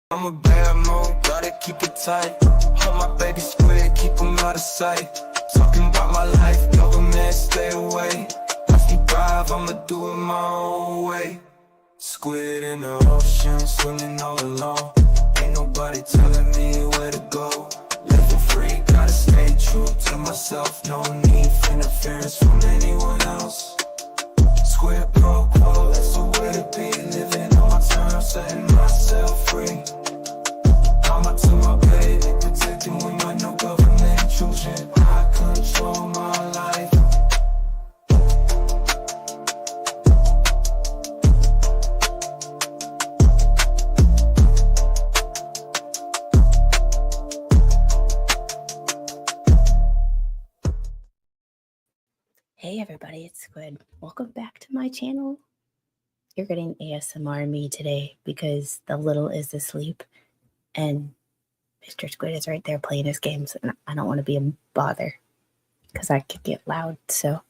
I'm a bad mood, gotta keep it tight. Hold my baby squid, keep him out of sight. Talking about my life, government, stay away. If you drive, I'ma do it my own way. Squid in the ocean, swimming all alone. Ain't nobody telling me where to go. Living free, gotta stay true to myself. No need for interference from anyone else. Squid pro quo, that's the way to be. Living on my terms, setting myself free. I'm up to my bed, protecting with my no government intrusion. I control my life. Hey everybody, it's Squid. Welcome back to my channel. You're getting ASMR me today because the little is asleep and Mr. Squid is right there playing his games and I don't want to be a bother because I could get loud. So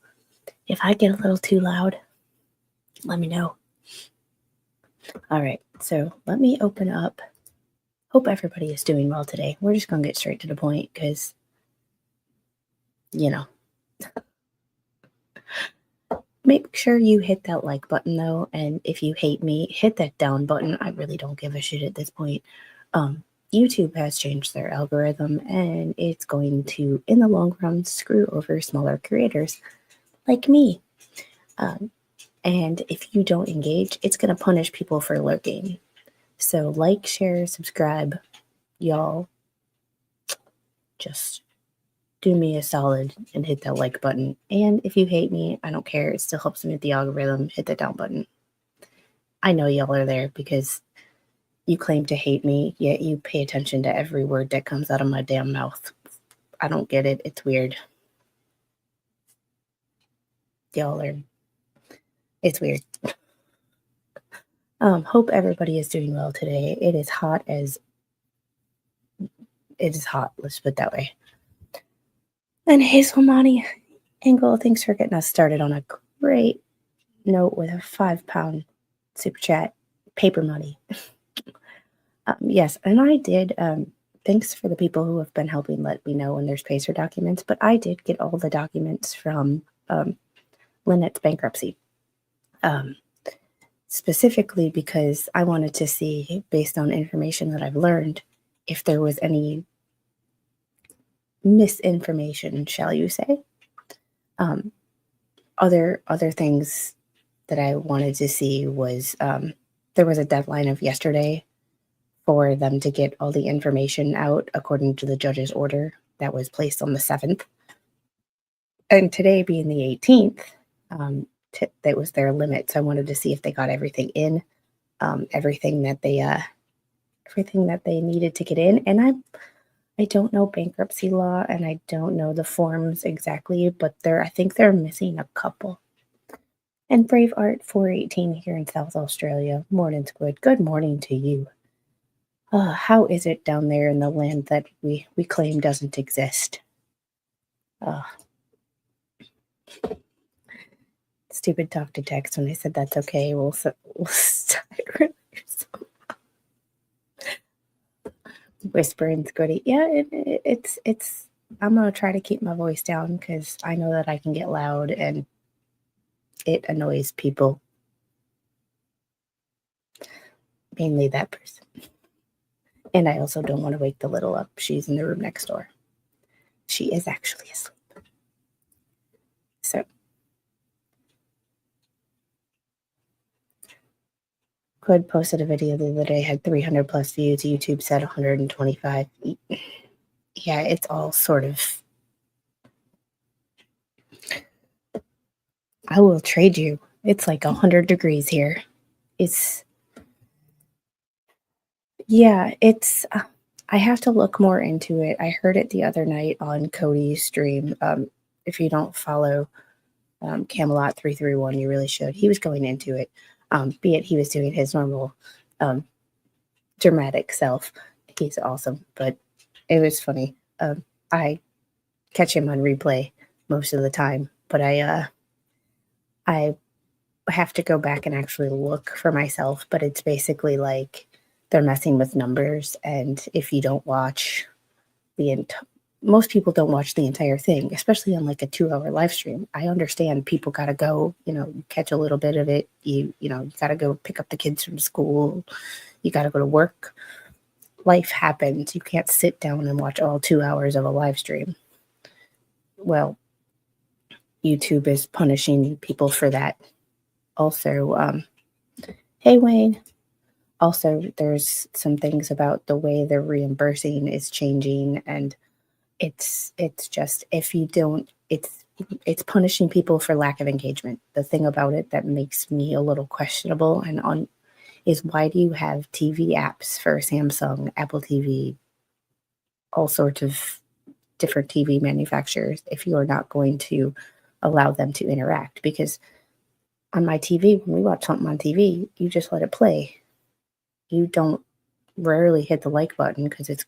if I get a little too loud, let me know. Alright, so let me open up. Hope everybody is doing well today. We're just going to get straight to the point because, you know. Make sure you hit that like button though, and if you hate me, hit that down button. I really don't give a shit at this point. YouTube has changed their algorithm, and it's going to, in the long run, screw over smaller creators like me. And if you don't engage, it's going to punish people for lurking. So like, share, subscribe. Y'all just do me a solid and hit that like button. And if you hate me, I don't care. It still helps me with the algorithm. Hit the down button. I know y'all are there because you claim to hate me, yet you pay attention to every word that comes out of my damn mouth. I don't get it. It's weird. Y'all are... It's weird. Hope everybody is doing well today. It is hot as... It is hot, let's put it that way. And Hazelmani Engel, thanks for getting us started on a great note with a £5 super chat. Paper money. Yes, and I did, thanks for the people who have been helping let me know when there's PACER documents, but I did get all the documents from Lynette's bankruptcy. Specifically because I wanted to see, based on information that I've learned, if there was any misinformation, shall you say. Other things that I wanted to see was there was a deadline of yesterday for them to get all the information out according to the judge's order that was placed on the 7th. And today being the 18th, that was their limit. So I wanted to see if they got everything in, everything that they needed to get in. And I don't know bankruptcy law and I don't know the forms exactly, but I think they're missing a couple. And Brave Art 418 here in South Australia. Morning, Squid. Good morning to you. How is it down there in the land that we claim doesn't exist? Stupid talk to text when I said that's okay. We'll start whispering Squiddy. Yeah, it's I'm gonna try to keep my voice down because I know that I can get loud and it annoys people, mainly that person. And I also don't want to wake the little up. She's in the room next door. She is actually asleep. So Quid posted a video the other day, had 300 plus views. YouTube said 125. Yeah, it's all sort of... I will trade you. It's like 100 degrees here. I have to look more into it. I heard it the other night on Cody's stream. If you don't follow Camelot 331, you really should. He was going into it. Be it he was doing his normal dramatic self. He's awesome, but it was funny. I catch him on replay most of the time, but I have to go back and actually look for myself. But it's basically like they're messing with numbers. And if you don't watch most people don't watch the entire thing, especially on like a 2-hour live stream. I understand people got to go, catch a little bit of it. You got to go pick up the kids from school. You got to go to work. Life happens. You can't sit down and watch all 2 hours of a live stream. Well, YouTube is punishing people for that. Also, hey, Wayne. Also, there's some things about the way they're reimbursing is changing, and it's just, if you don't, it's punishing people for lack of engagement. The thing about it that makes me a little questionable is, why do you have TV apps for Samsung, Apple TV, all sorts of different TV manufacturers if you are not going to allow them to interact? Because on my TV, when we watch something on TV, you just let it play. You don't rarely hit the like button because it's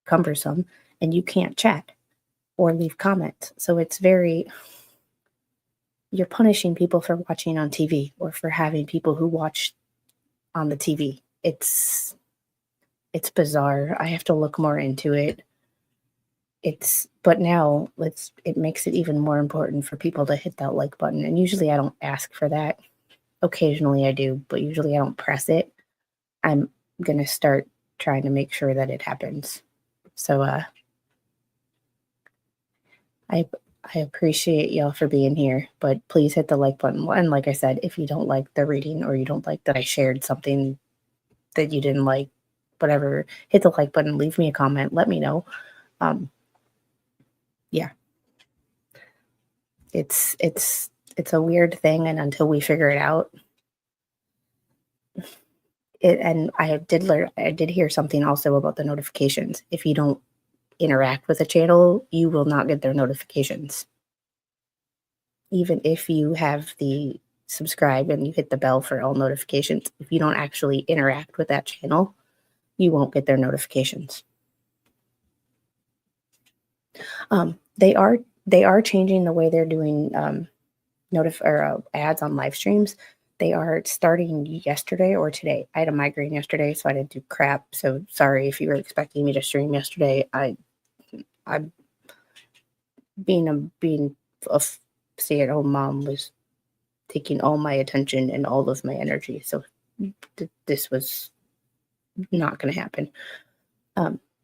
cumbersome, and you can't chat or leave comments. So you're punishing people for watching on TV or for having people who watch on the TV. It's bizarre. I have to look more into it. But now it makes it even more important for people to hit that like button. And usually I don't ask for that. Occasionally I do, but usually I don't press it. I'm going to start trying to make sure that it happens. So I appreciate y'all for being here, but please hit the like button. And like I said, if you don't like the reading, or you don't like that I shared something that you didn't like, whatever, hit the like button, leave me a comment, let me know. Yeah. It's a weird thing, and until we figure it out, and I did hear something also about the notifications. If you don't interact with a channel, you will not get their notifications. Even if you have the subscribe and you hit the bell for all notifications, if you don't actually interact with that channel, you won't get their notifications. They are changing the way they're doing ads on live streams. They are starting yesterday or today. I had a migraine yesterday, so I didn't do crap. So sorry if you were expecting me to stream yesterday. I'm being a stay-at-home mom was taking all my attention and all of my energy. So this was not going to happen.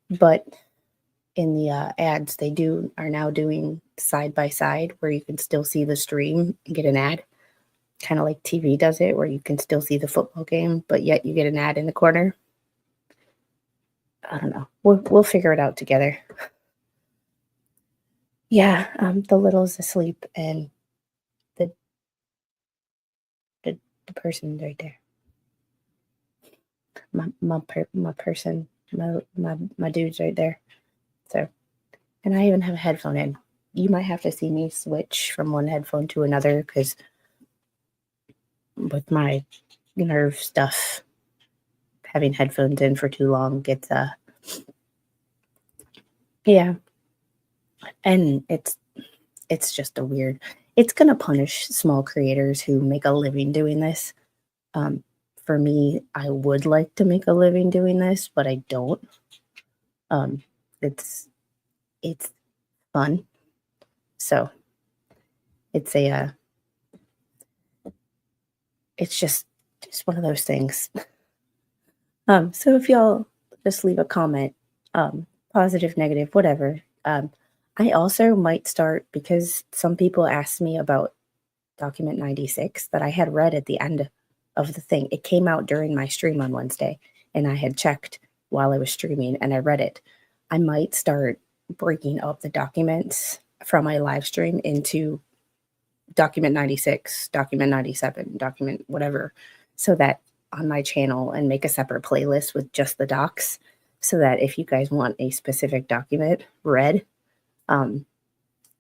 But in the ads, they are now doing side by side, where you can still see the stream and get an ad, kind of like TV does it, where you can still see the football game, but yet you get an ad in the corner. I don't know. We'll figure it out together. Yeah, the little's asleep, and the person right there, my person, my dude's right there. So, and I even have a headphone in. You might have to see me switch from one headphone to another, because with my nerve stuff, having headphones in for too long gets yeah. And it's just it's gonna punish small creators who make a living doing this. For me, I would like to make a living doing this, but I don't. It's fun. So it's it's just one of those things. So if y'all just leave a comment, positive, negative, whatever. I also might start, because some people asked me about document 96 that I had read at the end of the thing. It came out during my stream on Wednesday, and I had checked while I was streaming, and I read it. I might start breaking up the documents from my live stream into document 96, document 97, document whatever, so that on my channel, and make a separate playlist with just the docs, so that if you guys want a specific document read,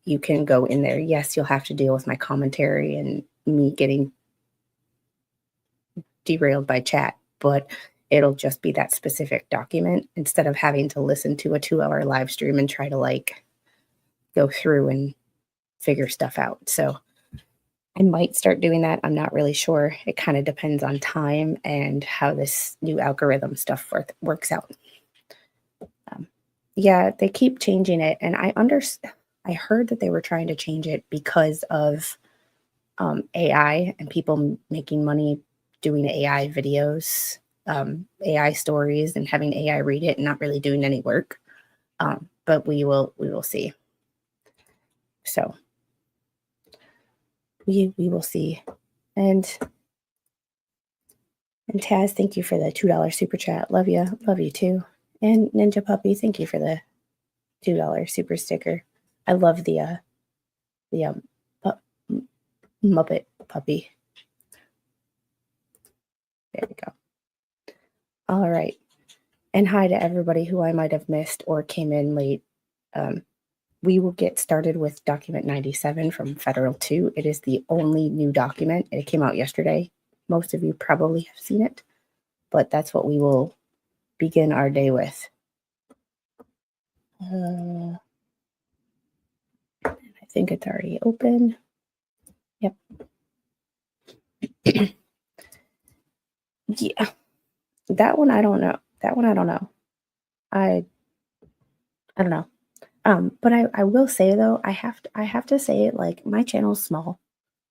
you can go in there. Yes, you'll have to deal with my commentary and me getting derailed by chat, but it'll just be that specific document, instead of having to listen to a 2-hour live stream and try to go through and figure stuff out. So I might start doing that. I'm not really sure. It kind of depends on time and how this new algorithm stuff works out. Yeah, they keep changing it, and I heard that they were trying to change it because of AI and people making money doing AI videos, AI stories, and having AI read it and not really doing any work. But we will see. So we will see. And Taz, thank you for the $2 super chat. Love you too. And Ninja Puppy, thank you for the $2 super sticker. I love the Muppet puppy. There we go. All right. And hi to everybody who I might have missed or came in late. We will get started with document 97 from Federal 2. It is the only new document. It came out yesterday. Most of you probably have seen it, but that's what we will begin our day with. I think it's already open. Yep. Yeah. That one I don't know. I don't know. But I will say though, I have to say, like, my channel's small.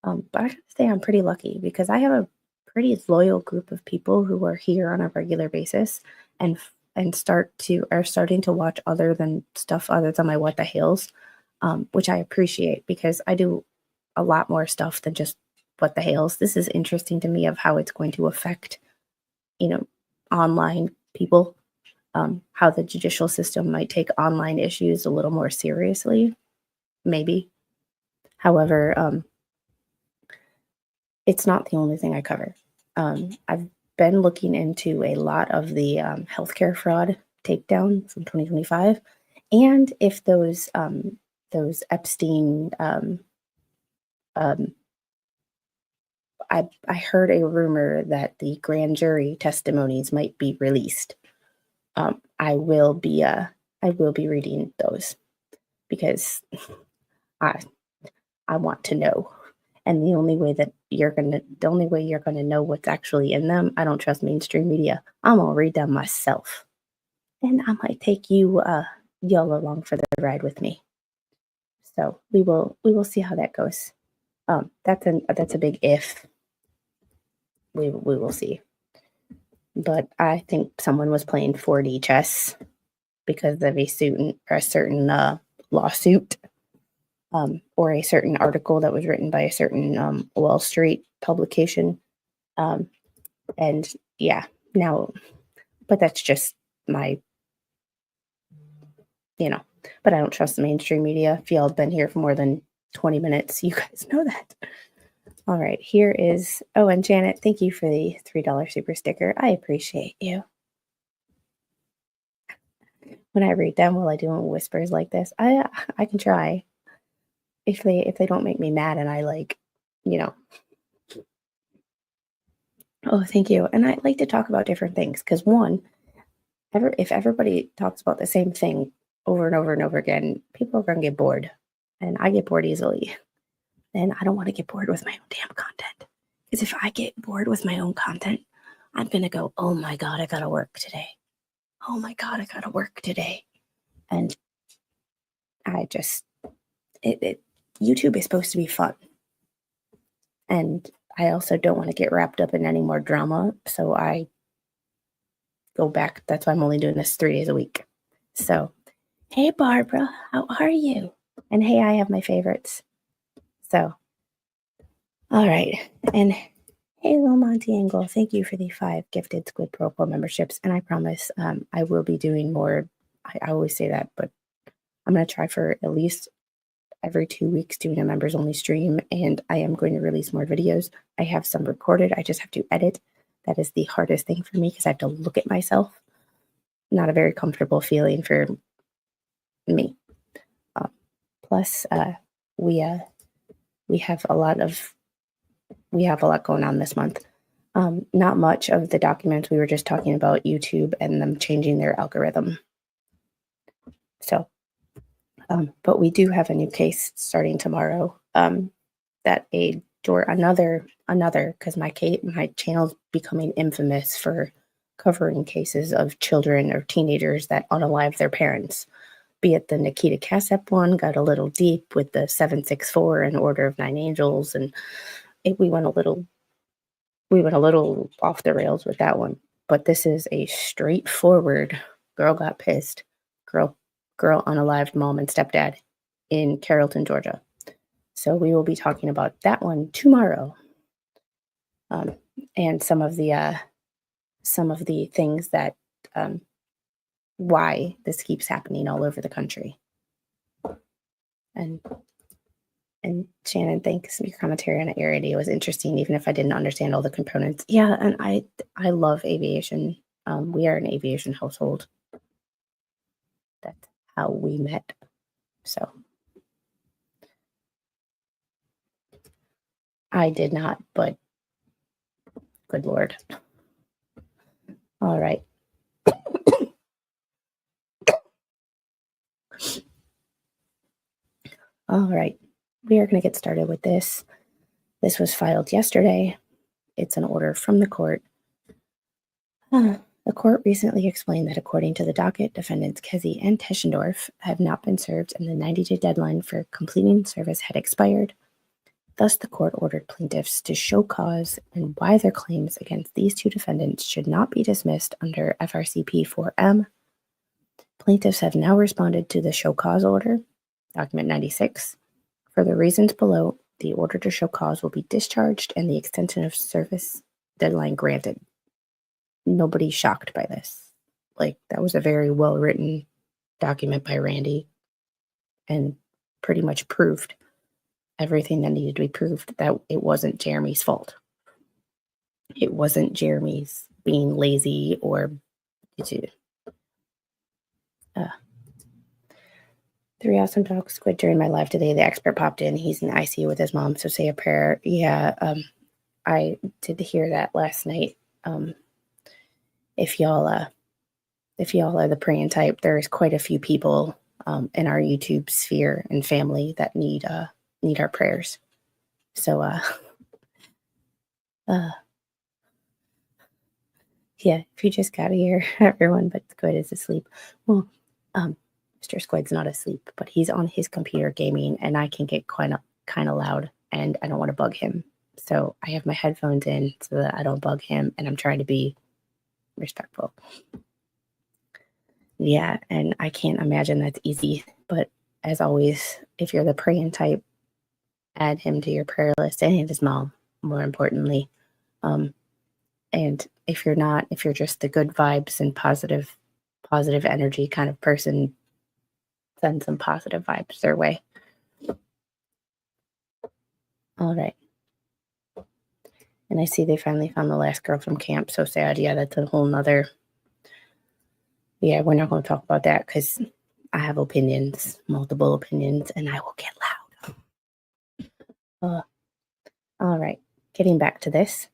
But I gotta say I'm pretty lucky because I have a pretty loyal group of people who are here on a regular basis and are starting to watch other than my What the Hales, which I appreciate because I do a lot more stuff than just What the Hales. This is interesting to me of how it's going to affect, online people, how the judicial system might take online issues a little more seriously, maybe. However, it's not the only thing I cover. I've been looking into a lot of the healthcare fraud takedown from 2025, and if those Epstein, I heard a rumor that the grand jury testimonies might be released. I will be reading those because I want to know. And the only way you're gonna know what's actually in them, I don't trust mainstream media. I'm gonna read them myself, and I might take y'all along for the ride with me. So we will see how that goes. That's a big if. We will see. But I think someone was playing 4D chess because of a certain lawsuit. Or a certain article that was written by a certain Wall Street publication. And yeah, now, but that's just my, but I don't trust the mainstream media. If y'all have been here for more than 20 minutes, you guys know that. All right, here is, and Janet, thank you for the $3 super sticker. I appreciate you. When I read them, while I do whispers like this, I can try. If they don't make me mad and I oh, thank you. And I like to talk about different things because if everybody talks about the same thing over and over and over again, people are going to get bored, and I get bored easily. And I don't want to get bored with my own damn content, because if I get bored with my own content, I'm going to go, oh my God, I got to work today. Oh my God, I got to work today. And I just, YouTube is supposed to be fun. And I also don't want to get wrapped up in any more drama. So I go back. That's why I'm only doing this 3 days a week. So, hey, Barbara, how are you? And hey, I have my favorites. So, all right. And hey, Lil Monty Angle, thank you for the 5 gifted Squid Pro memberships. And I promise I will be doing more. I always say that, but I'm going to try for at least every 2 weeks doing a members only stream. And I am going to release more videos. I have some recorded. I just have to edit. That is the hardest thing for me because I have to look at myself. Not a very comfortable feeling for me. Plus, we have a lot going on this month. Not much of the documents. We were just talking about YouTube and them changing their algorithm. So, but we do have a new case starting tomorrow that a another, because my channel's becoming infamous for covering cases of children or teenagers that unalive their parents. Be it the Nikita Kassep one, got a little deep with the 764 and Order of Nine Angels, and we went a little off the rails with that one. But this is a straightforward girl got pissed, girl unalived mom and stepdad in Carrollton, Georgia. So we will be talking about that one tomorrow, and some of the things that why this keeps happening all over the country. And Shannon, thanks. Your commentary on Irrity was interesting, even if I didn't understand all the components. Yeah, and I love aviation. We are an aviation household. That's how we met. So I did not, but good Lord. All right. All right. We are going to get started with this. This was filed yesterday. It's an order from the court. The court recently explained that according to the docket, defendants Kezi and Teschendorf have not been served and the 90-day deadline for completing service had expired. Thus, the court ordered plaintiffs to show cause and why their claims against these two defendants should not be dismissed under FRCP 4M. Plaintiffs have now responded to the show cause order, document 96. For the reasons below, the order to show cause will be discharged and the extension of service deadline granted. Nobody's shocked by this. Like, that was a very well-written document by Randy and pretty much proved everything that needed to be proved, that it wasn't Jeremy's fault. It wasn't Jeremy's being lazy or... Three awesome dogs quit during my live today. The expert popped in. He's in the ICU with his mom, so say a prayer. Yeah, I did hear that last night. If y'all are the praying type, there's quite a few people in our YouTube sphere and family that need our prayers. So yeah, if you just got here, everyone but Squid is asleep. Well, Mr. Squid's not asleep, but he's on his computer gaming, and I can get kind of loud, and I don't want to bug him. So I have my headphones in so that I don't bug him, and I'm trying to be respectful. Yeah, and I can't imagine that's easy, but as always, if you're the praying type, add him to your prayer list, and his mom, more importantly. And if you're not, if you're just the good vibes and positive energy kind of person, send some positive vibes their way. All right. And I see they finally found the last girl from camp. So sad. Yeah, that's a whole nother. Yeah, we're not going to talk about that because I have opinions, multiple opinions, and I will get loud. All right. Getting back to this.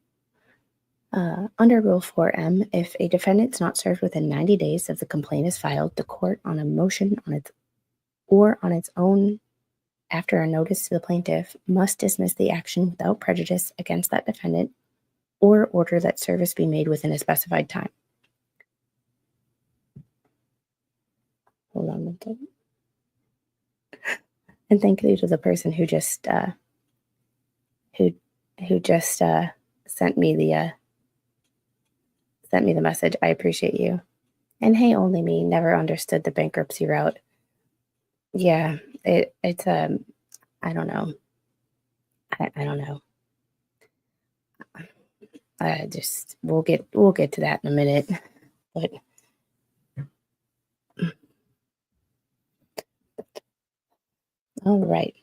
Under Rule 4M, if a defendant's not served within 90 days of the complaint is filed, the court, on a motion on its own after a notice to the plaintiff, must dismiss the action without prejudice against that defendant or order that service be made within a specified time. Hold on one second. And thank you to the person who just sent me the message. I appreciate you. And hey, only me never understood the bankruptcy route. Yeah, it's I don't know. I don't know. We'll get to that in a minute. But all right.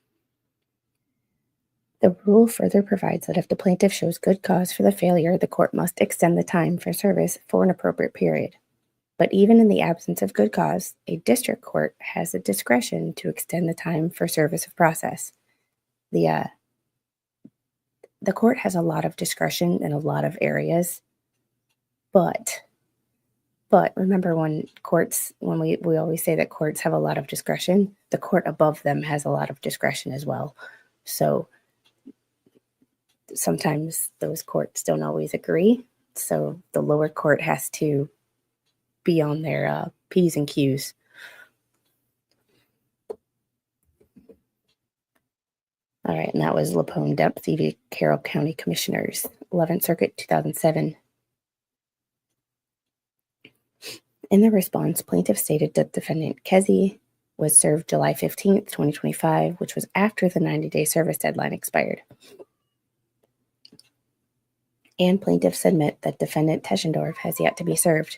The rule further provides that if the plaintiff shows good cause for the failure, the court must extend the time for service for an appropriate period. But even in the absence of good cause, a district court has the discretion to extend the time for service of process. The court has a lot of discretion in a lot of areas, but remember when we always say that courts have a lot of discretion, the court above them has a lot of discretion as well. So sometimes those courts don't always agree. So the lower court has to be on their P's and Q's. All right, and that was Lapone Dempsey v. Carroll County Commissioners, 11th Circuit, 2007. In the response, plaintiff stated that defendant Kezi was served July 15th, 2025, which was after the 90-day service deadline expired. And plaintiffs admit that defendant Teschendorf has yet to be served.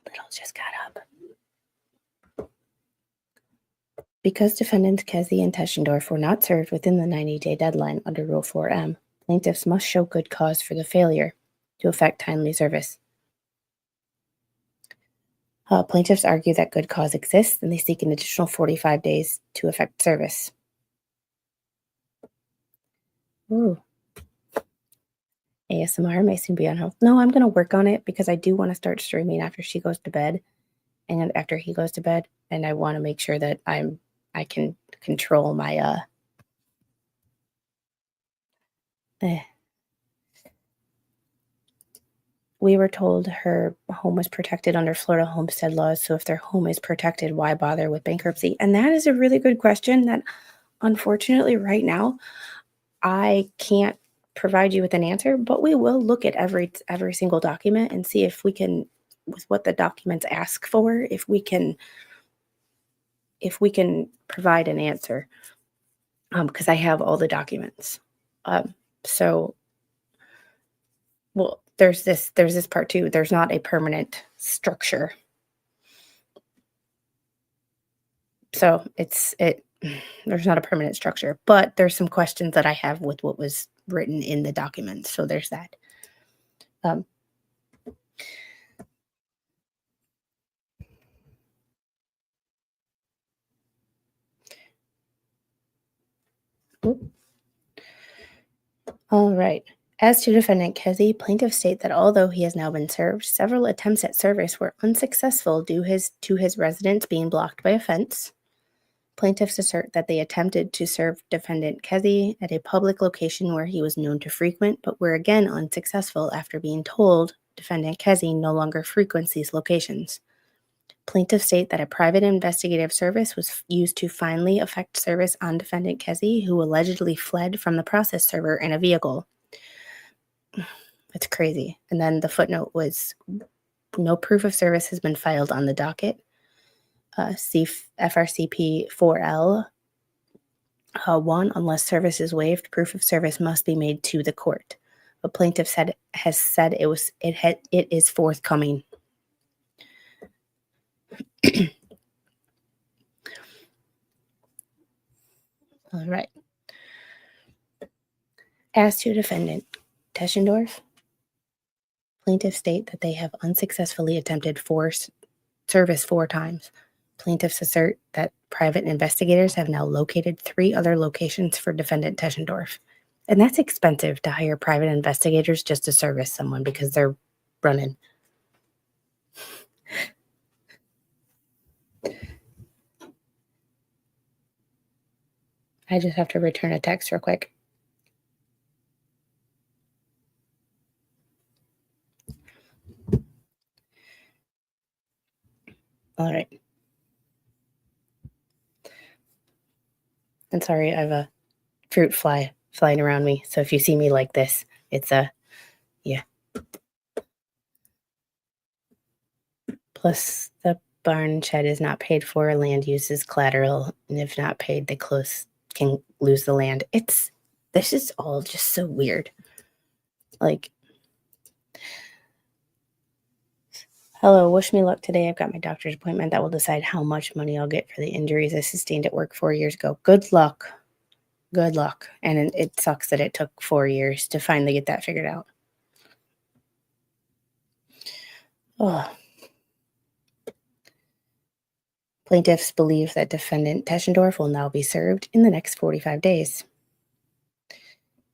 Littles just got up. Because defendants Kezi and Teschendorf were not served within the 90-day deadline under Rule 4M, plaintiffs must show good cause for the failure to effect timely service. Plaintiffs argue that good cause exists, and they seek an additional 45 days to effect service. Ooh. ASMR may soon be on hold. No, I'm going to work on it because I do want to start streaming after she goes to bed and after he goes to bed, and I want to make sure that I can control my We were told her home was protected under Florida homestead laws, so if their home is protected, why bother with bankruptcy? And that is a really good question that, unfortunately, right now, I can't provide you with an answer, but we will look at every single document and see if we can, with what the documents ask for, if we can provide an answer, because I have all the documents. So, well, there's this part too. There's not a permanent structure. So there's not a permanent structure, but there's some questions that I have with what was written in the documents. So there's that. All right. As to defendant Kezi, plaintiffs state that although he has now been served, several attempts at service were unsuccessful due to his residence being blocked by a fence. Plaintiffs assert that they attempted to serve defendant Kezi at a public location where he was known to frequent, but were again unsuccessful after being told defendant Kezi no longer frequents these locations. Plaintiffs state that a private investigative service was used to finally effect service on defendant Kezi, who allegedly fled from the process server in a vehicle. It's crazy. And then the footnote was, no proof of service has been filed on the docket. FRCP 4L 1, unless service is waived, proof of service must be made to the court. But plaintiff has said it is forthcoming. All right. As to defendant Teschendorf, plaintiffs state that they have unsuccessfully attempted service 4 times. Plaintiffs assert that private investigators have now located 3 other locations for defendant Teschendorf. And that's expensive to hire private investigators just to service someone because they're running. I just have to return a text real quick. All right. I'm sorry, I have a fruit fly flying around me. So if you see me like this, it's yeah. Plus, the barn shed is not paid for. Land use is collateral, and if not paid, the close can lose the land. This is all just so weird. Like, hello, wish me luck today. I've got my doctor's appointment that will decide how much money I'll get for the injuries I sustained at work 4 years ago. Good luck. Good luck. And it sucks that it took 4 years to finally get that figured out. Oh. Plaintiffs believe that defendant Teschendorf will now be served in the next 45 days.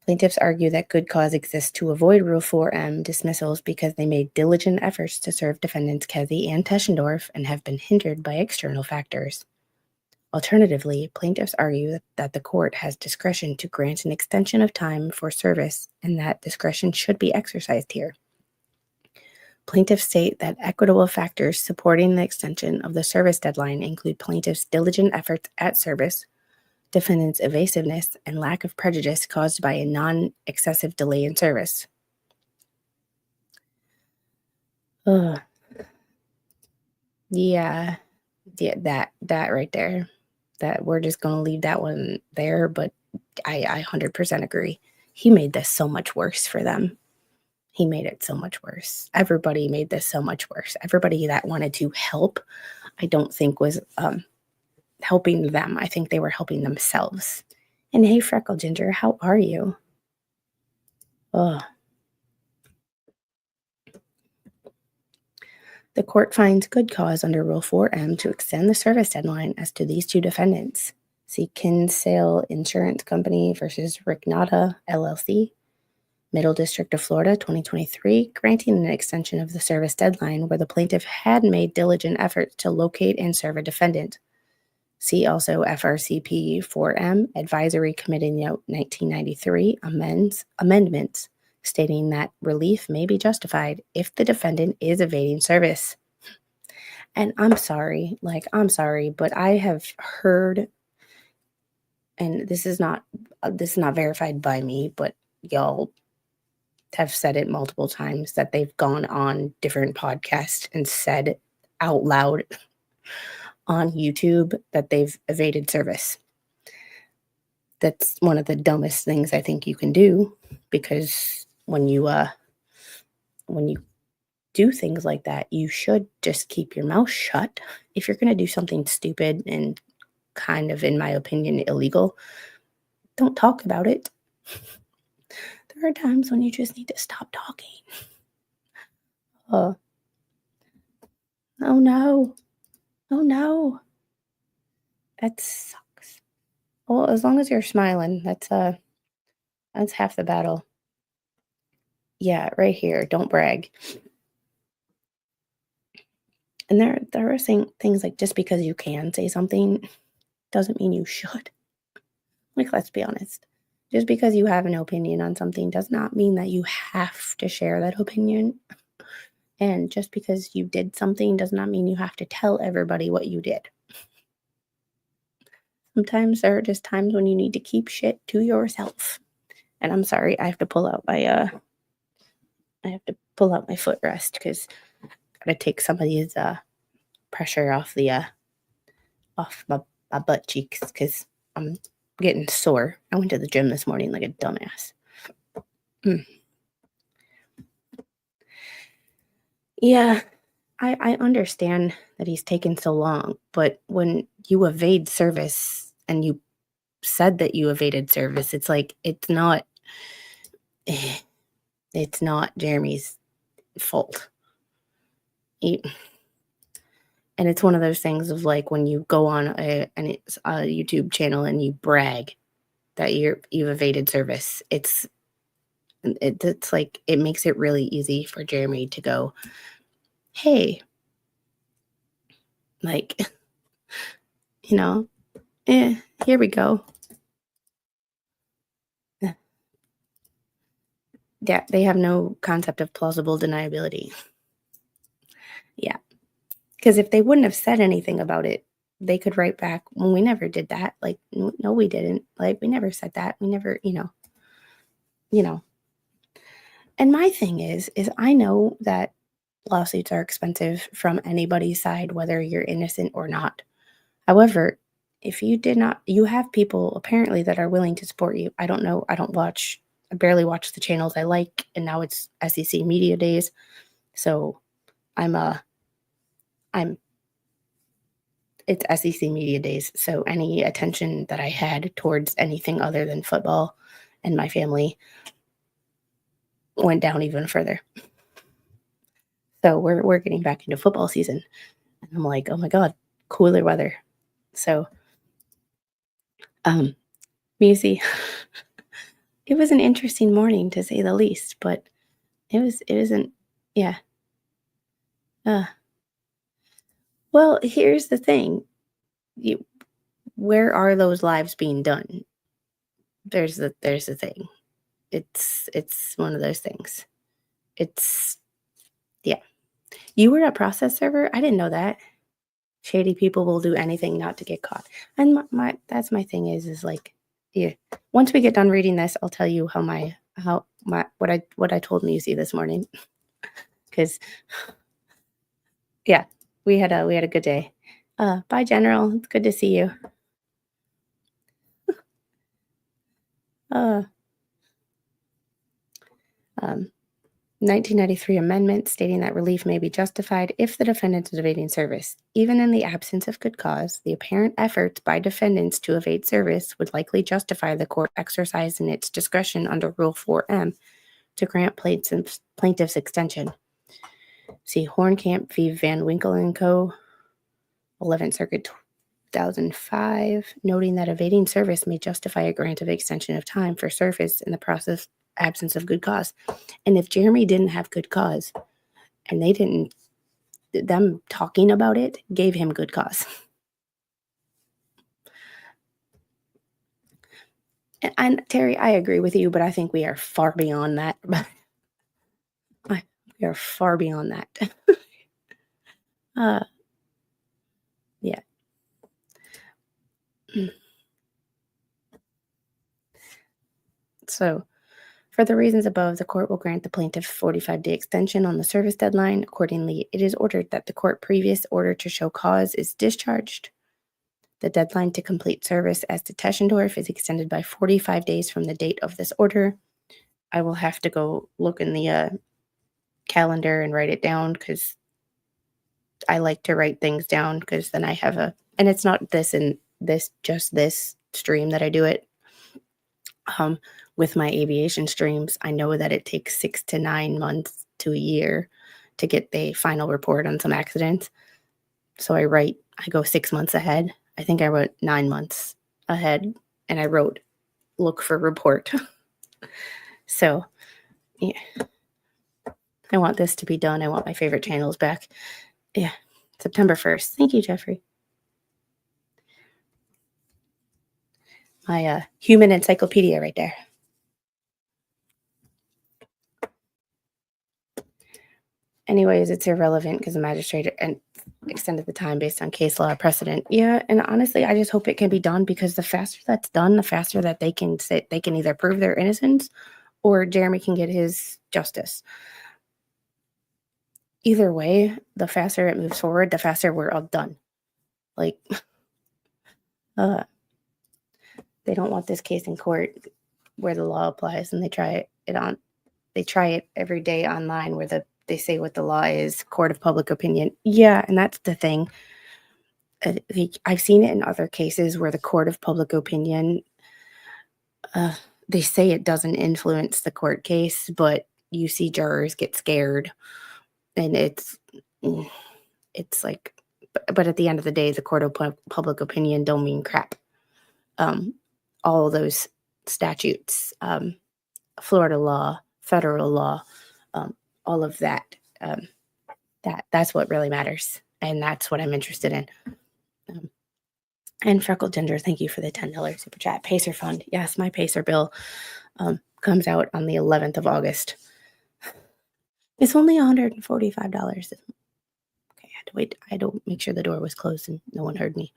Plaintiffs argue that good cause exists to avoid Rule 4M dismissals because they made diligent efforts to serve defendants Kezie and Teschendorf and have been hindered by external factors. Alternatively, plaintiffs argue that the court has discretion to grant an extension of time for service and that discretion should be exercised here. Plaintiffs state that equitable factors supporting the extension of the service deadline include plaintiffs' diligent efforts at service, defendants' evasiveness, and lack of prejudice caused by a non-excessive delay in service. Ugh. Yeah, that right there. That we're just gonna leave that one there, but I 100% agree. He made this so much worse for them. He made it so much worse. Everybody made this so much worse. Everybody that wanted to help, I don't think was helping them. I think they were helping themselves. And hey, Freckle Ginger, how are you? Ugh. The court finds good cause under Rule 4M to extend the service deadline as to these two defendants. See Kinsale Insurance Company versus Rignata, LLC, Middle District of Florida, 2023, granting an extension of the service deadline where the plaintiff had made diligent efforts to locate and serve a defendant. See also FRCP 4M, Advisory Committee Note 1993, amendments, stating that relief may be justified if the defendant is evading service. And I'm sorry, but I have heard, and this is not verified by me, but y'all have said it multiple times that they've gone on different podcasts and said out loud on YouTube that they've evaded service. That's one of the dumbest things I think you can do, because when you do things like that, you should just keep your mouth shut. If you're going to do something stupid and kind of, in my opinion, illegal, don't talk about it. There are times when you just need to stop talking. Oh no. Oh no. That sucks. Well, as long as you're smiling, that's half the battle. Yeah, right here. Don't brag. And there are saying things like, just because you can say something doesn't mean you should. Like, let's be honest. Just because you have an opinion on something does not mean that you have to share that opinion. And just because you did something does not mean you have to tell everybody what you did. Sometimes there are just times when you need to keep shit to yourself. And I'm sorry, I have to pull out my footrest because I gotta take some of these pressure off off my butt cheeks because I'm getting sore. I went to the gym this morning like a dumbass. Yeah, I understand that he's taken so long, but when you evade service and you said that you evaded service, it's like, it's not Jeremy's fault. And it's one of those things of like when you go on a YouTube channel and you brag that you've evaded service, it's like, it makes it really easy for Jeremy to go, hey, like, here we go. Yeah, they have no concept of plausible deniability. Yeah. Because if they wouldn't have said anything about it, they could write back, well, we never did that. Like, no, we didn't. Like, we never said that. We never, And my thing is I know that lawsuits are expensive from anybody's side, whether you're innocent or not. However, if you did not, you have people apparently that are willing to support you. I don't know. I barely watch the channels I like, and now it's SEC Media Days. So it's SEC Media Days. So any attention that I had towards anything other than football and my family went down even further. So we're getting back into football season. And I'm like, oh my God, cooler weather. So, Musi, it was an interesting morning to say the least, but it wasn't, yeah. Well, here's the thing. You, where are those lives being done? There's the thing. It's one of those things. It's yeah. You were a process server? I didn't know that. Shady people will do anything not to get caught. And my that's my thing is like, yeah. Once we get done reading this, I'll tell you what I told Musi this morning. Because yeah, we had a good day. Bye, General. It's good to see you. Uh, 1993 amendment stating that relief may be justified if the defendant is evading service. Even in the absence of good cause, the apparent efforts by defendants to evade service would likely justify the court exercising its discretion under Rule 4M to grant plaintiff's extension. See Hornkamp v. Van Winkle and Co., 11th Circuit 2005, noting that evading service may justify a grant of extension of time for service in the process absence of good cause. And if Jeremy didn't have good cause, and them talking about it gave him good cause. And Terry, I agree with you, but I think we are far beyond that. We are far beyond that. Yeah. So, for the reasons above, the court will grant the plaintiff 45-day extension on the service deadline. Accordingly, it is ordered that the court previous order to show cause is discharged. The deadline to complete service as to Teschendorf is extended by 45 days from the date of this order. I will have to go look in the calendar and write it down because I like to write things down because then I have and it's not this stream that I do it. With my aviation streams, I know that it takes 6 to 9 months to a year to get the final report on some accidents. So I go 6 months ahead. I think I wrote 9 months ahead, and I wrote, look for report. So, yeah. I want this to be done. I want my favorite channels back. Yeah, September 1st. Thank you, Jeffrey. My human encyclopedia right there. Anyways, it's irrelevant because the magistrate extended the time based on case law precedent. Yeah, and honestly, I just hope it can be done because the faster that's done, the faster that they can either prove their innocence or Jeremy can get his justice. Either way, the faster it moves forward, the faster we're all done. Like, they don't want this case in court where the law applies, and they try it every day online where they say what the law is, court of public opinion. Yeah, and that's the thing. I've seen it in other cases where the court of public opinion, they say it doesn't influence the court case, but you see jurors get scared, and it's like, but at the end of the day, the court of public opinion don't mean crap. All those statutes, Florida law, federal law, all of that, that's what really matters. And that's what I'm interested in. And Freckle Ginger, thank you for the $10 super chat. Pacer fund. Yes, my Pacer bill comes out on the 11th of August. It's only $145. Okay, I had to wait. I had to make sure the door was closed and no one heard me.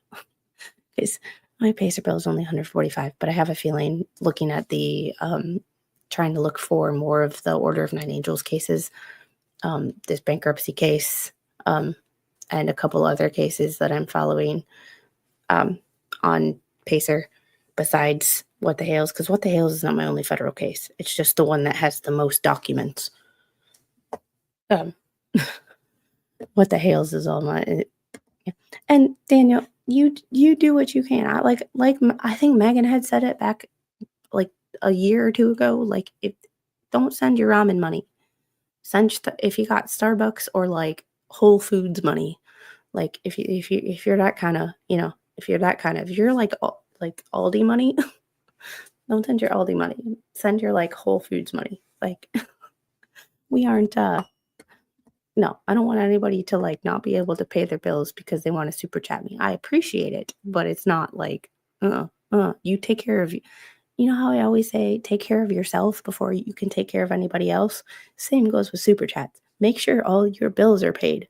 Because my Pacer bill is only $145, but I have a feeling looking at the trying to look for more of the Order of Nine Angels cases, this bankruptcy case, and a couple other cases that I'm following on Pacer besides What the Hales, because What the Hales is not my only federal case. It's just the one that has the most documents. What the Hales is all my... And Daniel, you do what you can. I think Megan had said it back like a year or two ago. Like, don't send your ramen money. If you got Starbucks or like Whole Foods money. Like if you're that kind of, if you're like Aldi money, Don't send your Aldi money. Send your like Whole Foods money. Like we aren't no, I don't want anybody to like not be able to pay their bills because they want to super chat me. I appreciate it, but it's not like you take care of you know how I always say take care of yourself before you can take care of anybody else? Same goes with super chats. Make sure all your bills are paid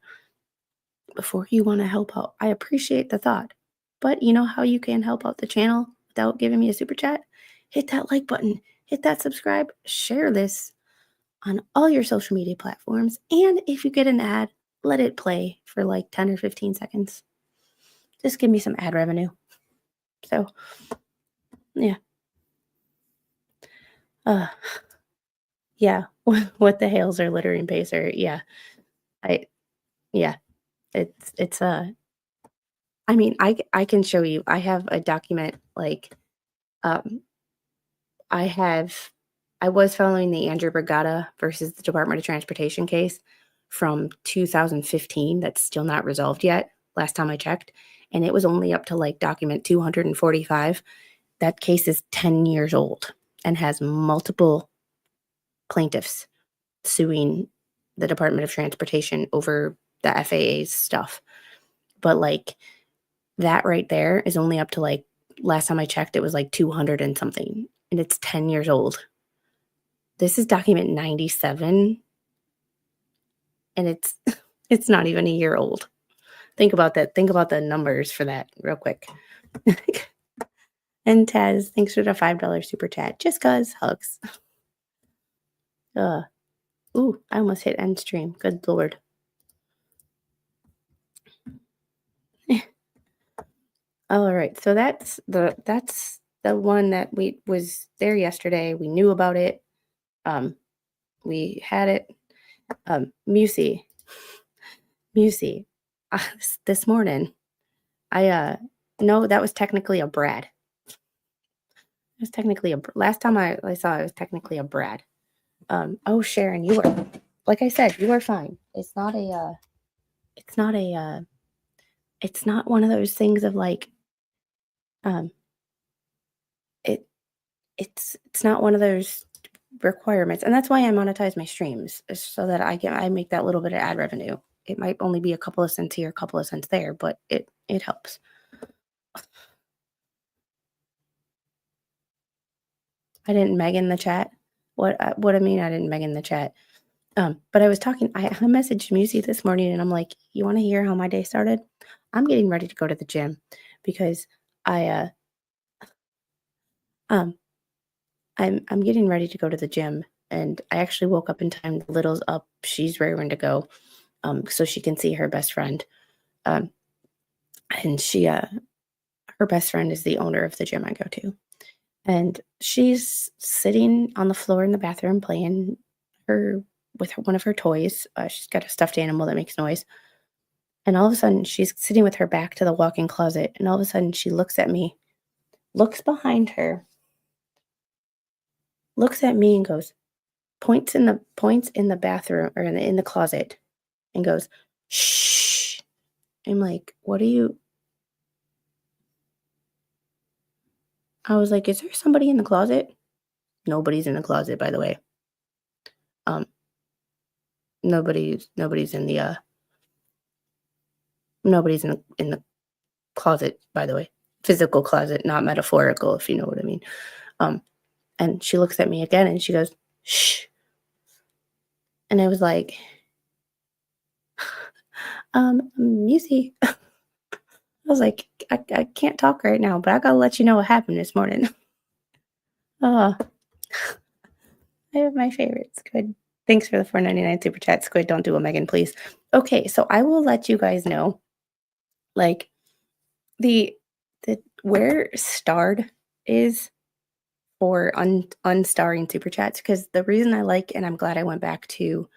before you want to help out. I appreciate the thought. But you know how you can help out the channel without giving me a super chat? Hit that like button, hit that subscribe, share this on all your social media platforms. And if you get an ad, let it play for like 10 or 15 seconds. Just give me some ad revenue. So, yeah. Yeah, what the Hales are littering Pacer. Yeah. Yeah, it's I mean, I can show you. I have a document like um I was following the Andrew Brigada versus the Department of Transportation case from 2015 that's still not resolved yet, last time I checked, and it was only up to like document 245. That case is 10 years old and has multiple plaintiffs suing the Department of Transportation over the FAA's stuff. But like that right there is only up to like last time I checked, it was like 200 and something, and it's 10 years old. This is document 97, and it's not even a year old. Think about that. Think about the numbers for that real quick. And Taz, thanks for the $5 super chat. Just cuz hugs. Ooh, I almost hit end stream. Good lord. All right, so that's the one that we was there yesterday. We knew about it. We had it. Musey, this morning, no, that was technically a Brad. It was technically last time I saw it was technically a Brad. Oh, Sharon, you were, like I said, you are fine. It's not one of those things of like, it's not one of those requirements. And that's why I monetize my streams, is so that I make that little bit of ad revenue. It might only be a couple of cents here, a couple of cents there, but it helps. I didn't Megan the chat. What I mean, I didn't Megan the chat. But I was talking, I messaged Musey this morning and I'm like, you want to hear how my day started? I'm getting ready to go to the gym because I'm getting ready to go to the gym, and I actually woke up in time. The little's up. She's raring to go. So she can see her best friend. And she her best friend is the owner of the gym I go to. And she's sitting on the floor in the bathroom playing with one of her toys. She's got a stuffed animal that makes noise. And all of a sudden, she's sitting with her back to the walk-in closet. And all of a sudden, she looks at me, looks behind her, looks at me and goes, points in the bathroom or in the closet and goes, shh. I'm like, what are you? I was like, is there somebody in the closet? Nobody's in the closet, by the way. Nobody's in the nobody's in the closet, by the way. Physical closet, not metaphorical, if you know what I mean. And she looks at me again and she goes, shh. And I was like, Musey. I was like, I can't talk right now, but I gotta let you know what happened this morning. I have my favorites. Good. Thanks for the $4.99 super chat, Squid. Don't do a Megan, please. Okay, so I will let you guys know, like, the where starred is for unstarring super chats, because the reason I like, and I'm glad I went back to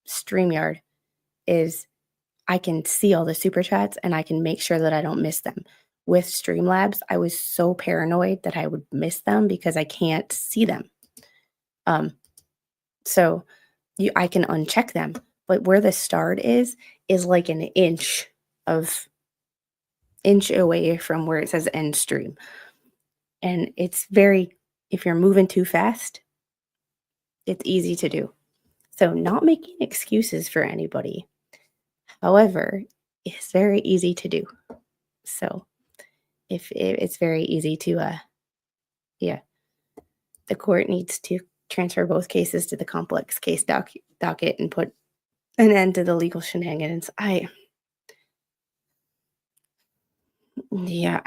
StreamYard, is I can see all the super chats and I can make sure that I don't miss them. With Streamlabs, I was so paranoid that I would miss them because I can't see them. So I can uncheck them, but where the starred is like an inch away from where it says end stream. And if you're moving too fast, it's easy to do. So not making excuses for anybody. However, it's very easy to do. So if it's very easy to, yeah, the court needs to transfer both cases to the complex case docket and put an end to the legal shenanigans. I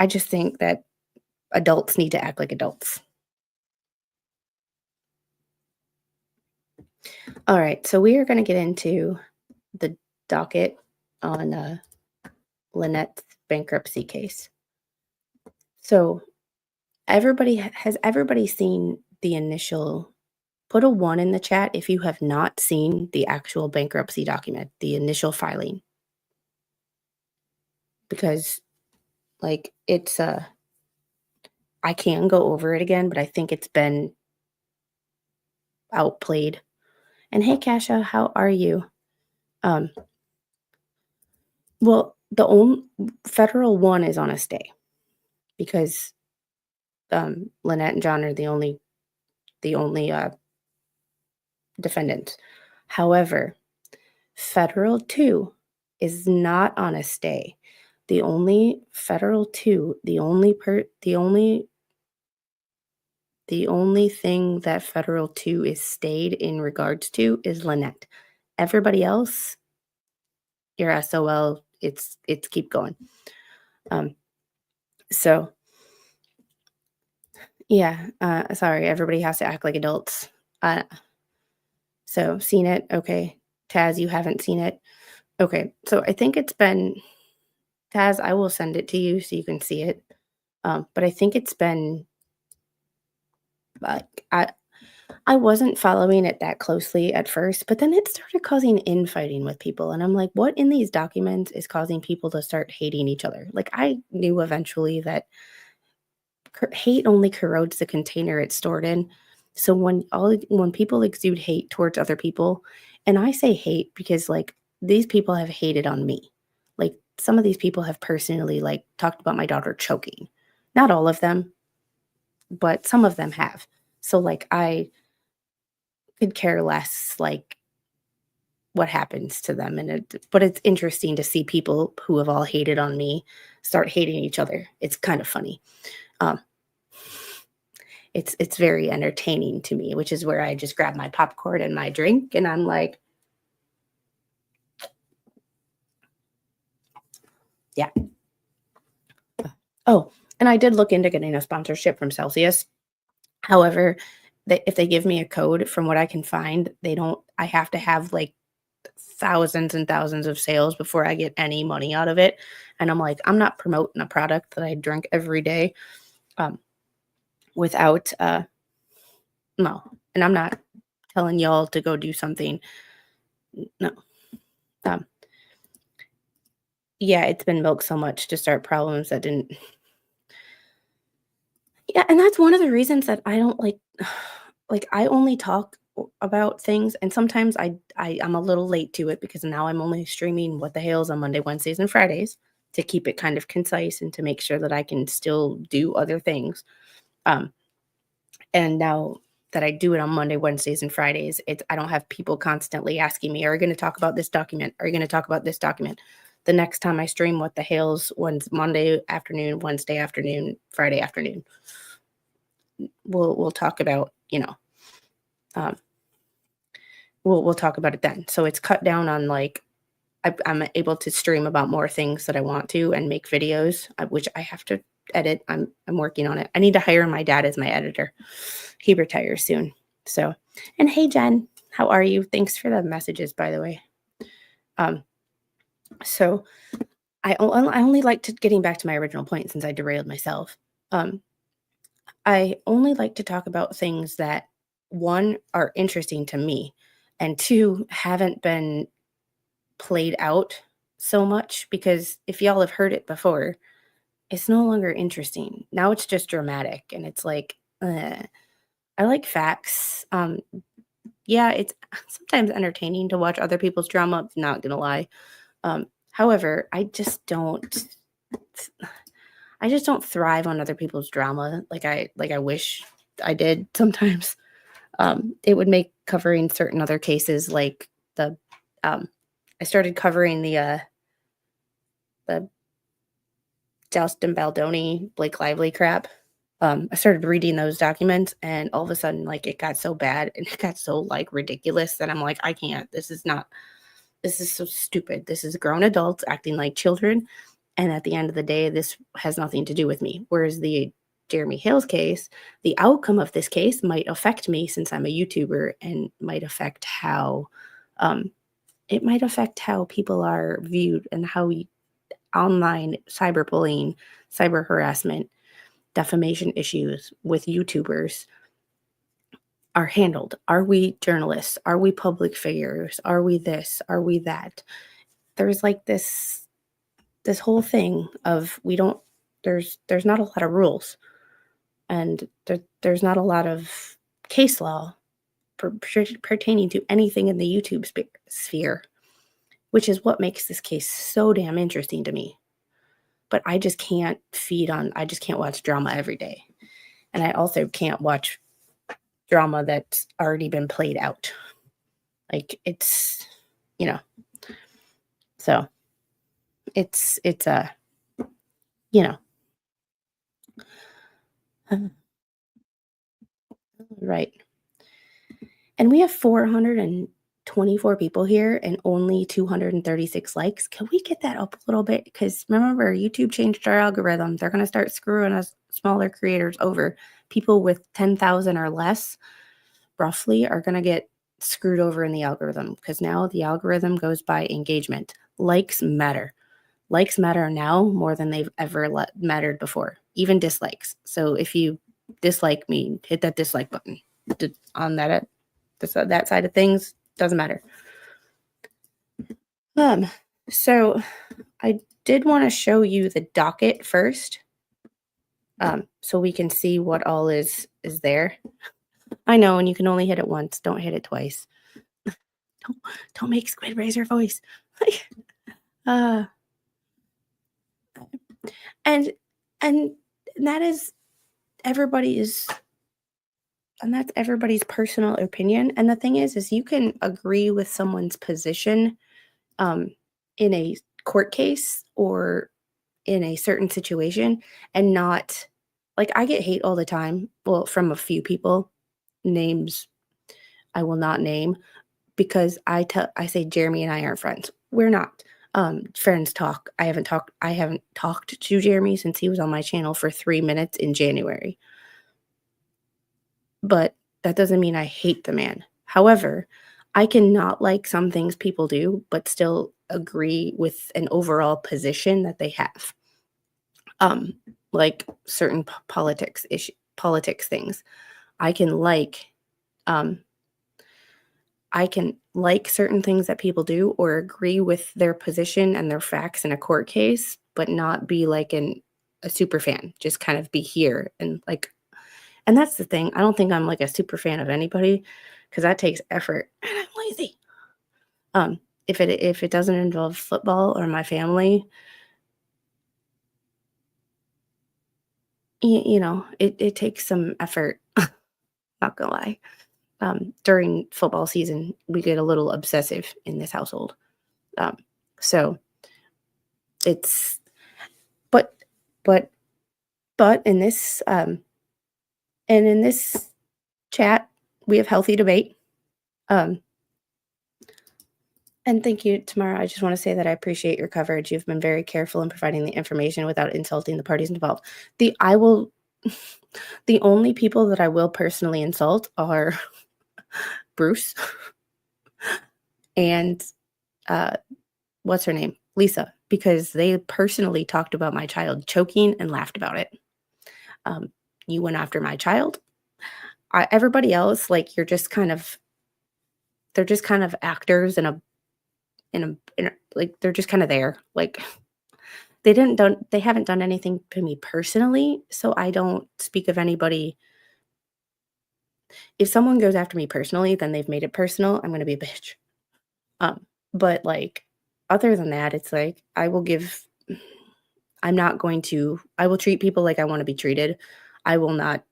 just think that adults need to act like adults. All right, so we are going to get into the docket on Lynette's bankruptcy case. So has everybody seen the initial? Put a 1 in the chat if you have not seen the actual bankruptcy document, the initial filing. Because it's I can go over it again, but I think it's been outplayed. And hey, Kasha, how are you? Well, the only federal 1 is on a stay because Lynette and John are the only defendants. However, federal 2 is not on a stay. The only federal 2, the only thing that federal 2 is stayed in regards to is Lynette. Everybody else, your SOL, it's keep going. So yeah, sorry, everybody has to act like adults. So seen it, okay. Taz, you haven't seen it. Okay, so I think it's been Taz, I will send it to you so you can see it. But I think it's been I wasn't following it that closely at first, but then it started causing infighting with people. And I'm like, what in these documents is causing people to start hating each other? Like, I knew eventually that hate only corrodes the container it's stored in. So when people exude hate towards other people, and I say hate because these people have hated on me. Like, some of these people have personally talked about my daughter choking. Not all of them, but some of them have. So I could care less what happens to them, but it's interesting to see people who have all hated on me start hating each other. It's kind of funny. It's very entertaining to me, which is where I just grab my popcorn and my drink and I'm like, yeah. Oh, and I did look into getting a sponsorship from Celsius. However, if they give me a code, from what I can find, I have to have thousands and thousands of sales before I get any money out of it. And I'm like, I'm not promoting a product that I drink every day without no. And I'm not telling y'all to go do something. No. Yeah, it's been milked so much to start problems that didn't. Yeah, and that's one of the reasons that I don't I only talk about things, and sometimes I'm a little late to it because now I'm only streaming What the Hales on Monday, Wednesdays, and Fridays to keep it kind of concise and to make sure that I can still do other things. And now that I do it on Monday, Wednesdays, and Fridays, I don't have people constantly asking me, are you going to talk about this document? Are you going to talk about this document? The next time I stream What the Hales, one's Monday afternoon, Wednesday afternoon, Friday afternoon. We'll talk about, we'll talk about it then. So it's cut down on I'm able to stream about more things that I want to and make videos, which I have to edit. I'm working on it. I need to hire my dad as my editor. He retires soon. So, and hey, Jen, how are you? Thanks for the messages, by the way. So I only like to getting back to my original point since I derailed myself. I only like to talk about things that, 1, are interesting to me, and 2, haven't been played out so much, because if y'all have heard it before, it's no longer interesting. Now it's just dramatic, and it's I like facts. Yeah, it's sometimes entertaining to watch other people's drama, not gonna lie. However, I just don't. I just don't thrive on other people's drama like I wish I did sometimes. It would make covering certain other cases like the I started covering the Justin Baldoni, Blake Lively crap. I started reading those documents, and all of a sudden, like, it got so bad and it got so, like, ridiculous that I'm like, I can't. This is so stupid. This is grown adults acting like children. And at the end of the day, this has nothing to do with me. Whereas the Jeremy Hale's case, the outcome of this case might affect me since I'm a YouTuber, and might affect how it might affect how people are viewed and how online cyberbullying, cyber harassment, defamation issues with YouTubers are handled. Are we journalists? Are we public figures? Are we this? Are we that? There's like this whole thing of we don't there's not a lot of rules, and there's not a lot of case law pertaining to anything in the YouTube sphere, which is what makes this case so damn interesting to me. But I just can't I just can't watch drama every day. And I also can't watch drama that's already been played out. Like, it's, so it's you know, right. And we have 424 people here and only 236 likes. Can we get that up a little bit? Because remember, YouTube changed our algorithm. They're going to start screwing us smaller creators over. People with 10,000 or less, roughly, are going to get screwed over in the algorithm, because now the algorithm goes by engagement. Likes matter. Likes matter now more than they've ever mattered before, even dislikes. So if you dislike me, hit that dislike button. On that side of things, doesn't matter. So I did want to show you the docket first, so we can see what all is there. I know, and you can only hit it once. Don't hit it twice. Don't make Squid raise her voice. And that is everybody's, and that's everybody's personal opinion. And the thing is you can agree with someone's position in a court case or in a certain situation, and not, like, I get hate all the time. Well, from a few people, names I will not name, because I say Jeremy and I aren't friends. We're not. Friends talk. I haven't talked to Jeremy since he was on my channel for 3 minutes in January. But that doesn't mean I hate the man. However, I can not like some things people do, but still agree with an overall position that they have. Like certain politics things. I can like certain things that people do, or agree with their position and their facts in a court case, but not be like a super fan. Just kind of be here and like. And that's the thing. I don't think I'm like a super fan of anybody, because that takes effort, and I'm lazy. If it doesn't involve football or my family, it takes some effort. Not gonna lie. During football season, we get a little obsessive in this household. So it's, but in this, and in this chat, we have healthy debate. And thank you, Tamara. I just want to say that I appreciate your coverage. You've been very careful in providing the information without insulting the parties involved. The only people that I will personally insult are Bruce and what's her name? Lisa, because they personally talked about my child choking and laughed about it. You went after my child. Everybody else, like, they're just kind of actors in a like, they're just kind of there. Like, they haven't done anything to me personally, so I don't speak of anybody. If someone goes after me personally, then they've made it personal. I'm going to be a bitch. But like, other than that, it's like, I will give I will treat people like I want to be treated. I will not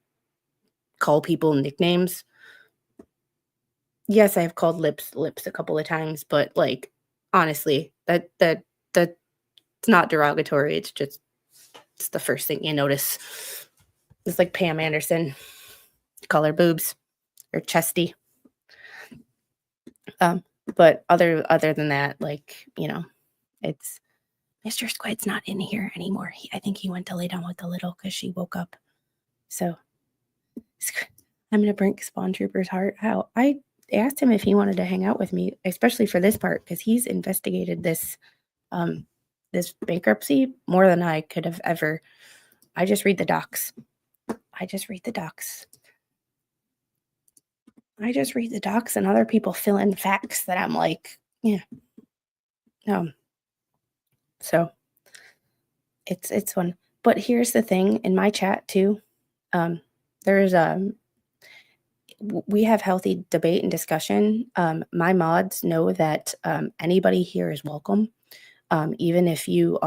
call people nicknames. Yes, I have called lips a couple of times, but like honestly, that's not derogatory. It's the first thing you notice. It's like Pam Anderson, call her boobs or chesty. But other than that, like, it's Mr. Squid's not in here anymore. I think he went to lay down with the little because she woke up. So I'm gonna bring Spawn Trooper's heart out. I asked him if he wanted to hang out with me, especially for this part, because he's investigated this bankruptcy more than I could have ever. I just read the docs. I just read the docs. And other people fill in facts that I'm like, yeah. So it's fun. But here's the thing, in my chat too, there's we have healthy debate and discussion. My mods know that anybody here is welcome. Even if you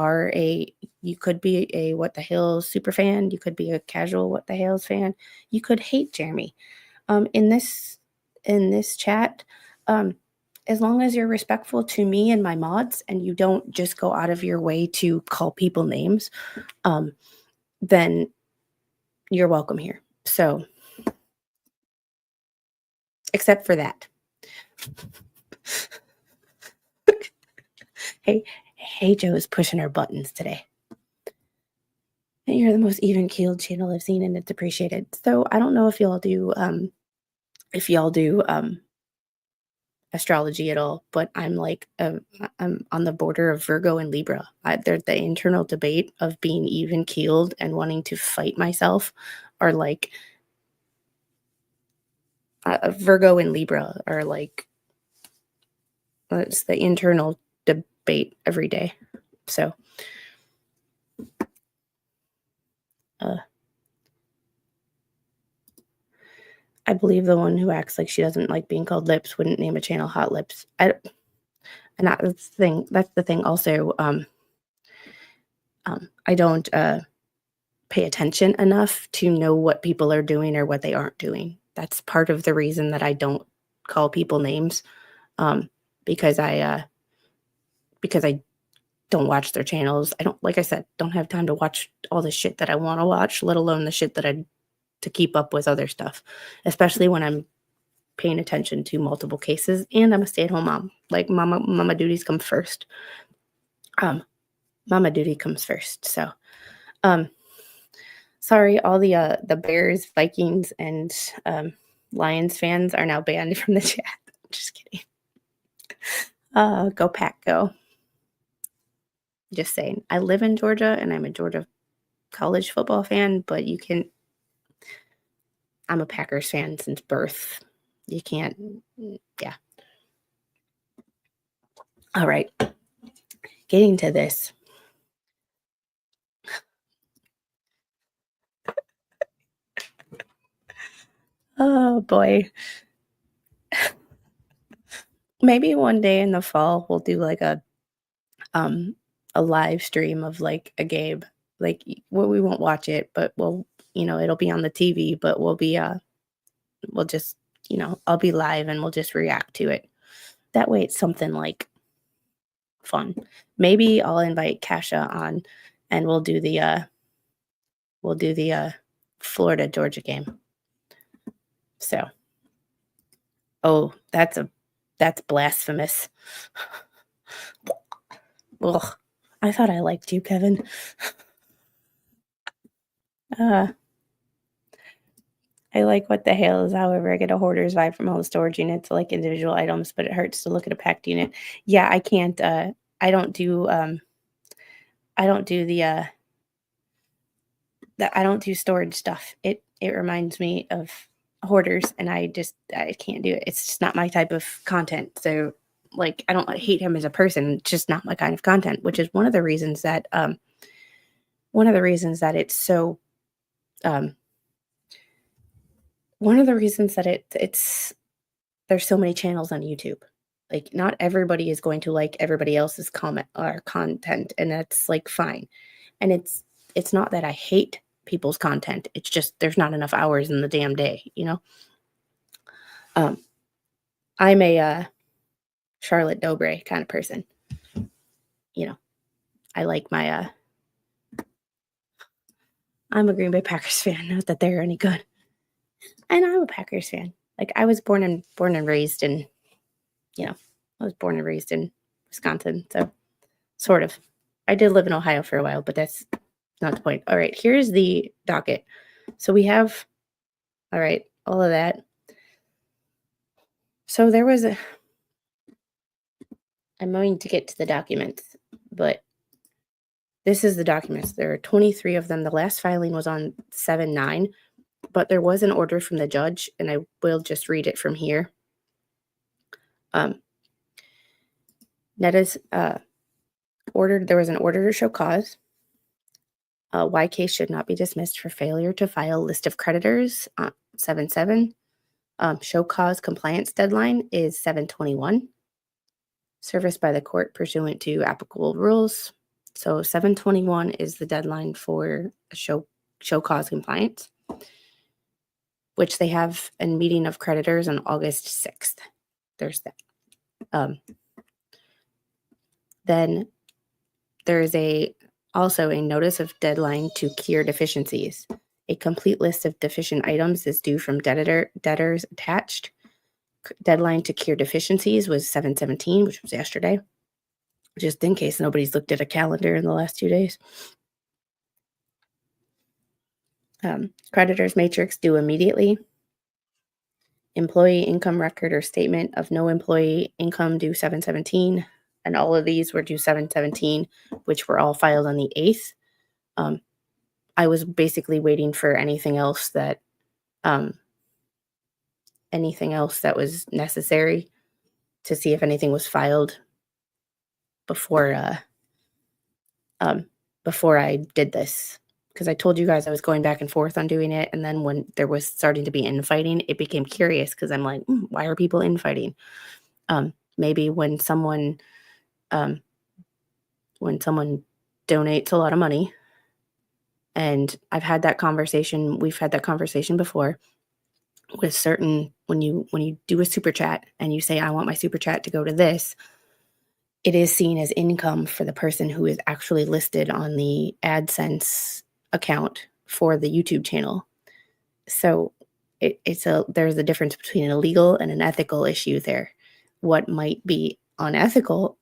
could be a What the Hales super fan, you could be a casual What the Hales fan, you could hate Jeremy. In this chat, as long as you're respectful to me and my mods, and you don't just go out of your way to call people names, then you're welcome here. So, except for that. Hey, Joe is pushing her buttons today. And you're the most even-keeled channel I've seen, and it's appreciated. So I don't know if y'all do astrology at all, but I'm on the border of Virgo and Libra. They're the internal debate of being even-keeled and wanting to fight myself, are like Virgo and Libra are like, it's the internal debate every day. So I believe the one who acts like she doesn't like being called lips wouldn't name a channel Hot Lips. And that's the thing also. I don't pay attention enough to know what people are doing or what they aren't doing. That's part of the reason that I don't call people names, because I don't watch their channels. I don't, like I said, don't have time to watch all the shit that I want to watch, let alone the shit to keep up with other stuff, especially when I'm paying attention to multiple cases and I'm a stay-at-home mom. Like mama duties come first. Mama duty comes first. So, sorry, all the Bears, Vikings, and Lions fans are now banned from the chat. Just kidding. Go Pack, go. Just saying. I live in Georgia and I'm a Georgia college football fan, but I'm a Packers fan since birth. You can't, yeah. All right. Getting to this. Oh boy. Maybe one day in the fall we'll do like a live stream of like a game. Like, well, we won't watch it, but it'll be on the TV, but we'll just, I'll be live and we'll just react to it. That way it's something like fun. Maybe I'll invite Kasha on and we'll do the Florida Georgia game. So, oh, that's blasphemous. Ugh, I thought I liked you, Kevin. I like What the Hale is. However, I get a hoarder's vibe from all the storage units, like individual items, but it hurts to look at a packed unit. Yeah, I can't. I don't do storage stuff. It reminds me of hoarders, and I can't do it. It's just not my type of content. So, like, I don't hate him as a person. It's just not my kind of content, which is one of the reasons that it's so. One of the reasons that it's there's so many channels on YouTube. Like, not everybody is going to like everybody else's comment or content, and that's like fine. And it's not that I hate people's content. It's just there's not enough hours in the damn day, you know? I'm a Charlotte Dobre kind of person. You know, I like my I'm a Green Bay Packers fan, not that they're any good. And I'm a Packers fan. Like I was born and raised in, I was born and raised in Wisconsin, so sort of. I did live in Ohio for a while, but that's not the point. All right, here's the docket. So we have, all right, all of that. So there was I'm going to get to the documents, but this is the documents. There are 23 of them. The last filing was on 7/9, but there was an order from the judge, and I will just read it from here. Netta's ordered, there was an order to show cause. Why case should not be dismissed for failure to file list of creditors, 7/7. Show cause compliance deadline is 7/21. Service by the court pursuant to applicable rules. So 7/21 is the deadline for a show cause compliance, which they have a meeting of creditors on August 6th. There's that. Then there is also a notice of deadline to cure deficiencies. A complete list of deficient items is due from debtors attached. Deadline to cure deficiencies was 7/17, which was yesterday, just in case nobody's looked at a calendar in the last 2 days. Creditors matrix due immediately. Employee income record or statement of no employee income due 7/17. And all of these were due 7/17, which were all filed on the 8th. I was basically waiting for anything else that was necessary to see if anything was filed before I did this. Because I told you guys I was going back and forth on doing it, and then when there was starting to be infighting, it became curious because I'm like, why are people infighting? Maybe when someone donates a lot of money, and we've had that conversation before with certain, when you do a super chat and you say, I want my super chat to go to this, it is seen as income for the person who is actually listed on the AdSense account for the YouTube channel. So there's a difference between a legal and an ethical issue there. What might be unethical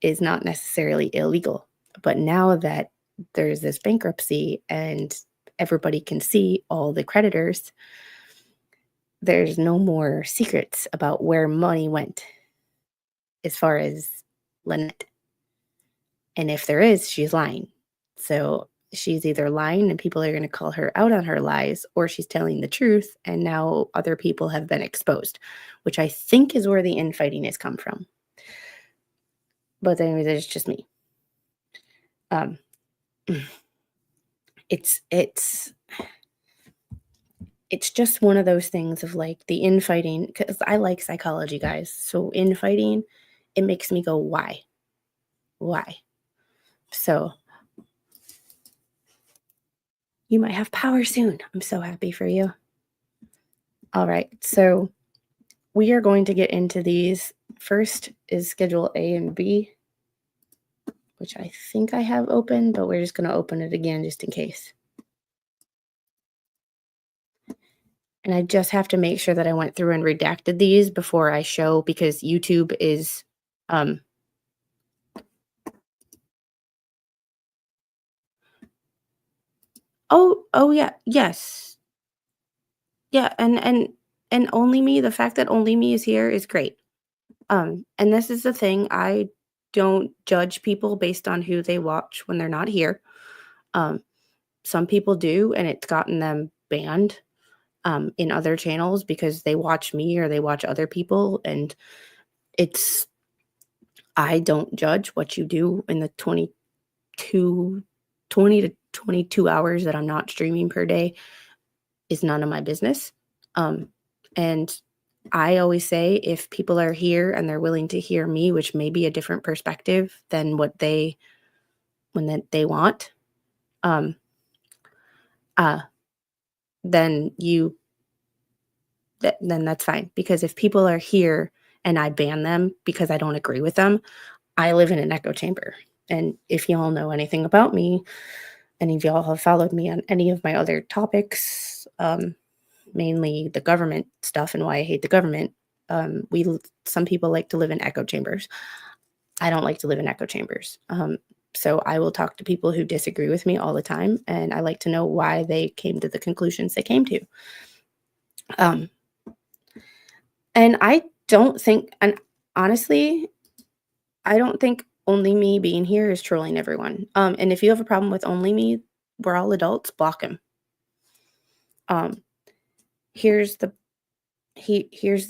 is not necessarily illegal. But now that there's this bankruptcy and everybody can see all the creditors, there's no more secrets about where money went as far as Lynette. And if there is, she's lying. So she's either lying and people are going to call her out on her lies, or she's telling the truth and now other people have been exposed, which I think is where the infighting has come from. But anyways, it's just me. It's just one of those things of like the infighting, because I like psychology, guys. So infighting, it makes me go, why? So you might have power soon. I'm so happy for you. All right, so we are going to get into these. First is Schedule A and B, which I think I have open, but we're just going to open it again just in case. And I just have to make sure that I went through and redacted these before I show, because YouTube is oh yeah, yes. Yeah, and only me, the fact that only me is here is great. And this is the thing, I don't judge people based on who they watch when they're not here. Some people do, and it's gotten them banned in other channels because they watch me or they watch other people, and I don't judge what you do in the 20 to 22 hours that I'm not streaming per day. Is none of my business. And I always say, if people are here and they're willing to hear me, which may be a different perspective than what they want, um, uh, then then that's fine. Because if people are here and I ban them because I don't agree with them, I live in an echo chamber. And if y'all know anything about me, any of y'all have followed me on any of my other topics, mainly the government stuff and why I hate the government, some people like to live in echo chambers. I don't like to live in echo chambers. So I will talk to people who disagree with me all the time, and I like to know why they came to the conclusions they came to. And I don't think, and honestly, I don't think only me being here is trolling everyone. And if you have a problem with only me, we're all adults, block him. Here's the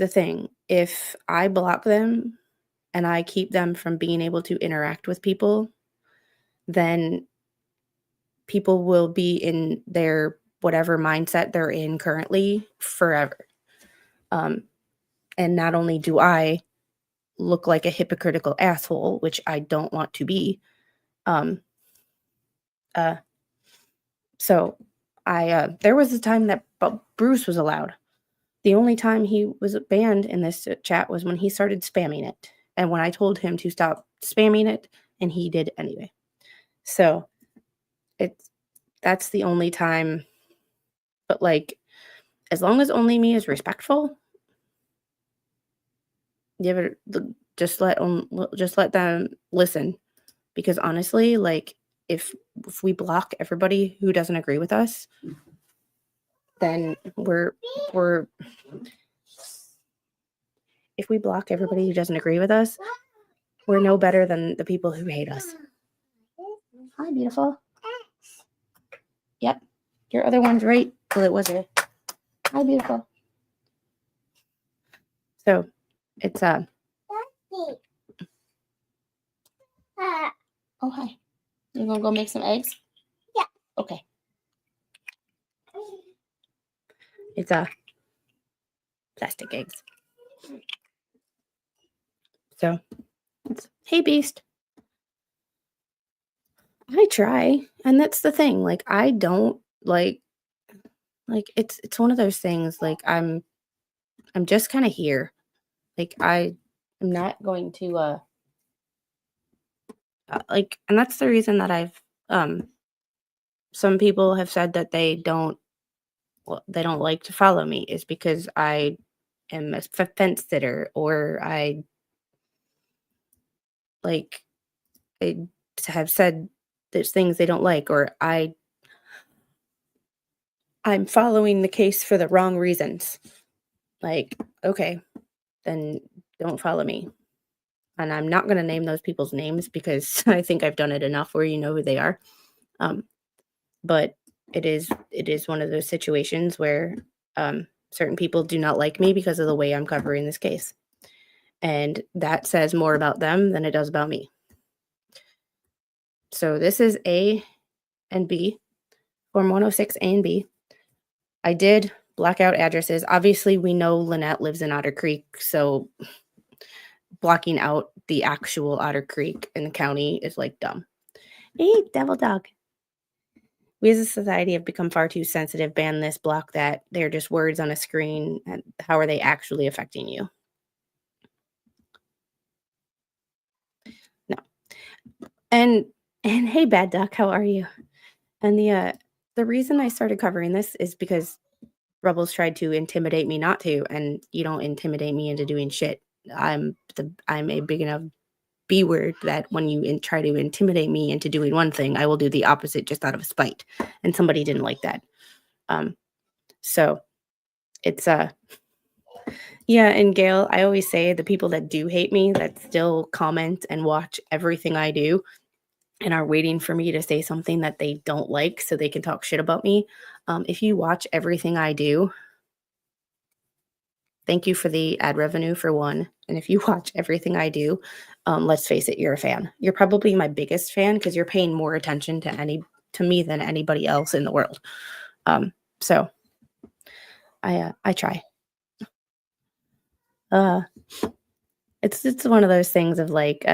thing. If I block them and I keep them from being able to interact with people, then people will be in their whatever mindset they're in currently forever. And not only do I look like a hypocritical asshole, which I don't want to be, so there was a time that Bruce was allowed. The only time he was banned in this chat was when he started spamming it. And when I told him to stop spamming it, and he did anyway. So that's the only time. But like, as long as only me is respectful, just let them listen. Because honestly, like, if we block everybody who doesn't agree with us, then if we block everybody who doesn't agree with us, we're no better than the people who hate us. Hi, beautiful. Yep. Your other one's right. Well, it was her. Hi, beautiful. So it's oh, hi. You gonna go make some eggs? Yeah. Okay. It's plastic eggs. So it's, hey, beast. I try, and that's the thing. Like, I don't like it's one of those things. Like, I'm just kind of here. Like, I'm not going to like, and that's the reason that I've some people have said that they don't like to follow me, is because I am a fence sitter, or I have said there's things they don't like, or I'm following the case for the wrong reasons. Like, okay, then don't follow me. And I'm not going to name those people's names because I think I've done it enough where you know who they are. But it is one of those situations where certain people do not like me because of the way I'm covering this case. And that says more about them than it does about me. So this is A and B, Form 106 A and B. I did black out addresses. Obviously, we know Lynette lives in Otter Creek, so blocking out the actual Otter Creek in the county is like dumb. Hey, devil dog. We as a society have become far too sensitive. Ban this, block that. They're just words on a screen. And how are they actually affecting you? No. And hey, bad duck, how are you? And the reason I started covering this is because Rebels tried to intimidate me not to, and you don't intimidate me into doing shit. I'm a big enough B word that when you try to intimidate me into doing one thing, I will do the opposite just out of spite. And somebody didn't like that. So it's yeah, and Gail, I always say the people that do hate me, that still comment and watch everything I do and are waiting for me to say something that they don't like so they can talk shit about me. If you watch everything I do, thank you for the ad revenue for one. And if you watch everything I do, let's face it, you're a fan. You're probably my biggest fan because you're paying more attention to me than anybody else in the world. So I try. It's one of those things of like,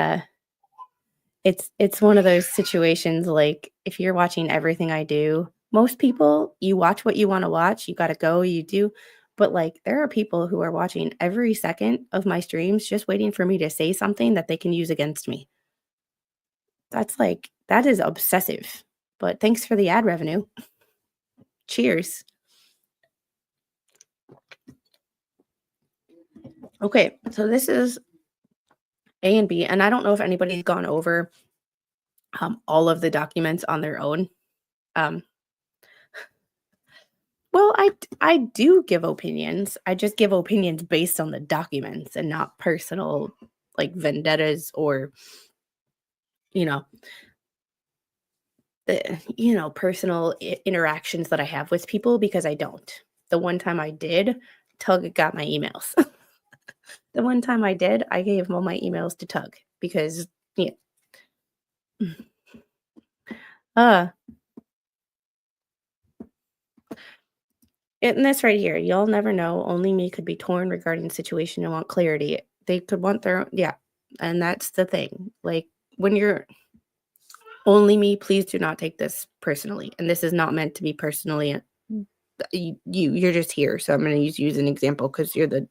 It's one of those situations, like, if you're watching everything I do, most people, you watch what you wanna watch, you gotta go, you do, but, like, there are people who are watching every second of my streams just waiting for me to say something that they can use against me. That is obsessive, but thanks for the ad revenue. Cheers. Okay, so this is A and B, and I don't know if anybody's gone over, all of the documents on their own. Um, well, I do give opinions. I just give opinions based on the documents and not personal, like, vendettas or, you know, personal interactions that I have with people, because I don't. The one time I did, Tug got my emails. The one time I did, I gave all my emails to Tug because, yeah. Uh, and this right here, y'all never know. Only me could be torn regarding situation and want clarity. They could want their own, yeah. And that's the thing. Like, when you're only me, please do not take this personally. And this is not meant to be personally. You're just here. So I'm going to use you as an example because you're the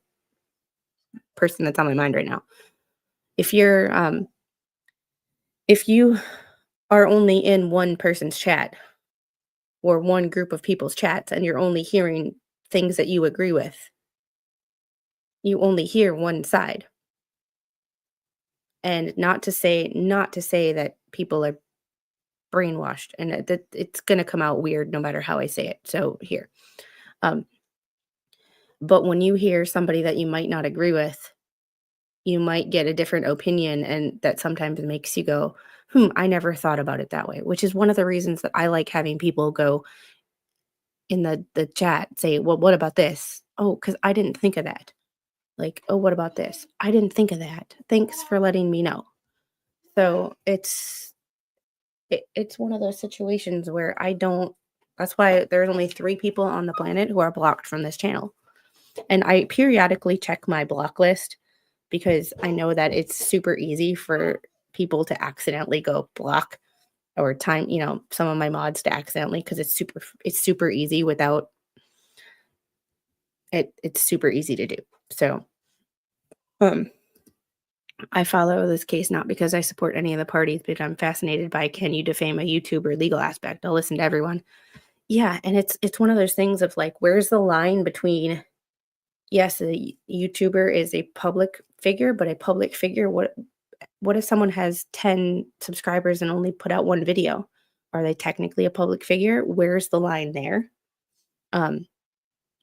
person that's on my mind right now. If you are only in one person's chat or one group of people's chats and you're only hearing things that you agree with, you only hear one side. And not to say that people are brainwashed, and that it's going to come out weird no matter how I say it. So here. Um but when you hear somebody that you might not agree with, you might get a different opinion, and that sometimes makes you go, I never thought about it that way, which is one of the reasons that I like having people go in the chat, say, well, what about this? Oh, because I didn't think of that. Like, oh, what about this? I didn't think of that. Thanks for letting me know. So it's one of those situations where I don't. That's why there's only 3 people on the planet who are blocked from this channel. And I periodically check my block list because I know that it's super easy for people to accidentally go block, or some of my mods to accidentally, because it's super easy without it. It's super easy to do. So, I follow this case not because I support any of the parties, but I'm fascinated by, can you defame a YouTuber legal aspect? I'll listen to everyone. Yeah, and it's one of those things of, like, where's the line between, yes, a YouTuber is a public figure, but a public figure, what if someone has 10 subscribers and only put out 1 video? Are they technically a public figure? Where's the line there? Um,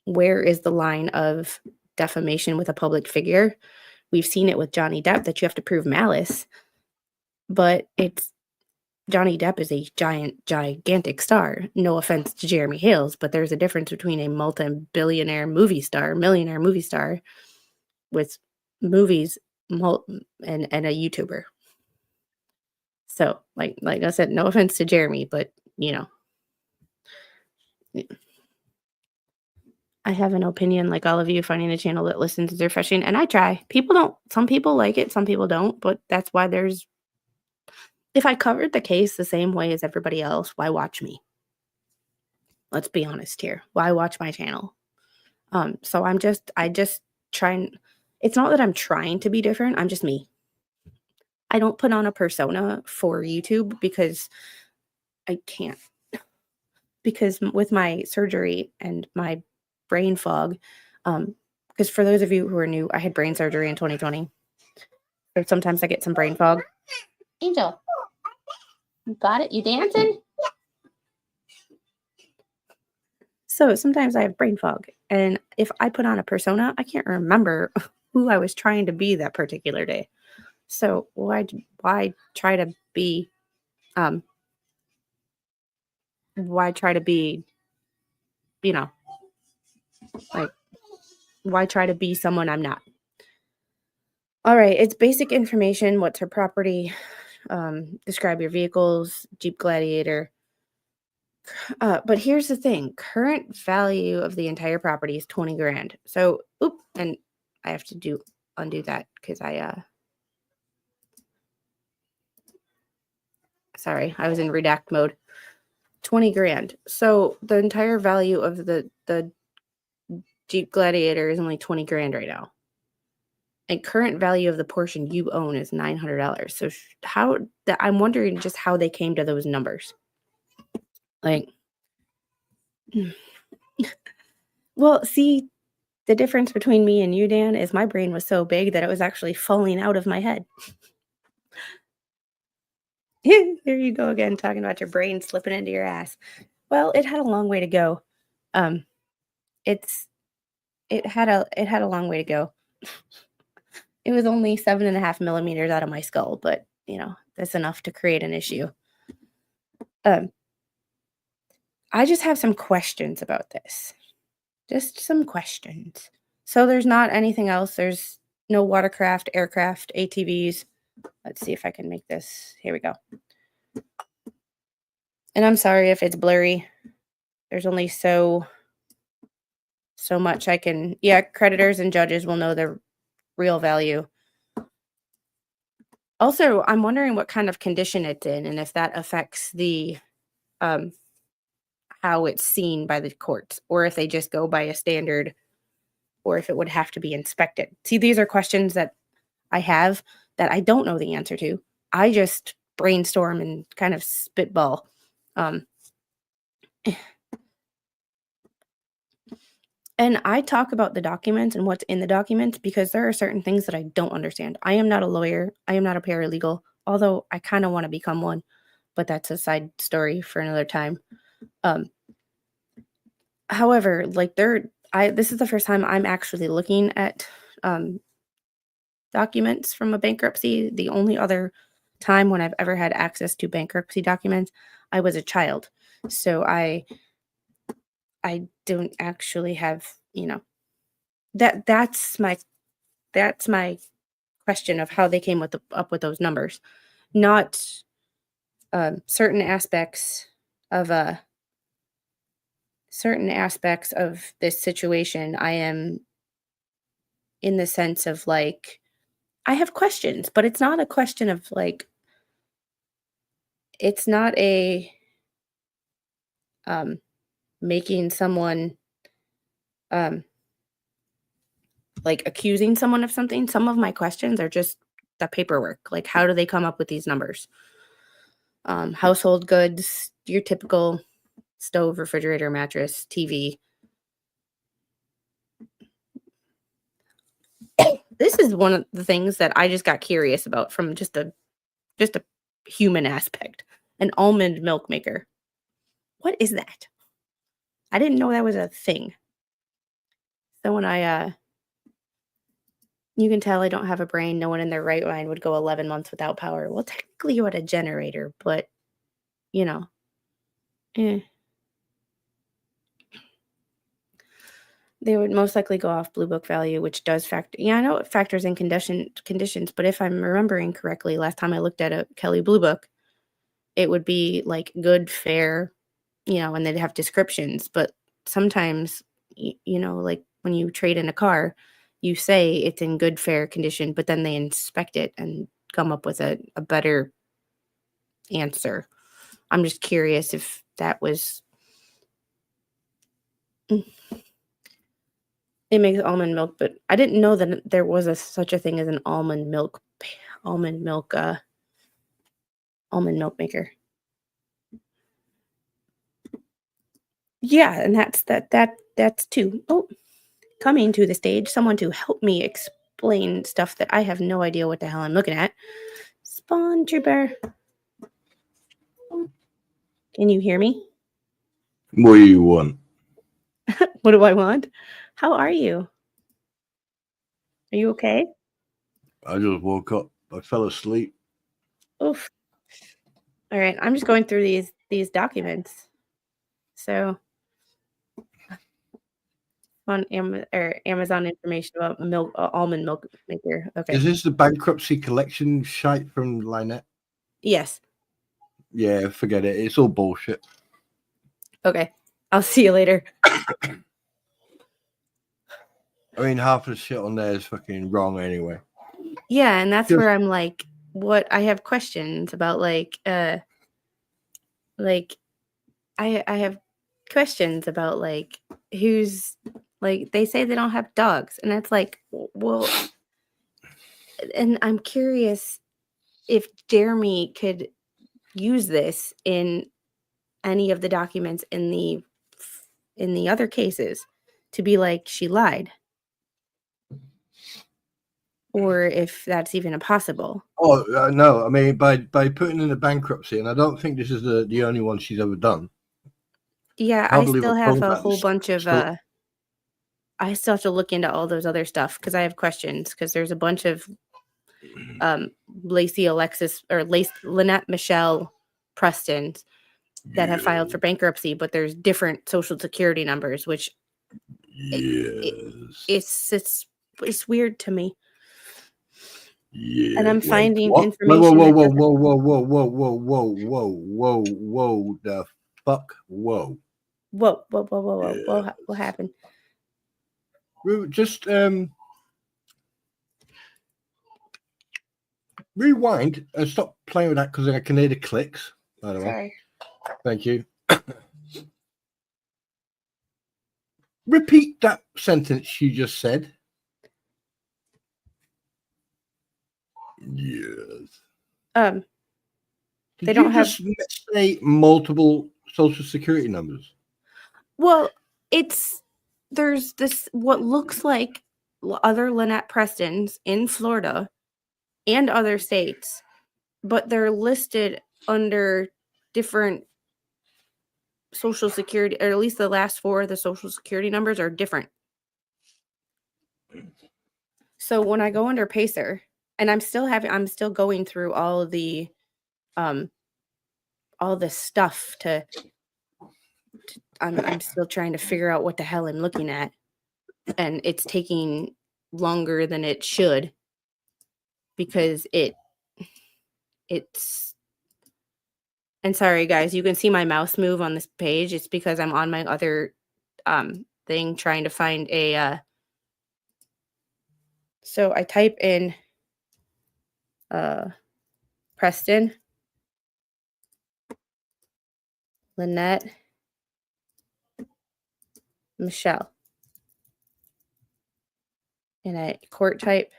where is the line of defamation with a public figure? We've seen it with Johnny Depp that you have to prove malice, but Johnny Depp is a gigantic star. No offense to Jeremy Hales, but there's a difference between a multi-billionaire movie star, millionaire movie star with movies, and a YouTuber. So, like I said, no offense to Jeremy, but I have an opinion, like all of you, finding a channel that listens is refreshing, and I try. Some people like it, some people don't, but that's why if I covered the case the same way as everybody else, why watch me? Let's be honest here. Why watch my channel? So I just try, it's not that I'm trying to be different, I'm just me. I don't put on a persona for YouTube because I can't. Because with my surgery and my brain fog, because for those of you who are new, I had brain surgery in 2020. So sometimes I get some brain fog. Angel, you got it? You dancing? So sometimes I have brain fog. And if I put on a persona, I can't remember who I was trying to be that particular day. So why try to be, why try to be, like, why try to be someone I'm not? All right, it's basic information. What's her property? Describe your vehicles, Jeep Gladiator. But here's the thing. Current value of the entire property is 20 grand. So, and I have to undo that because sorry, I was in redact mode. 20 grand. So the entire value of the Jeep Gladiator is only 20 grand right now. And current value of the portion you own is $900. So I'm wondering just how they came to those numbers. Like, well, see, the difference between me and you, Dan, is my brain was so big that it was actually falling out of my head. There you go again, talking about your brain slipping into your ass. Well, it had a long way to go. It had a long way to go. It was only 7.5 millimeters out of my skull, but that's enough to create an issue. I just have some questions about this. Just some questions. So there's not anything else. There's no watercraft, aircraft, ATVs. Let's see if I can make this. Here we go. And I'm sorry if it's blurry. There's only so much I can. Yeah, creditors and judges will know the real value. Also, I'm wondering what kind of condition it's in and if that affects the how it's seen by the courts, or if they just go by a standard, or if it would have to be inspected. See, these are questions that I have that I don't know the answer to. I just brainstorm and kind of spitball. And I talk about the documents and what's in the documents because there are certain things that I don't understand. I am not a lawyer. I am not a paralegal, although I kind of want to become one, but that's a side story for another time. However, this is the first time I'm actually looking at documents from a bankruptcy. The only other time when I've ever had access to bankruptcy documents, I was a child. So I don't actually have, that's my question of how they came up with those numbers, not certain aspects of this situation. I am in the sense of like, I have questions, but it's not a question of like, it's not a making someone like accusing someone of something. Some of my questions are just the paperwork. Like, how do they come up with these numbers? Household goods, your typical stove, refrigerator, mattress, TV. This is one of the things that I just got curious about from just a human aspect. An almond milk maker. What is that? I didn't know that was a thing. So when you can tell I don't have a brain. No one in their right mind would go 11 months without power. Well, technically you had a generator, but they would most likely go off Blue Book value, which does factor. Yeah, I know it factors in conditions, but if I'm remembering correctly, last time I looked at a Kelly Blue Book, it would be like good, fair, and they'd have descriptions. But sometimes, like when you trade in a car, you say it's in good, fair condition, but then they inspect it and come up with a better answer. I'm just curious if that was. It makes almond milk, but I didn't know that there was such a thing as an almond milk maker. Yeah, and that's too. Oh, coming to the stage, someone to help me explain stuff that I have no idea what the hell I'm looking at. Spawn Trooper. Can you hear me? What do you want? What do I want? How are you? Are you okay? I just woke up. I fell asleep. Oof. All right, I'm just going through these documents. So on Amazon information about almond milk maker. Okay. Is this the bankruptcy collection shite from Lynette? Yes. Yeah, forget it. It's all bullshit. Okay. I'll see you later. I mean, half of the shit on there is fucking wrong anyway. Yeah, and that's where I'm like, what I have questions about, like, Like, I have questions about, like, who's, like, they say they don't have dogs, and it's like, well, and I'm curious if Jeremy could use this in any of the documents in the other cases to be like, she lied, or if that's even impossible. Oh no, I mean by putting in a bankruptcy, and I don't think this is the only one she's ever done. Yeah, I I believe still I'm have talking a about whole this. bunch of So, I still have to look into all those other stuff because I have questions, because there's a bunch of Lacey Alexis or Lynette Michelle Prestons that have filed for bankruptcy, but there's different social security numbers, which it's weird to me. Yeah. And I'm Wait, finding what? information that doesn't. Whoa, the fuck, whoa. Whoa. Yeah. What happened? Just rewind and stop playing with that because I can hear the clicks. By the way, Sorry. thank you. Repeat that sentence you just said. Yes. They don't have. Just say multiple social security numbers. Well, there's this what looks like other Lynette Prestons in Florida and other states, but they're listed under different social security, or at least the last four of the social security numbers are different. So when I go under Pacer, and I'm still going through all of the all this stuff I'm still trying to figure out what the hell I'm looking at, and it's taking longer than it should because it's and sorry guys, you can see my mouse move on this page. It's because I'm on my other thing trying to find a so I type in Preston, Lynette, Michelle, and I court type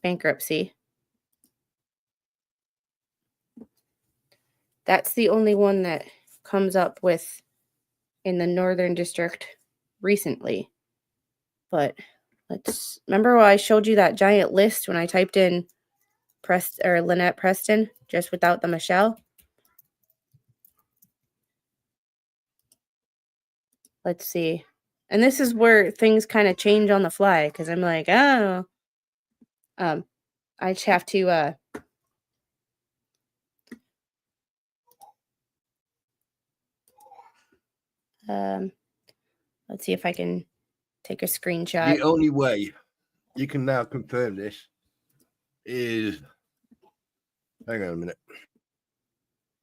bankruptcy. That's the only one that comes up with in the Northern District recently. But remember when I showed you that giant list when I typed in Lynette Preston just without the Michelle? Let's see. And this is where things kind of change on the fly because I'm like, oh, I just have to let's see if I can take a screenshot. The only way you can now confirm this is, hang on a minute.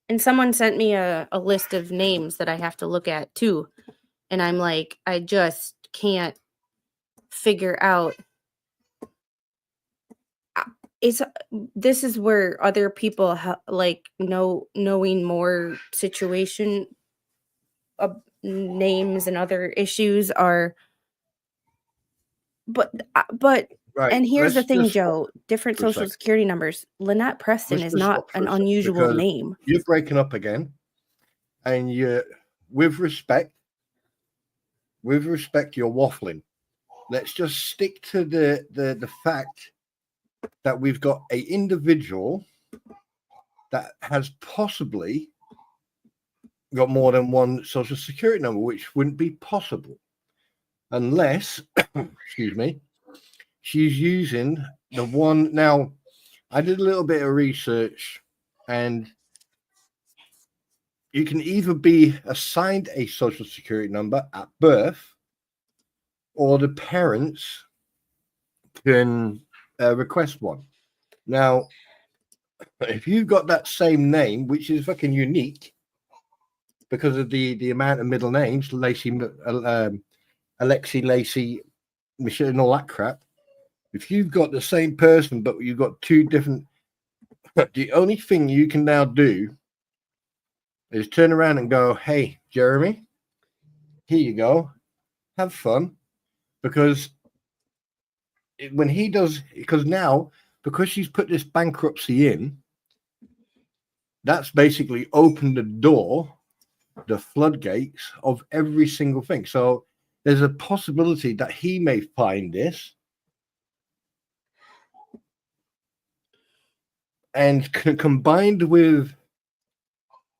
And someone sent me a list of names that I have to look at too. And I'm like, I just can't figure out. This is where other people knowing more situation names and other issues are. But Right. and here's the thing, Joe. Different social security numbers. Lynette Preston is not an unusual name. You're breaking up again, and with respect, you're waffling. Let's just stick to the fact that we've got an individual that has possibly got more than one social security number, which wouldn't be possible unless, excuse me, she's using the one. Now, I did a little bit of research, and you can either be assigned a social security number at birth, or the parents can request one. Now, if you've got that same name, which is fucking unique because of the amount of middle names, Lacey, Alexi, Lacey, Michelle, and all that crap. If you've got the same person, but you've got two different, the only thing you can now do is turn around and go, hey, Jeremy, here you go. Have fun. Because when he does, because now, because she's put this bankruptcy in, that's basically opened the door, the floodgates of every single thing. So there's a possibility that he may find this and combined with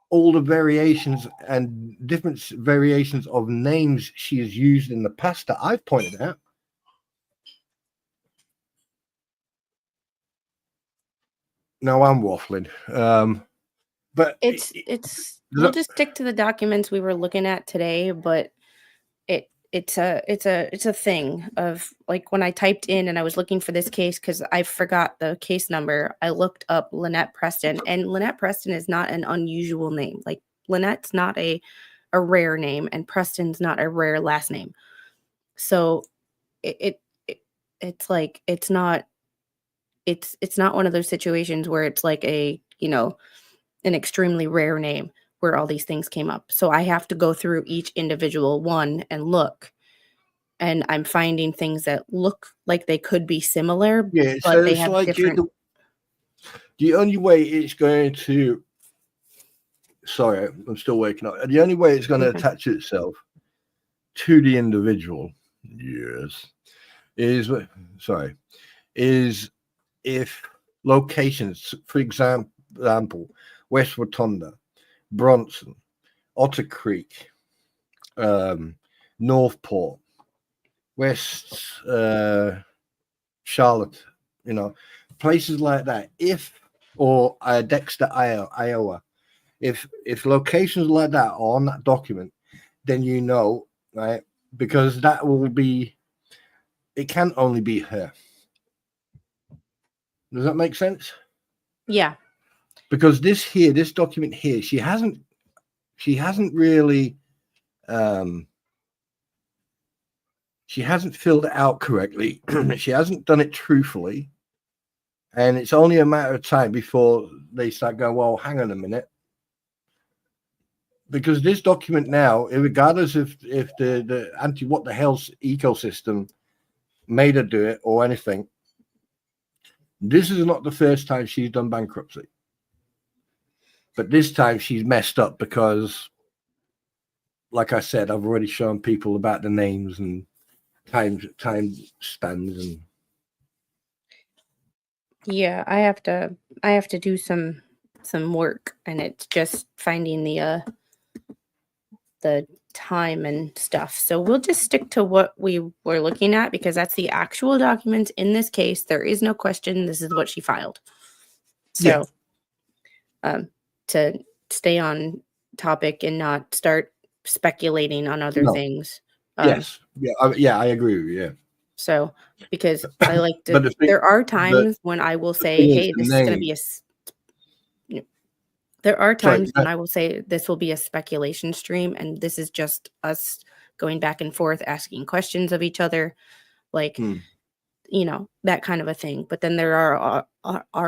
all the variations and different variations of names she has used in the past that I've pointed out. No, I'm waffling. But we'll just stick to the documents we were looking at today, but it's a thing of like when I typed in and I was looking for this case because I forgot the case number, I looked up Lynette Preston, and Lynette Preston is not an unusual name. Like Lynette's not a rare name, and Preston's not a rare last name. So it's like it's not one of those situations where it's like a, you know, an extremely rare name where all these things came up. So I have to go through each individual one and look, and I'm finding things that look like they could be similar, yeah, but so they it's have like different. The only way it's going to, sorry, I'm still waking up. The only way it's going to attach itself to the individual, yes, is if locations, for example, West Rotunda, Bronson, Otter Creek, Northport, West Charlotte, you know, places like that. Or Dexter, Iowa, if locations like that are on that document, then you know, right? Because that will be, it can only be her. Does that make sense? Yeah. Because this document here, she hasn't really, she hasn't filled it out correctly. She hasn't done it truthfully. And it's only a matter of time before they start going, well, hang on a minute. Because this document now, regardless if the what the hell's ecosystem made her do it or anything, this is not the first time she's done bankruptcy. But this time she's messed up because, like I said, I've already shown people about the names and time spans and. Yeah, I have to do some work, and it's just finding the time and stuff. So we'll just stick to what we were looking at because that's the actual document in this case. There is no question. This is what she filed. So to stay on topic and not start speculating on other things. Yes. Yeah, I agree with you. Yeah. So, because I like to, there are times when I will say, hey, this is going to be there are times when I will say this will be a speculation stream, and this is just us going back and forth, asking questions of each other, like, you know, that kind of a thing. But then there are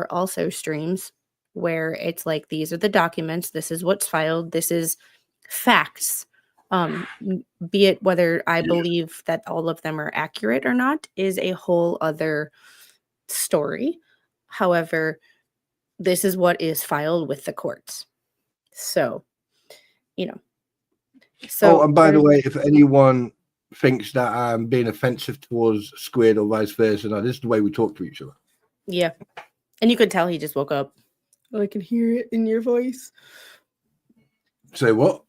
also streams where it's like, these are the documents, this is what's filed, this is facts. Be it whether I believe that all of them are accurate or not is a whole other story. However, this is what is filed with the courts. So, you know. So, and by the way, if anyone thinks that I'm being offensive towards Squid or vice versa, no, this is the way we talk to each other. Yeah. And you could tell he just woke up. I can hear it in your voice. Say what?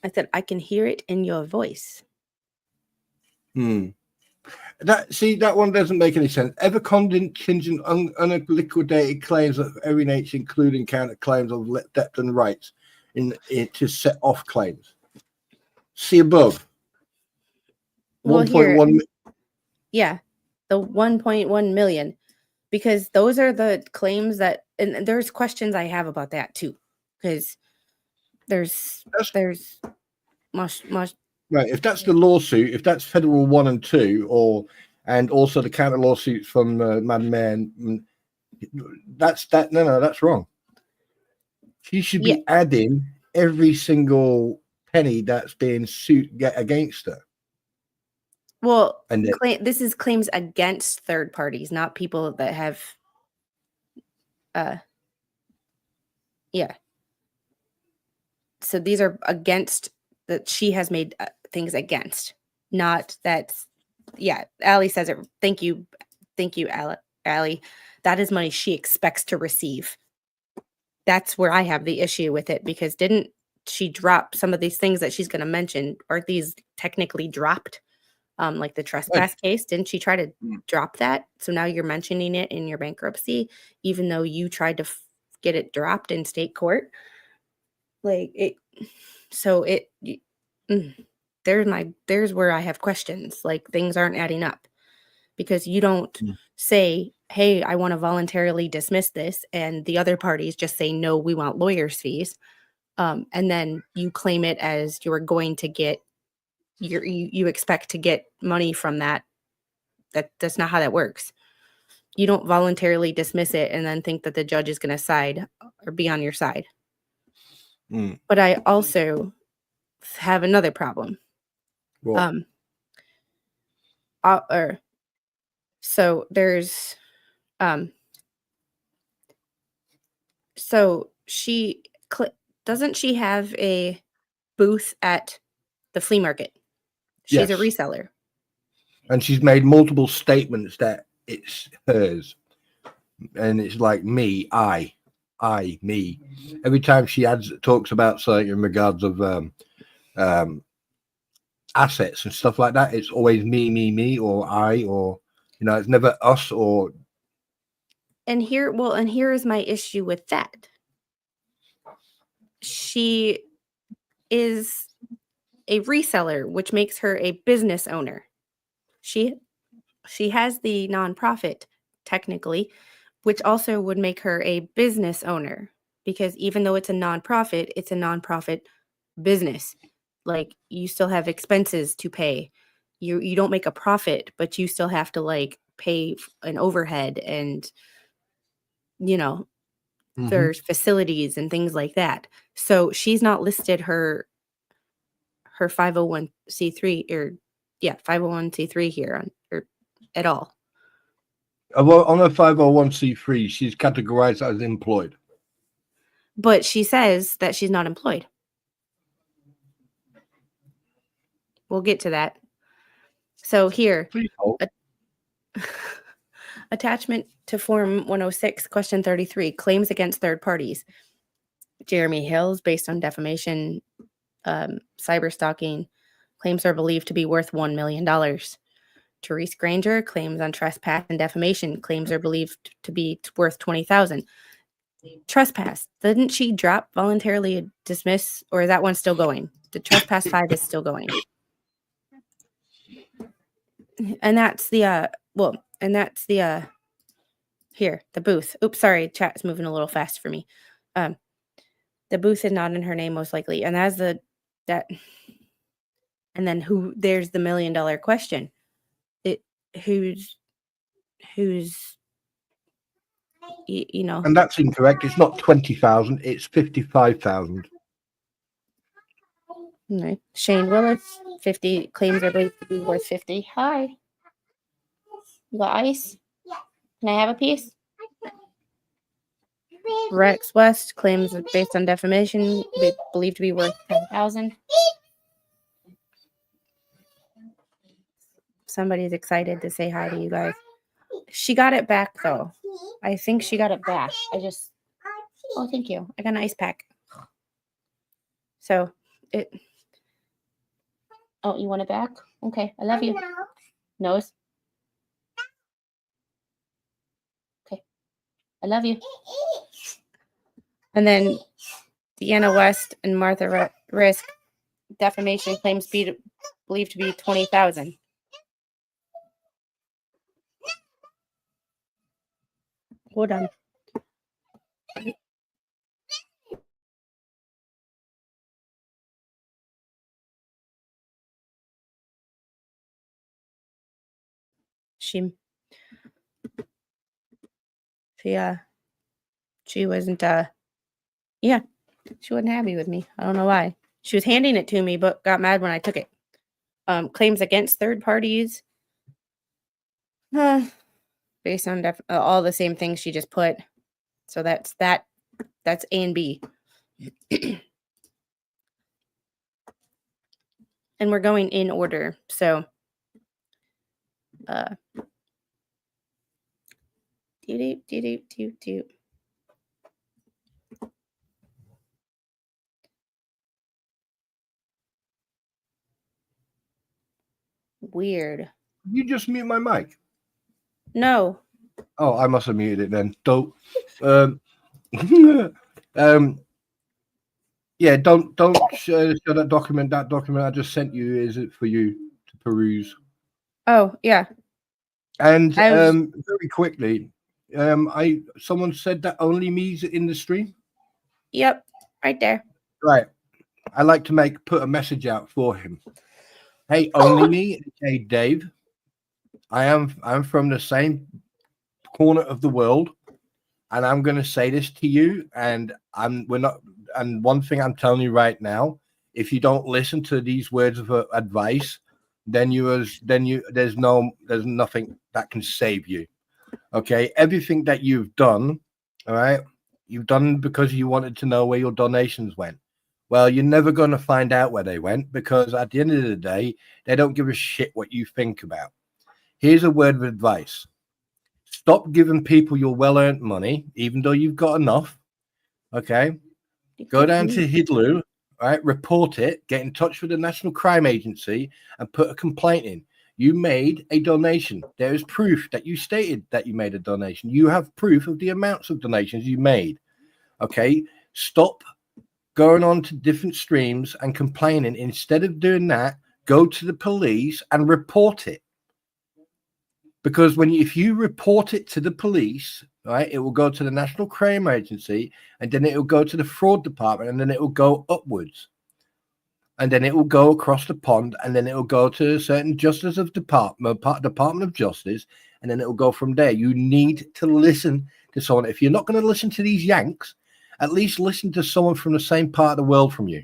I said, I can hear it in your voice. That one doesn't make any sense. Ever contingent unliquidated claims of every nature, including counterclaims of debt and rights, to set off claims. See above. 1.1. Yeah, the 1.1 million, because those are the claims that, and there's questions I have about that too, because there's much. Right, if that's the lawsuit, if that's federal 1 and 2, and also the counter lawsuits from Madman, that's wrong. She should be adding every single penny that's being sued against her. Well, And this is claims against third parties, not people that have, yeah. So these are against that she has made things against, not that. Yeah, Allie says it. Thank you, Allie. That is money she expects to receive. That's where I have the issue with it, because didn't she drop some of these things that she's going to mention? Aren't these technically dropped? Like the trespass case, didn't she try to drop that? So now you're mentioning it in your bankruptcy, even though you tried to get it dropped in state court. Like it, so it, there's where I have questions. Like things aren't adding up, because you don't say, hey, I want to voluntarily dismiss this, and the other parties just say, no, we want lawyers' fees. And then you claim it as you're going to get, you expect to get money from that. That's not how that works. You don't voluntarily dismiss it and then think that the judge is going to side or be on your side. But I also have another problem. So there's, so she doesn't she have a booth at the flea market? She's a reseller. And she's made multiple statements that it's hers. And it's like me. Every time she talks about something in regards of assets and stuff like that, it's always me, or I, or, you know, it's never us or. And here is my issue with that. She is a reseller, which makes her a business owner. She has the nonprofit, technically, which also would make her a business owner, because even though it's a nonprofit business. Like, you still have expenses to pay. You don't make a profit, but you still have to like pay an overhead, and you know, there's facilities and things like that. So she's not listed her 501c3 or 501c3 here or at all. Well, on a 501c3, she's categorized as employed. But she says that she's not employed. We'll get to that. So here, attachment to Form 106, question 33, claims against third parties. Jeremy Hale's based on defamation, cyber stalking. Claims are believed to be worth $1 million. Therese Granger, claims on trespass and defamation. Claims are believed to be worth $20,000. Trespass, didn't she drop voluntarily dismiss, or is that one still going? The trespass 5 is still going. And that's the here, the booth. Oops, sorry, chat is moving a little fast for me. The booth is not in her name, most likely. And that's and then there's the $1 million question. Who's you know. And that's incorrect. It's not 20,000, it's 55,000. Right. Shane Willis, 50 claims are believed to be worth 50. Hi. You got ice? Can I have a piece? Rex West, claims based on defamation believed to be worth 10,000. Somebody's excited to say hi to you guys. She got it back though. I think she got it back. Oh, thank you. I got an ice pack. So oh, you want it back? Okay. I love you. Nose. Okay. I love you. And then Deanna West and Martha Risk, defamation claims believed to be 20,000. Hold on. She wasn't She wasn't happy with me. I don't know why. She was handing it to me, but got mad when I took it. Claims against third parties. Based on all the same things she just put. So that's A and B. And we're going in order. So weird. You just mute my mic. No. Oh, I must have muted it then. Don't. Yeah, don't show that document. That document I just sent you, is it for you to peruse? Oh, yeah. And very quickly, someone said that only me's in the stream. Yep, right there. Right. I like to put a message out for him. Hey, only me. Hey, Dave. I'm from the same corner of the world, and I'm going to say this to you. And we're not. And one thing I'm telling you right now, if you don't listen to these words of advice, then there's nothing that can save you. Okay, everything that you've done, all right, you've done because you wanted to know where your donations went. Well, you're never going to find out where they went, because at the end of the day, they don't give a shit what you think about. Here's a word of advice. Stop giving people your well-earned money, even though you've got enough. Okay? Go down to Hidlu, right? Report it, get in touch with the National Crime Agency and put a complaint in. You made a donation. There is proof that you stated that you made a donation. You have proof of the amounts of donations you made. Okay? Stop going on to different streams and complaining. Instead of doing that, go to the police and report it. Because if you report it to the police, right, it will go to the National Crime Agency, and then it will go to the fraud department, and then it will go upwards. And then it will go across the pond, and then it will go to a certain Justice of Department of Justice, and then it will go from there. You need to listen to someone. If you're not going to listen to these Yanks, at least listen to someone from the same part of the world from you.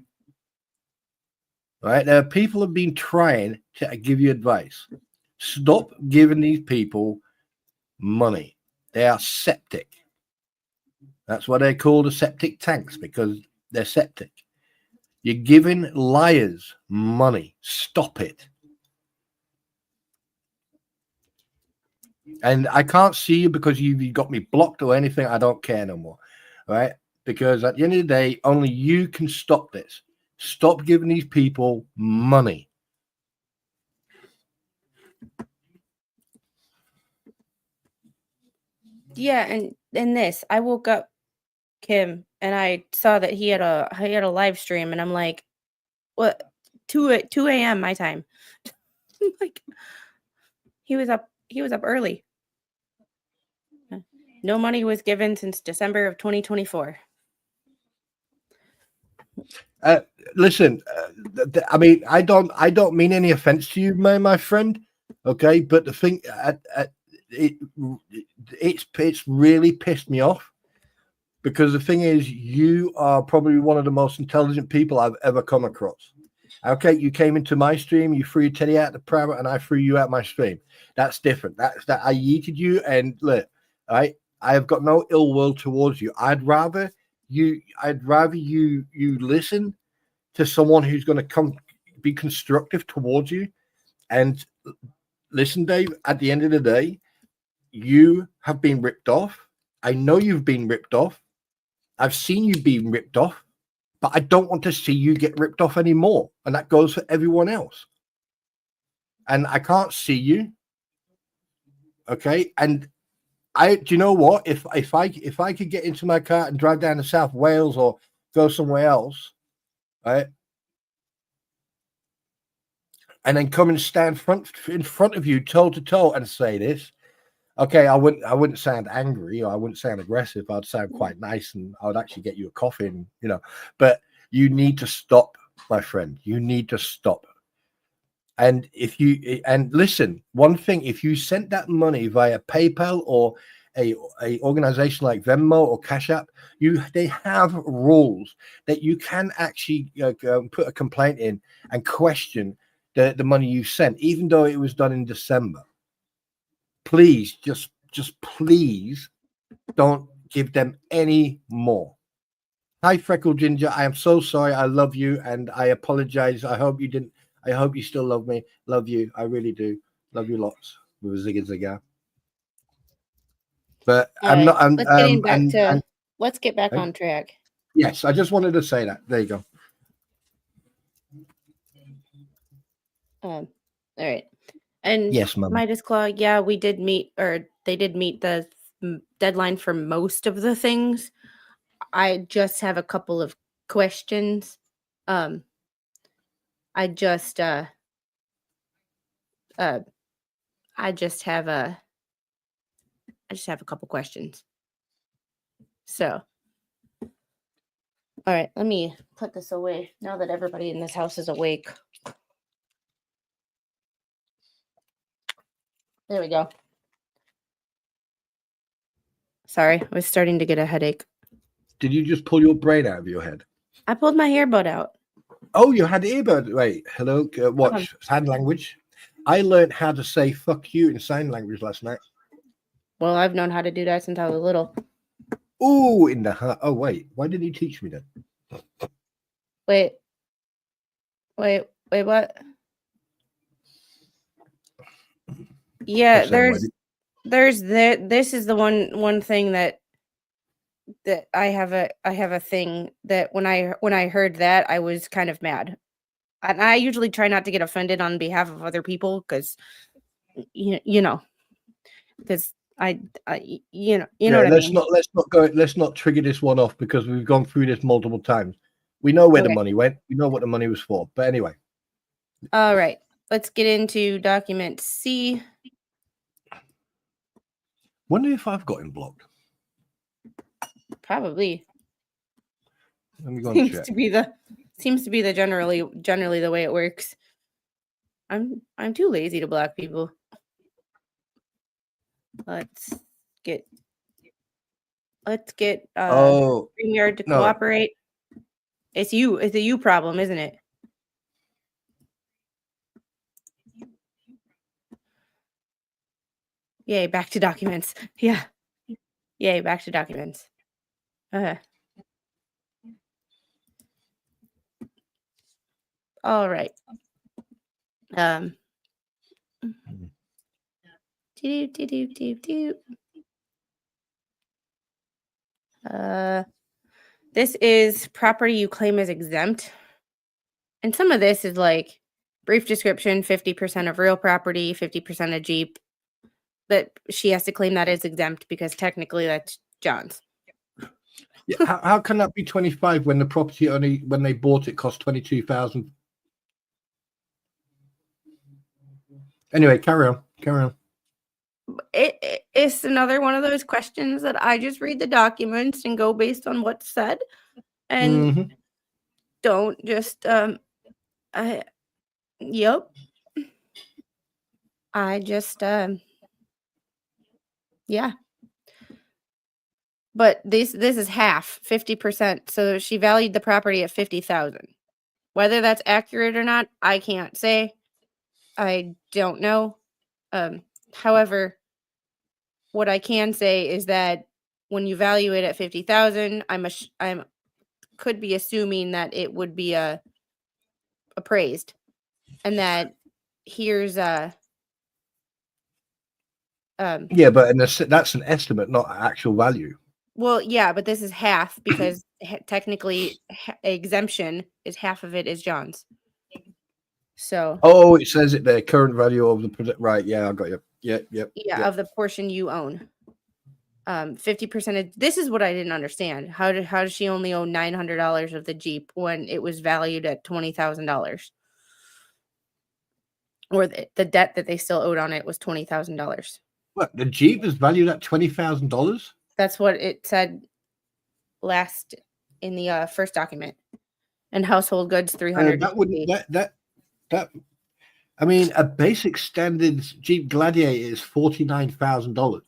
Right? There are people who have been trying to give you advice. Stop giving these people money. They are septic. That's why they're called the septic tanks, because they're septic. You're giving liars money. Stop it. And I can't see you because you've got me blocked or anything. I don't care no more. Right? Because at the end of the day, only you can stop this. Stop giving these people money. Yeah, and in this, I woke up Kim and I saw that he had a live stream, and I'm like, what? 2 a.m. my time. Like, he was up early. No money was given since December of 2024. Listen, I mean, I don't mean any offense to you, my friend. Okay, but the thing, it's really pissed me off, because the thing is, you are probably one of the most intelligent people I've ever come across. Okay, you came into my stream, you threw Teddy out the private, and I threw you out my stream. That's different. That I yeeted you, and look, I have got no ill will towards you. I'd rather you listen to someone who's going to be constructive towards you. And listen, Dave, at the end of the day, you have been ripped off. I know you've been ripped off. I've seen you being ripped off, but I don't want to see you get ripped off anymore. And that goes for everyone else. And I can't see you. Okay. And do you know what? If I could get into my car and drive down to South Wales or go somewhere else, right, and then come and stand in front of you toe to toe and say this, okay, I wouldn't sound angry, or I wouldn't sound aggressive. I'd sound quite nice, and I would actually get you a coffee, and but you need to stop, my friend. You need to stop. And listen, one thing, if you sent that money via PayPal or a organization like Venmo or Cash App, they have rules that you can actually put a complaint in and question the money you sent, even though it was done in December. Please, just please don't give them any more. Hi, Freckle Ginger. I am so sorry. I love you, and I apologize. I hope you still love me. Love you. I really do. Love you lots. With a zigga zigga. But I'm not. Let's get back on track. Yes, I just wanted to say that. There you go. All right. And yes, Mom. Midas Claw, yeah, we did meet, or they did meet the deadline for most of the things. I just have a couple of questions. I just have a couple questions. So, all right, let me put this away now that everybody in this house is awake. There we go. Sorry, I was starting to get a headache. Did you just pull your brain out of your head? I pulled my earbud out. Oh, you had earbud. Wait, hello. Watch sign language. I learned how to say "fuck you" in sign language last night. Well, I've known how to do that since I was little. Oh, in the heart. Oh, wait. Why didn't you teach me then? Wait, what? Yeah, this is the one thing that I have a thing that when I heard that, I was kind of mad. And I usually try not to get offended on behalf of other people because you know, because I you know what I mean. Let's not trigger this one off because we've gone through this multiple times. We know where the money went. We know what the money was for. But anyway. All right. Let's get into document C. Wonder if I've got him blocked. Probably. Let me go and check. Seems to be the generally the way it works. I'm too lazy to block people. Let's get StreamYard to cooperate. It's a you problem, isn't it? Yay, back to documents. Yeah. Yay, back to documents. All right. This is property you claim as exempt. And some of this is like brief description, 50% of real property, 50% of Jeep. But she has to claim that is exempt because technically that's John's. Yeah, how can that be 25 when the property when they bought it cost 22,000? Anyway, carry on. It's another one of those questions that I just read the documents and go based on what's said, and don't just yep. I just yeah. But this is half, 50%. So she valued the property at 50,000. Whether that's accurate or not, I can't say. I don't know. However, what I can say is that when you value it at 50,000, I'm could be assuming that it would be appraised, and that here's yeah, but that's an estimate, not actual value. Well, yeah, but this is half because technically exemption is half of it is John's. So. Oh, it says it there. Current value of the project. Right. Yeah, I got you. Yep. Yeah, of the portion you own. 50% of this is what I didn't understand. How does she only own $900 of the Jeep when it was valued at $20,000? Or the debt that they still owed on it was $20,000. What, the Jeep is valued at $20,000? That's what it said last in the first document. And household goods 300. That I mean, a basic standard Jeep Gladiator is $49,000.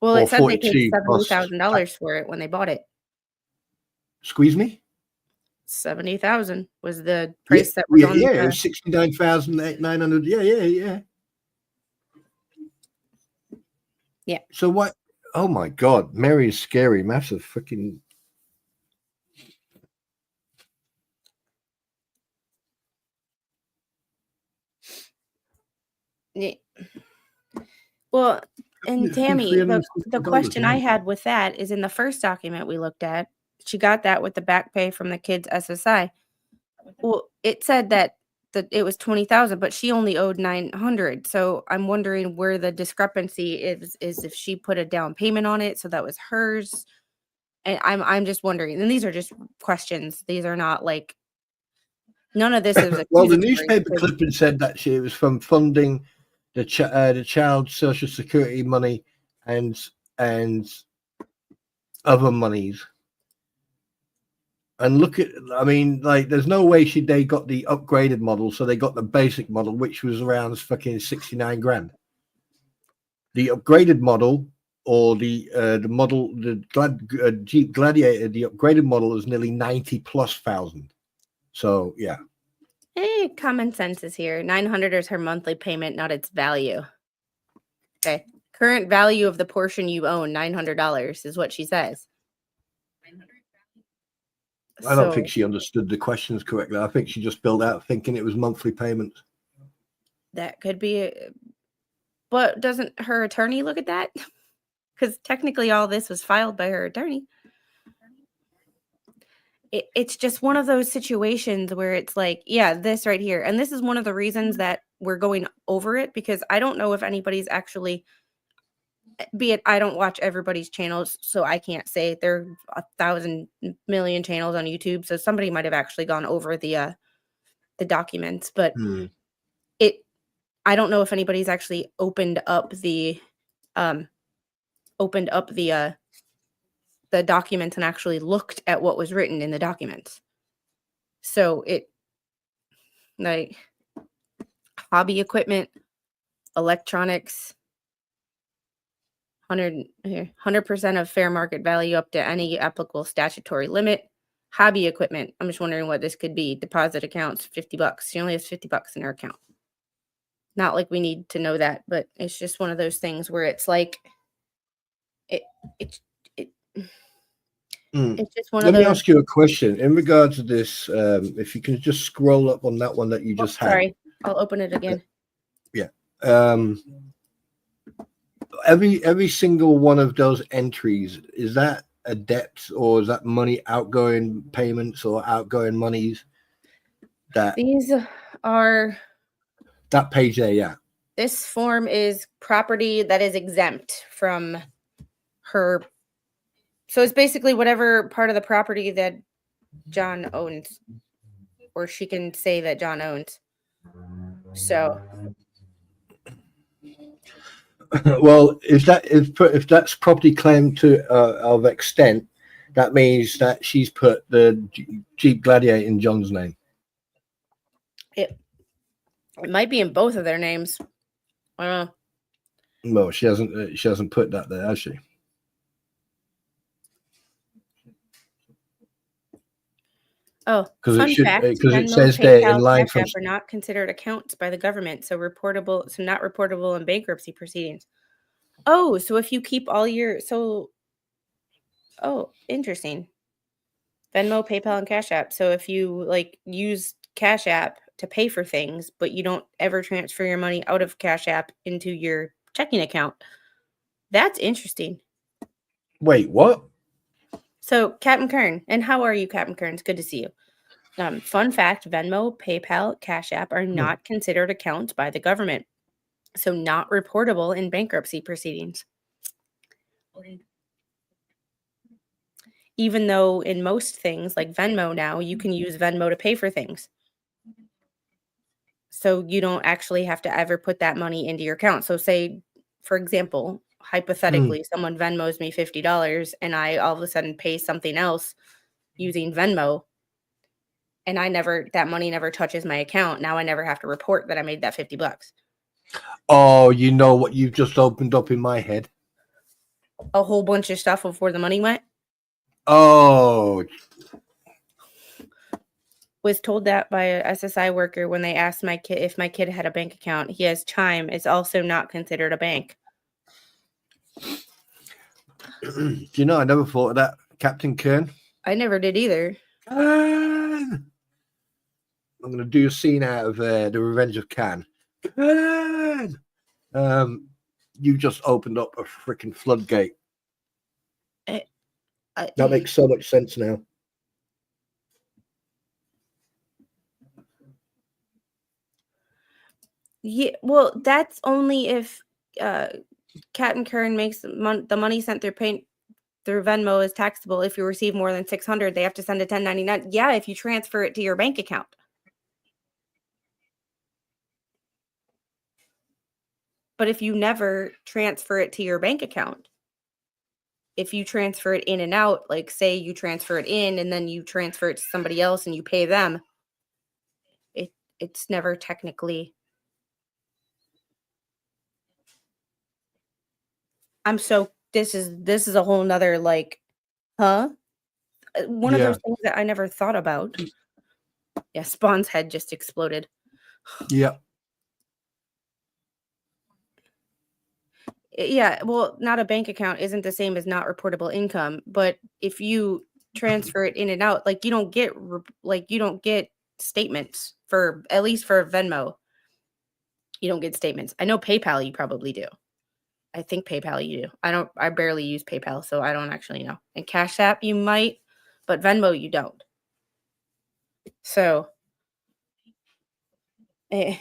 Well, or it said they paid 42 plus $70,000 for it when they bought it. Squeeze me? 70,000 was the Yeah, price that was yeah, on yeah. It the was 69,900. Yeah. Yeah. So what? Oh my God, Mary is scary. Massive freaking. Yeah. Well, and Tammy, the question I had with that is in the first document we looked at, she got that with the back pay from the kids' SSI. Well, it said that it was 20,000, but she only owed 900. So I'm wondering where the discrepancy is if she put a down payment on it, so that was hers. And I'm just wondering. And these are just questions. These are not like none of this is Well, the accusatory newspaper because clipping said that it was from funding the child's social security money and other monies. And look at, I mean, like, there's no way they got the upgraded model, so they got the basic model, which was around fucking 69 grand. The upgraded model, or the model, the Jeep Gladiator, the upgraded model is nearly 90 plus thousand. So yeah. Hey, common sense is here. 900 is her monthly payment, not its value. Okay. Current value of the portion you own, $900 is what she says. I don't think she understood the questions correctly. I think she just filled out thinking it was monthly payments. That could be, but doesn't her attorney look at that? Because technically all this was filed by her attorney. It's just one of those situations where it's like, yeah, this right here. And this is one of the reasons that we're going over it, because I don't know if anybody's actually, be it, I don't watch everybody's channels, so I can't say there are 1,000 million channels on YouTube. So somebody might have actually gone over the documents, but I don't know if anybody's actually opened up the documents and actually looked at what was written in the documents. So it, like, hobby equipment, electronics, 100% of fair market value up to any applicable statutory limit. Hobby equipment, I'm just wondering what this could be. Deposit accounts, $50. She only has $50 in her account. Not like we need to know that, but it's just one of those things where it's like, it's just one of those. Let me ask you a question in regards to this. If you can just scroll up on that one that you just had. Sorry, I'll open it again. Yeah. Every single one of those entries, is that a debt, or is that money outgoing payments or outgoing monies? These are that page there. Yeah. This form is property that is exempt from her. So it's basically whatever part of the property that John owns, or she can say that John owns. So, well, if that's property claimed to of extent, that means that she's put the Jeep Gladiator in John's name. It might be in both of their names. I don't know. No, she hasn't put that there, has she? Oh, because it PayPal, says there in line Cash App are not considered accounts by the government, so not reportable in bankruptcy proceedings. Oh, so if you keep all your interesting. Venmo, PayPal, and Cash App. So if you like use Cash App to pay for things, but you don't ever transfer your money out of Cash App into your checking account, that's interesting. Wait, what? So, Captain Kern, and how are you, Captain Kern? It's good to see you. Fun fact, Venmo, PayPal, Cash App are not considered accounts by the government, so not reportable in bankruptcy proceedings. Even though in most things, like Venmo now, you can use Venmo to pay for things. So you don't actually have to ever put that money into your account. So say, for example, hypothetically, someone Venmos me $50 and I all of a sudden pay something else using Venmo, and that money never touches my account. Now I never have to report that I made that $50. Oh, you know what you've just opened up in my head? a whole bunch of stuff before the money went. Oh, Was told that by a SSI worker when they asked my kid if my kid had a bank account. He has Chime. It's also not considered a bank. do you know, I never thought of that, Captain Kern. I never did either. I'm going to do a scene out of The Revenge of Khan. You just opened up a freaking floodgate. That makes so much sense now. Yeah, well, that's only if Captain Kern makes the money sent through Venmo is taxable. If you receive more than 600, they have to send a 1099. Yeah, if you transfer it to your bank account. But if you never transfer it to your bank account, if you transfer it in and out, like say you transfer it in and then you transfer it to somebody else and you pay them, it's never technically. This is a whole nother like, huh? One of those things that I never thought about. Yeah, Spawn's head just exploded. Yeah. Yeah, well, not a bank account isn't the same as not reportable income, but if you transfer it in and out, like you don't get statements for, at least for Venmo. You don't get statements. I know PayPal you probably do. I think PayPal you do. I barely use PayPal, so I don't actually know. And Cash App you might, but Venmo you don't. So Can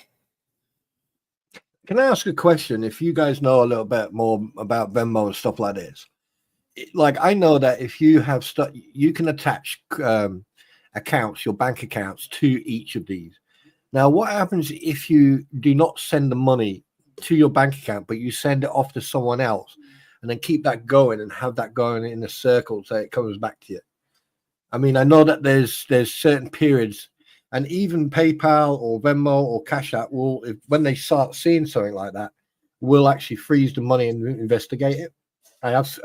I ask a question? If you guys know a little bit more about Venmo and stuff like this, like I know that if you have stuff, you can attach accounts, your bank accounts, to each of these. Now, what happens if you do not send the money to your bank account, but you send it off to someone else, and then keep that going and have that going in a circle so it comes back to you? I mean, I know that there's certain periods. And even PayPal or Venmo or Cash App will, when they start seeing something like that, will actually freeze the money and investigate it. I have,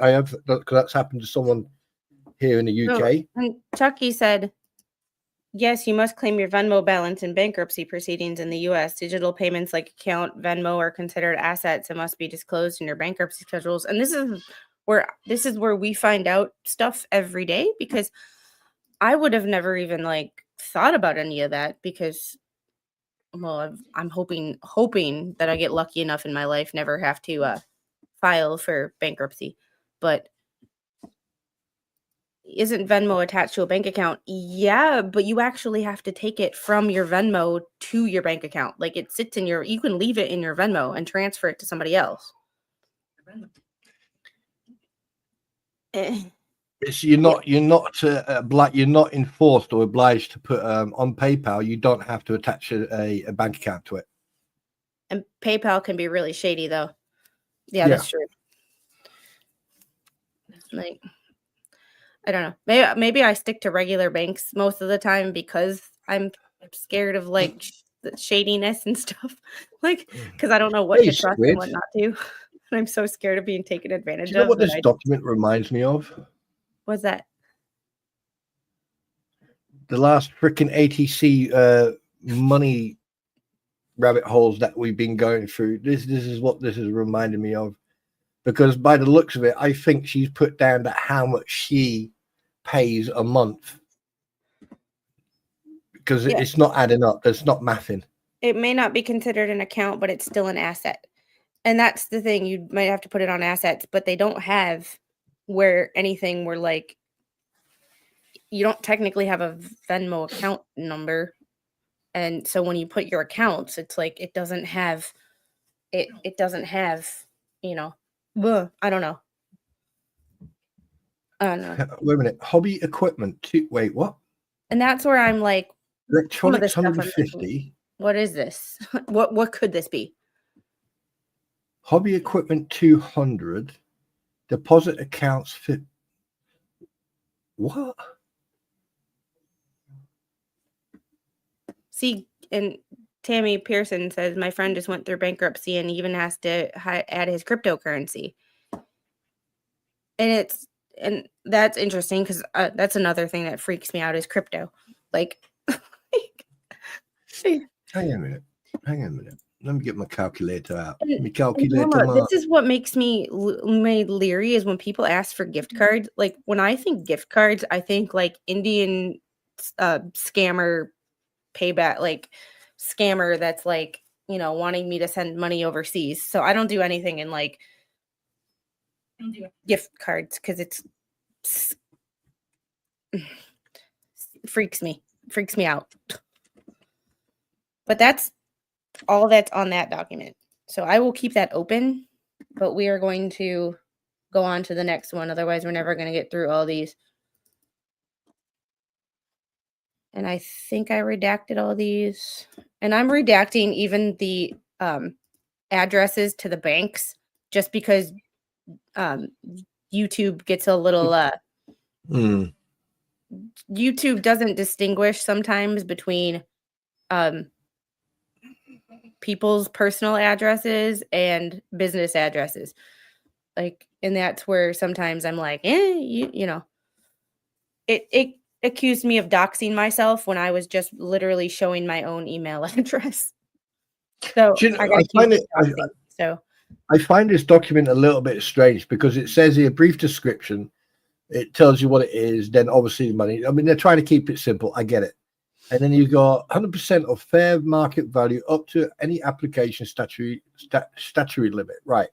because that's happened to someone here in the UK. And Chucky said, yes, you must claim your Venmo balance in bankruptcy proceedings in the U.S. Digital payments like account Venmo are considered assets and must be disclosed in your bankruptcy schedules. And this is where we find out stuff every day, because I would have never even thought about any of that, because, well, I'm hoping that I get lucky enough in my life never have to file for bankruptcy. But isn't Venmo attached to a bank account? Yeah, but you actually have to take it from your Venmo to your bank account. Like it sits in you can leave it in your Venmo and transfer it to somebody else. You're not enforced or obliged to put on PayPal. You don't have to attach a bank account to it. And PayPal can be really shady, though. Yeah, that's true. Like, I don't know. Maybe I stick to regular banks most of the time because I'm scared of the shadiness and stuff. Because I don't know what to trust and what not to. And I'm so scared of being taken advantage of. Do you know what this document reminds me of? What's that? The last freaking ATC money rabbit holes that we've been going through. This is what this is reminding me of, because by the looks of it, I think she's put down that how much she pays a month, because it's not adding up. There's not mathing. It may not be considered an account, but it's still an asset. And that's the thing. You might have to put it on assets, but they don't have where you don't technically have a Venmo account number. And so when you put your accounts, it's it doesn't have, I don't know. Wait a minute. Hobby equipment. Wait, what? And that's where I'm like, electronics 150. What is this? What could this be? Hobby equipment 200. Deposit accounts fit. What? See, and Tammy Pearson says, my friend just went through bankruptcy and even has to add his cryptocurrency. and that's interesting because that's another thing that freaks me out is crypto. Like, Hang on a minute. Let me get my calculator out. Let me and calculate Mama, my... this is what makes me made leery is when people ask for gift cards. Like when I think gift cards, I think like Indian scammer payback, like scammer that's like, you know, wanting me to send money overseas. So I don't do anything in like gift cards because it freaks me out. But that's all that's on that document. So I will keep that open, but we are going to go on to the next one. Otherwise, we're never going to get through all these. And I think I redacted all these. And I'm redacting even the addresses to the banks just because YouTube gets a little YouTube doesn't distinguish sometimes between people's personal addresses and business addresses. Like, and that's where sometimes I'm like, you know, it accused me of doxing myself when I was just literally showing my own email address. So I find this document a little bit strange because it says here brief description. It tells you what it is. Then obviously the money. I mean, they're trying to keep it simple. I get it. And then you got 100% of fair market value up to any application statutory limit. Right.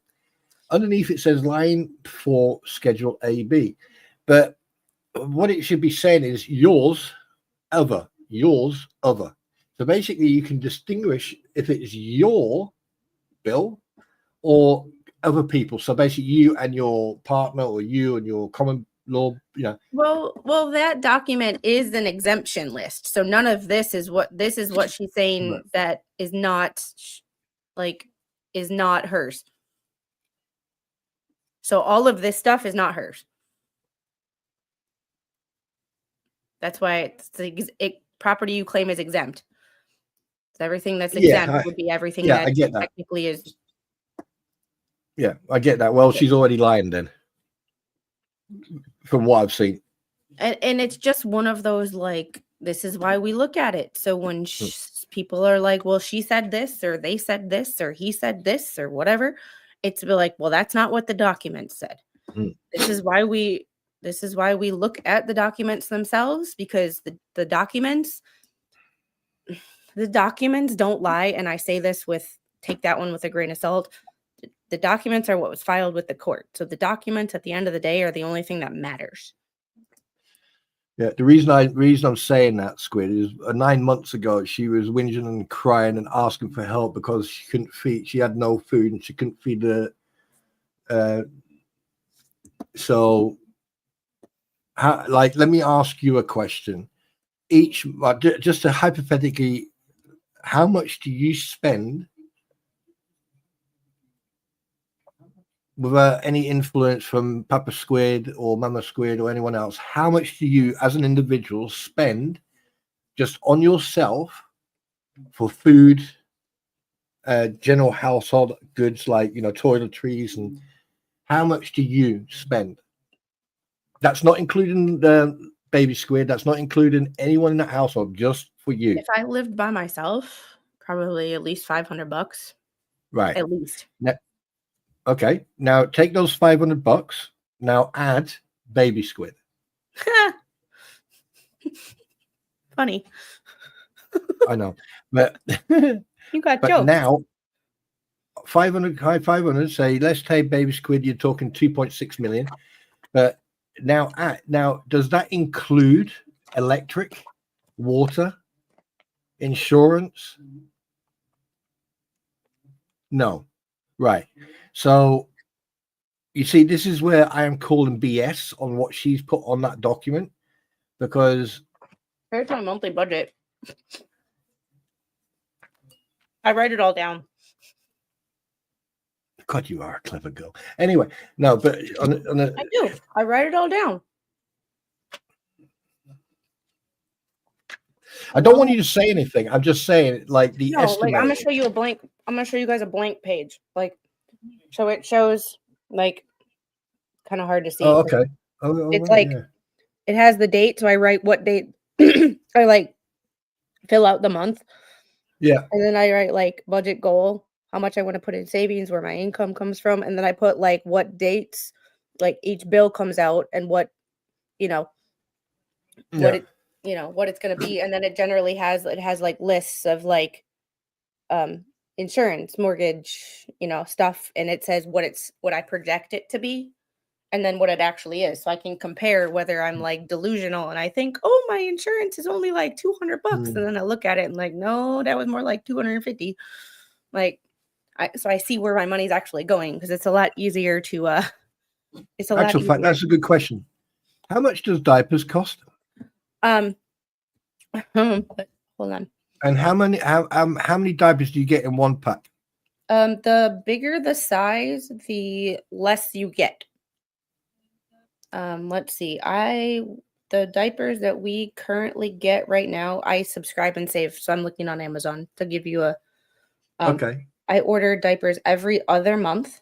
Underneath it says line for Schedule AB. But what it should be saying is yours, other. So basically you can distinguish if it's your bill or other people. So basically you and your partner or you and your common law, you know. Well, that document is an exemption list. So none of this is what she's saying right. That is not is not hers. So all of this stuff is not hers. That's why property you claim is exempt. So everything that's exempt would be everything that technically is. Yeah, I get that. Well, she's already lying then, from what I've seen. And it's just one of those, like, this is why we look at it. So when people are like, well, she said this, or they said this, or he said this, or whatever, it's like, well, that's not what the document said. This is why we look at the documents themselves, because the documents don't lie. And I say this take that one with a grain of salt. The documents are what was filed with the court. So the documents at the end of the day are the only thing that matters. Yeah, the reason I'm saying that, Squid, is 9 months ago she was whinging and crying and asking for help because she had no food and she couldn't feed the so let me ask you a question. Just to hypothetically, how much do you spend without any influence from Papa Squid or Mama Squid or anyone else? How much do you as an individual spend just on yourself for food, general household goods like, you know, toiletries, and how much do you spend? That's not including the baby squid. That's not including anyone in that household, just for you. If I lived by myself, probably at least $500. Right. At least. Okay. Now take those $500. Now add baby squid. Funny. I know, but you got jokes. Now 500. Say let's take baby squid. You're talking 2.6 million. But now does that include electric, water, insurance? No. Right. So you see, this is where I am calling BS on what she's put on that document, because here's my monthly budget. I write it all down. God, you are a clever girl. Anyway, no, but I do. I write it all down. I don't want you to say anything. I'm just saying, like, the estimate. Like, I'm gonna show you a blank. I'm gonna show you guys a blank page. Like, so it shows like kind of hard to see. Oh, okay. It's Right, like yeah. it has the date, so I write what date. I like fill out the month, Yeah. and then I write like budget goal, how much I want to put in savings, where my income comes from, and then I put like what dates, like each bill comes out, and what you know what Yeah. it what it's going to be, and then it generally has like lists of like um insurance, mortgage, stuff, and it says what I project it to be, and then what it actually is, so I can compare whether I'm like delusional and I think, oh, my insurance is only like $200, and Mm. then I look at it and like, no, that was more like 250. Like, so I see where my money's actually going, because it's a lot easier to it's a lot Actual fact, easier. that's a good question. How much does diapers cost? um but hold on. And how many diapers do you get in one pack? The bigger the size, the less you get. Let's see. The diapers that we currently get right now, I subscribe and save. So I'm looking on Amazon to give you a Okay. I order diapers every other month.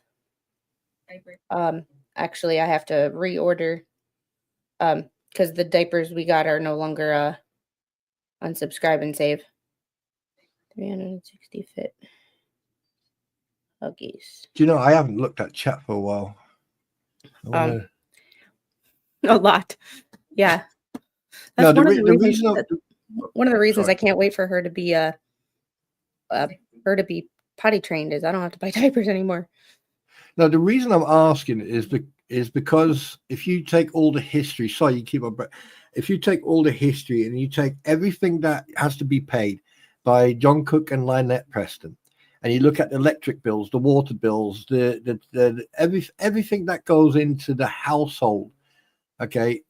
Actually I have to reorder because the diapers we got are no longer unsubscribe and save. 360 fit Huggies. Do you know I haven't looked at chat for a while. I wanna... A lot. Yeah. No, That's the, one of re- the the reasons reason. one of the reasons Sorry. I can't wait for her to be potty trained is I don't have to buy diapers anymore. No, the reason I'm asking is because if you take all the history, sorry, you keep on. If you take all the history and you take everything that has to be paid by John Cook and Lynette Preston, and you look at the electric bills, the water bills, everything that goes into the household, okay,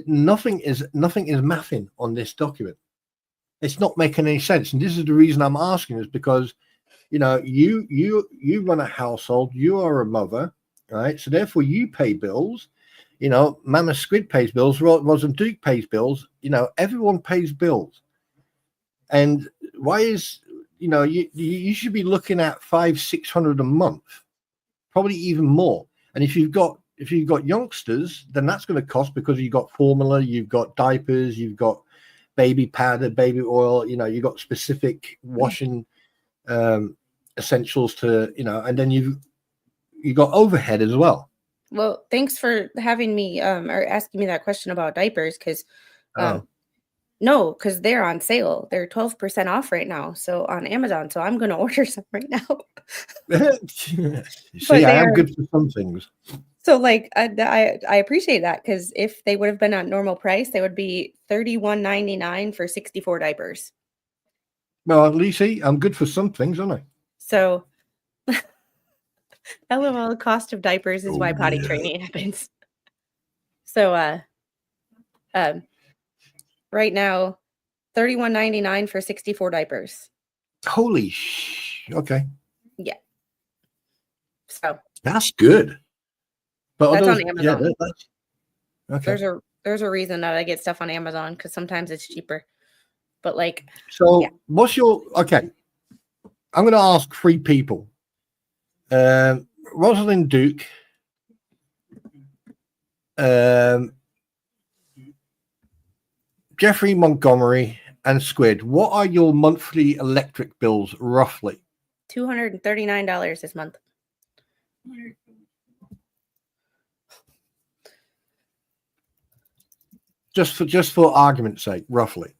nothing is mathing on this document. It's not making any sense, and this is the reason I'm asking, is because you run a household, you are a mother, right? So therefore you pay bills. Mama Squid pays bills, Rosalind Duke pays bills, everyone pays bills. And why is you should be looking at 500-600 a month, probably even more. And if you've got youngsters, then that's going to cost, because you've got formula, you've got diapers, you've got baby powder, baby oil, you've got specific washing essentials to, and then you got overhead as well. Well, thanks for having me or asking me that question about diapers, because no, because they're on sale. They're 12% off right now, so on Amazon. So I'm going to order some right now. See, I am good for some things. So like I appreciate that, because if they would have been at normal price, they would be $31.99 for 64 diapers. Well, at least I'm good for some things, aren't I? So LOL, the cost of diapers is why potty yeah. training happens. So right now, $31.99 for 64 diapers. Holy okay. Yeah. So that's good. But that's on Amazon. Yeah, okay. There's a reason that I get stuff on Amazon, because sometimes it's cheaper. But like, so yeah. What's your okay? I'm going to ask 3 people. Rosalind Duke, Jeffrey Montgomery, and Squid. What are your monthly electric bills roughly? $239 this month. Just for argument's sake, roughly.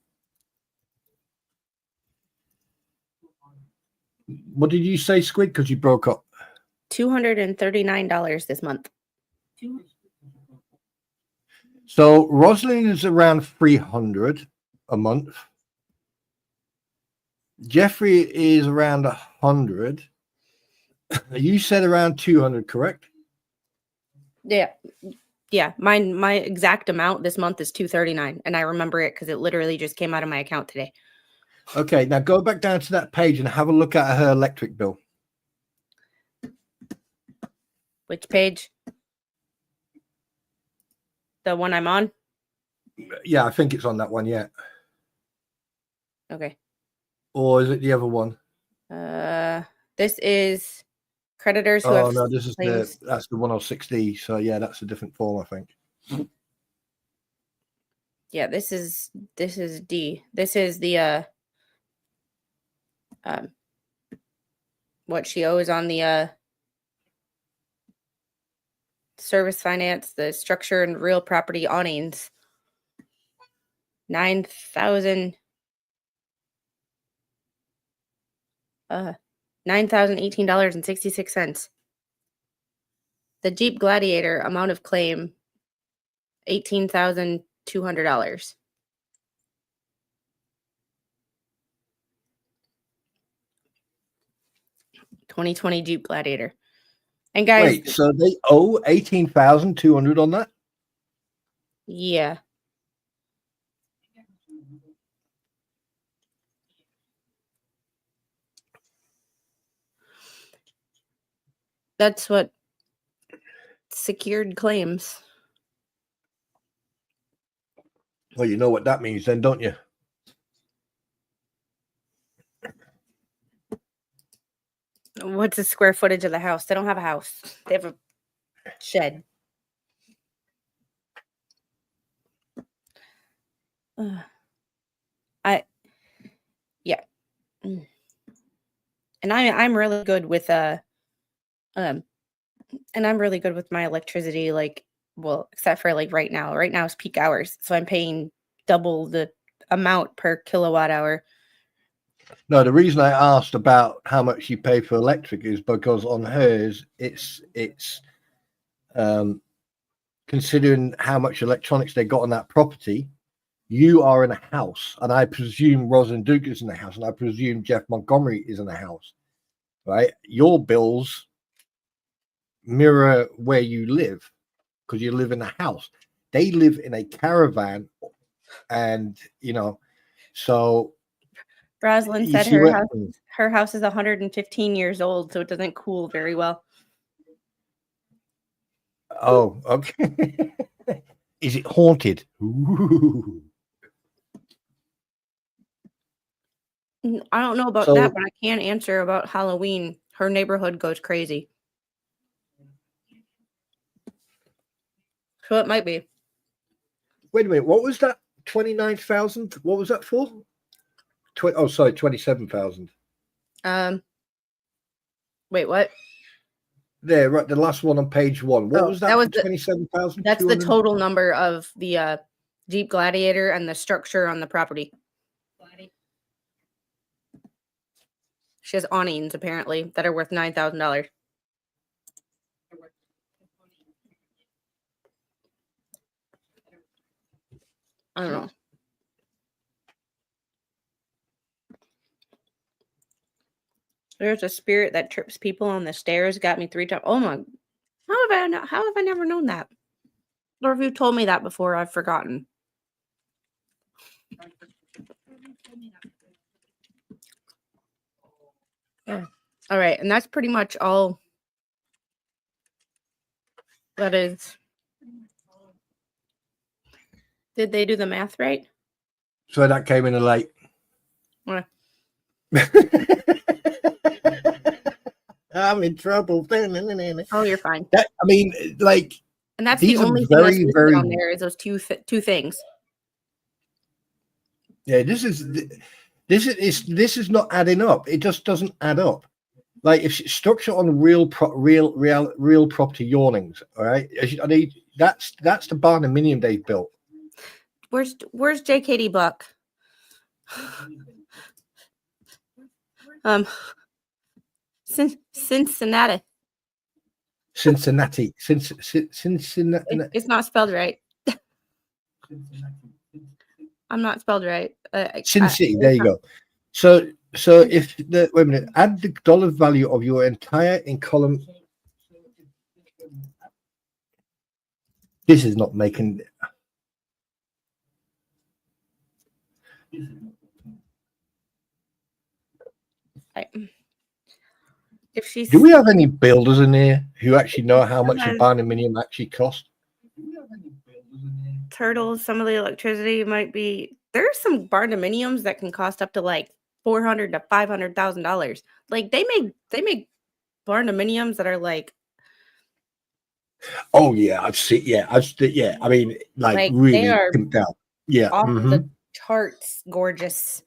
What did you say, Squid? Because you broke up. $239 this month. So Rosalind is around 300 a month. Jeffrey is around 100. You said around 200, correct? Yeah. My exact amount this month is $239, and I remember it because it literally just came out of my account today. Okay, now go back down to that page and have a look at her electric bill. Which page? The one I'm on? Yeah, I think it's on that one, yeah. Okay. Or is it the other one? This is Creditors who Oh have no, this is claims. that's the 106D. So yeah, that's a different form, I think. Yeah, this is D. This is the what she owes on the service finance, the structure and real property awnings. $9,018.66. The Jeep Gladiator amount of claim $18,200. $2020 Jeep Gladiator. And guys, Wait, so they owe 18,200 on that? yeah. That's what secured claims. Well, you know what that means then, don't you? What's the square footage of the house? They don't have a house. They have a shed. Yeah. And I'm really good with and I'm really good with my electricity, like, well, except for like right now. Right now is peak hours, so I'm paying double the amount per kilowatt hour. No, the reason I asked about how much you pay for electric is because on hers, it's considering how much electronics they got on that property. You are in a house, and I presume Rosalind Duke is in the house, and I presume Jeff Montgomery is in the house, right? Your bills mirror where you live because you live in a house. They live in a caravan, and so Rosalind you said see her house is 115 years old, so it doesn't cool very well. Oh, okay. Is it haunted? Ooh. I don't know about that, but I can answer about Halloween. Her neighborhood goes crazy. So it might be. Wait a minute. What was that? 29,000? What was that for? 27,000. Wait, what? There, right. The last one on page 1. What was that? That was 27,000. That's the total number of the Jeep Gladiator and the structure on the property. She has awnings apparently that are worth $9,000. I don't know. There's a spirit that trips people on the stairs. Got me 3 times. Oh my! How have I never known that? Or if you told me that before, I've forgotten. Yeah. All right, and that's pretty much all. That is. Did they do the math right? So that came in late. What? I'm in trouble. Oh, you're fine. I mean, like, and that's the only thing that's listed on there is those two things. Yeah, this is not adding up. It just doesn't add up. Like, if it's structure on real property awnings, all right. I mean, that's the barnuminium they built. Where's JKD Buck? Cincinnati. Cincinnati. It's not spelled right. I'm not spelled right. Cincinnati. There you go. So if wait a minute, add the dollar value of your entire in column. This is not making. Do we have any builders in here who actually know how much a barnuminium actually cost? Turtles, some of the electricity might be. There's some barnuminiums that can cost up to like $400,000 to $500,000. Like they make barndominiums that are like Oh yeah, I've seen. Yeah, yeah. I mean, like they really are pimped out. Yeah. off Mm-hmm. the charts gorgeous.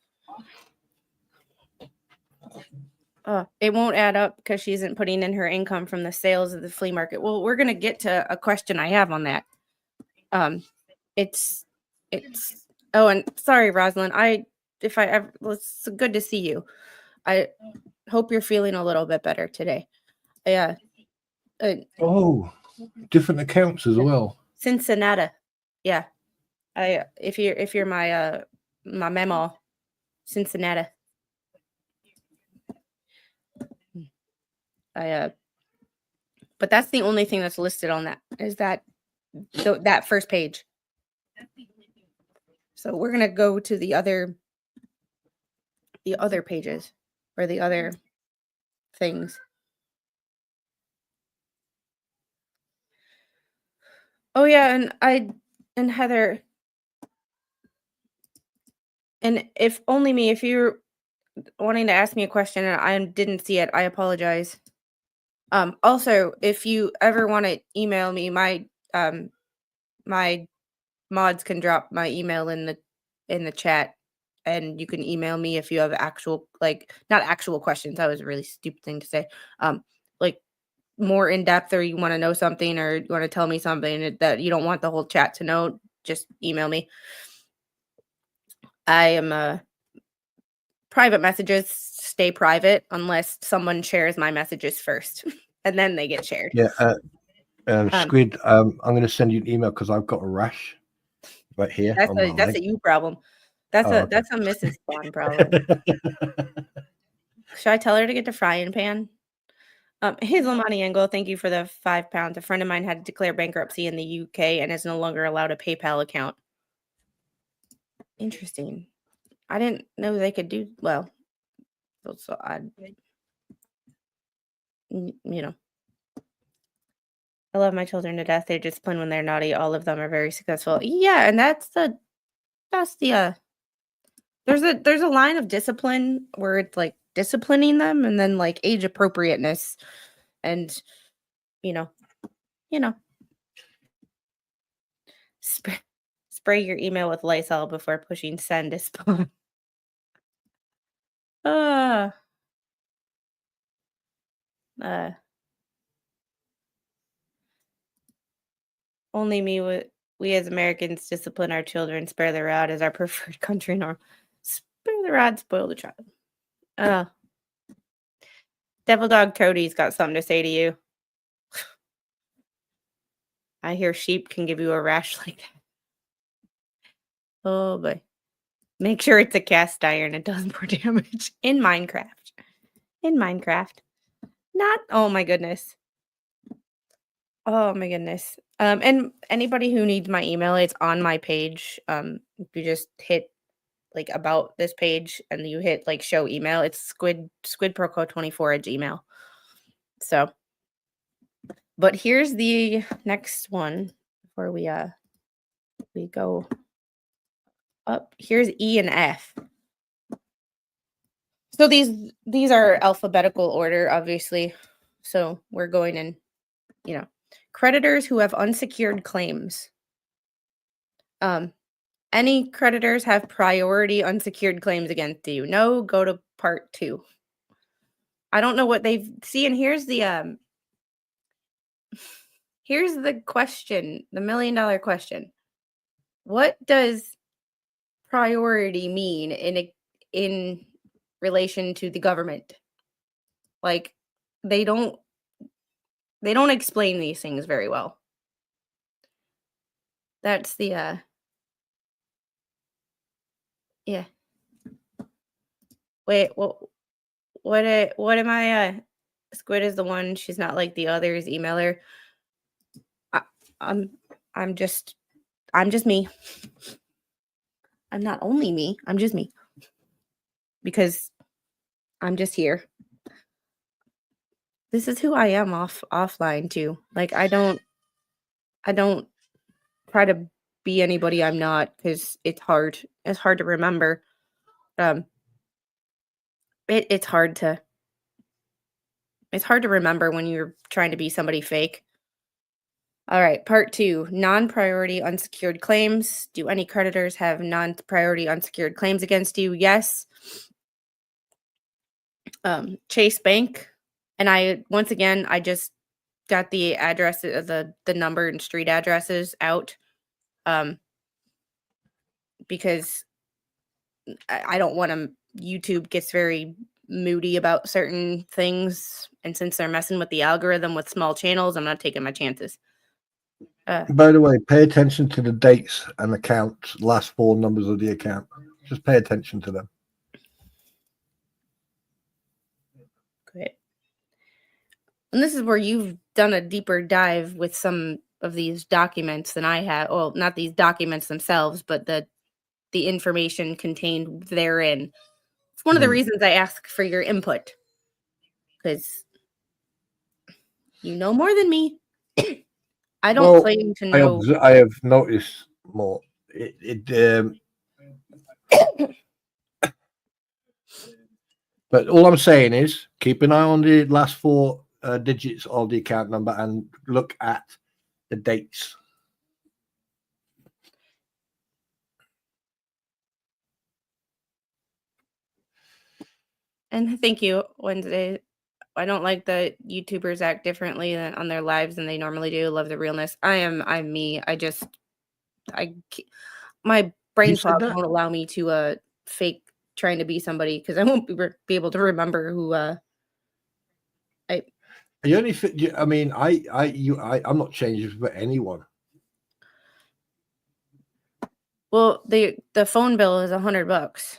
It won't add up because she isn't putting in her income from the sales of the flea market. Well, we're gonna get to a question I have on that. It's oh, and sorry, Rosalind. It's good to see you. I hope you're feeling a little bit better today. Yeah. Oh, different accounts as well. Cincinnati. Yeah. If you're my my memo, Cincinnati. But that's the only thing that's listed on that is that that first page. So we're gonna go to the other pages or the other things. Oh yeah, and Heather, and if you're wanting to ask me a question and I didn't see it, I apologize. Also, if you ever want to email me, my mods can drop my email in the chat, and you can email me if you have actual, like, not actual questions. That was a really stupid thing to say. Like more in depth, or you want to know something, or you want to tell me something that you don't want the whole chat to know, just email me. I am private messages stay private unless someone shares my messages first, and then they get shared. Yeah. Squid, I'm going to send you an email because I've got a rash right here. That's a you problem. That's okay. that's a Mrs. Spawn problem. Should I tell her to get the frying pan? Hazel Montiango, thank you for the £5. A friend of mine had to declare bankruptcy in the UK and is no longer allowed a PayPal account. Interesting. I didn't know they could do well. So I love my children to death. They're disciplined when they're naughty. All of them are very successful. Yeah, and that's the there's a line of discipline where it's like disciplining them, and then like age appropriateness, and spray your email with Lysol before pushing send to spawn. Only we as Americans discipline our children. Spare the rod is our preferred country norm. Spare the rod, spoil the child. Devil Dog Cody's got something to say to you. I hear sheep can give you a rash like that. Oh boy. Make sure it's a cast iron. It does more damage. In Minecraft. Not, oh my goodness. Oh my goodness. And anybody who needs my email, it's on my page. If you just hit like about this page and you hit like show email, it's squidproco24 at Gmail. So, but here's the next one before we go up. Here's E and F. So these are alphabetical order, obviously. So we're going in, creditors who have unsecured claims. Any creditors have priority unsecured claims against you? No, go to part 2. I don't know what they've seen. Here's the question, the $1 million question. What does priority mean in relation to the government? Like they don't explain these things very well. That's the yeah. Wait, what am I Squid is the one, she's not like the others, email her. I'm just me. I'm not only me, I'm just me. Because I'm just here. This is who I am offline too. Like I don't try to be anybody I'm not, because it's hard. It's hard to remember. It's hard to It's hard to remember when you're trying to be somebody fake. All right, part 2, non-priority unsecured claims. Do any creditors have non-priority unsecured claims against you? Yes. Chase Bank, and I just got the address of the number and street addresses out, because I don't want to. YouTube gets very moody about certain things, and since they're messing with the algorithm with small channels, I'm not taking my chances. By the way, pay attention to the dates and accounts, last 4 numbers of the account. Just pay attention to them. Great. And this is where you've done a deeper dive with some of these documents than I have. Well, not these documents themselves, but the information contained therein. It's one of the reasons I ask for your input, because you know more than me. I don't claim to know. I have noticed more. But all I'm saying is keep an eye on the last 4 digits of the account number and look at the dates. And thank you, Wednesday. I don't like that YouTubers act differently than on their lives than they normally do. Love the realness. I'm me. My brain fog won't allow me to fake trying to be somebody, because I won't be able to remember who You only fit. I mean, I'm not changing for anyone. Well, the phone bill is $100.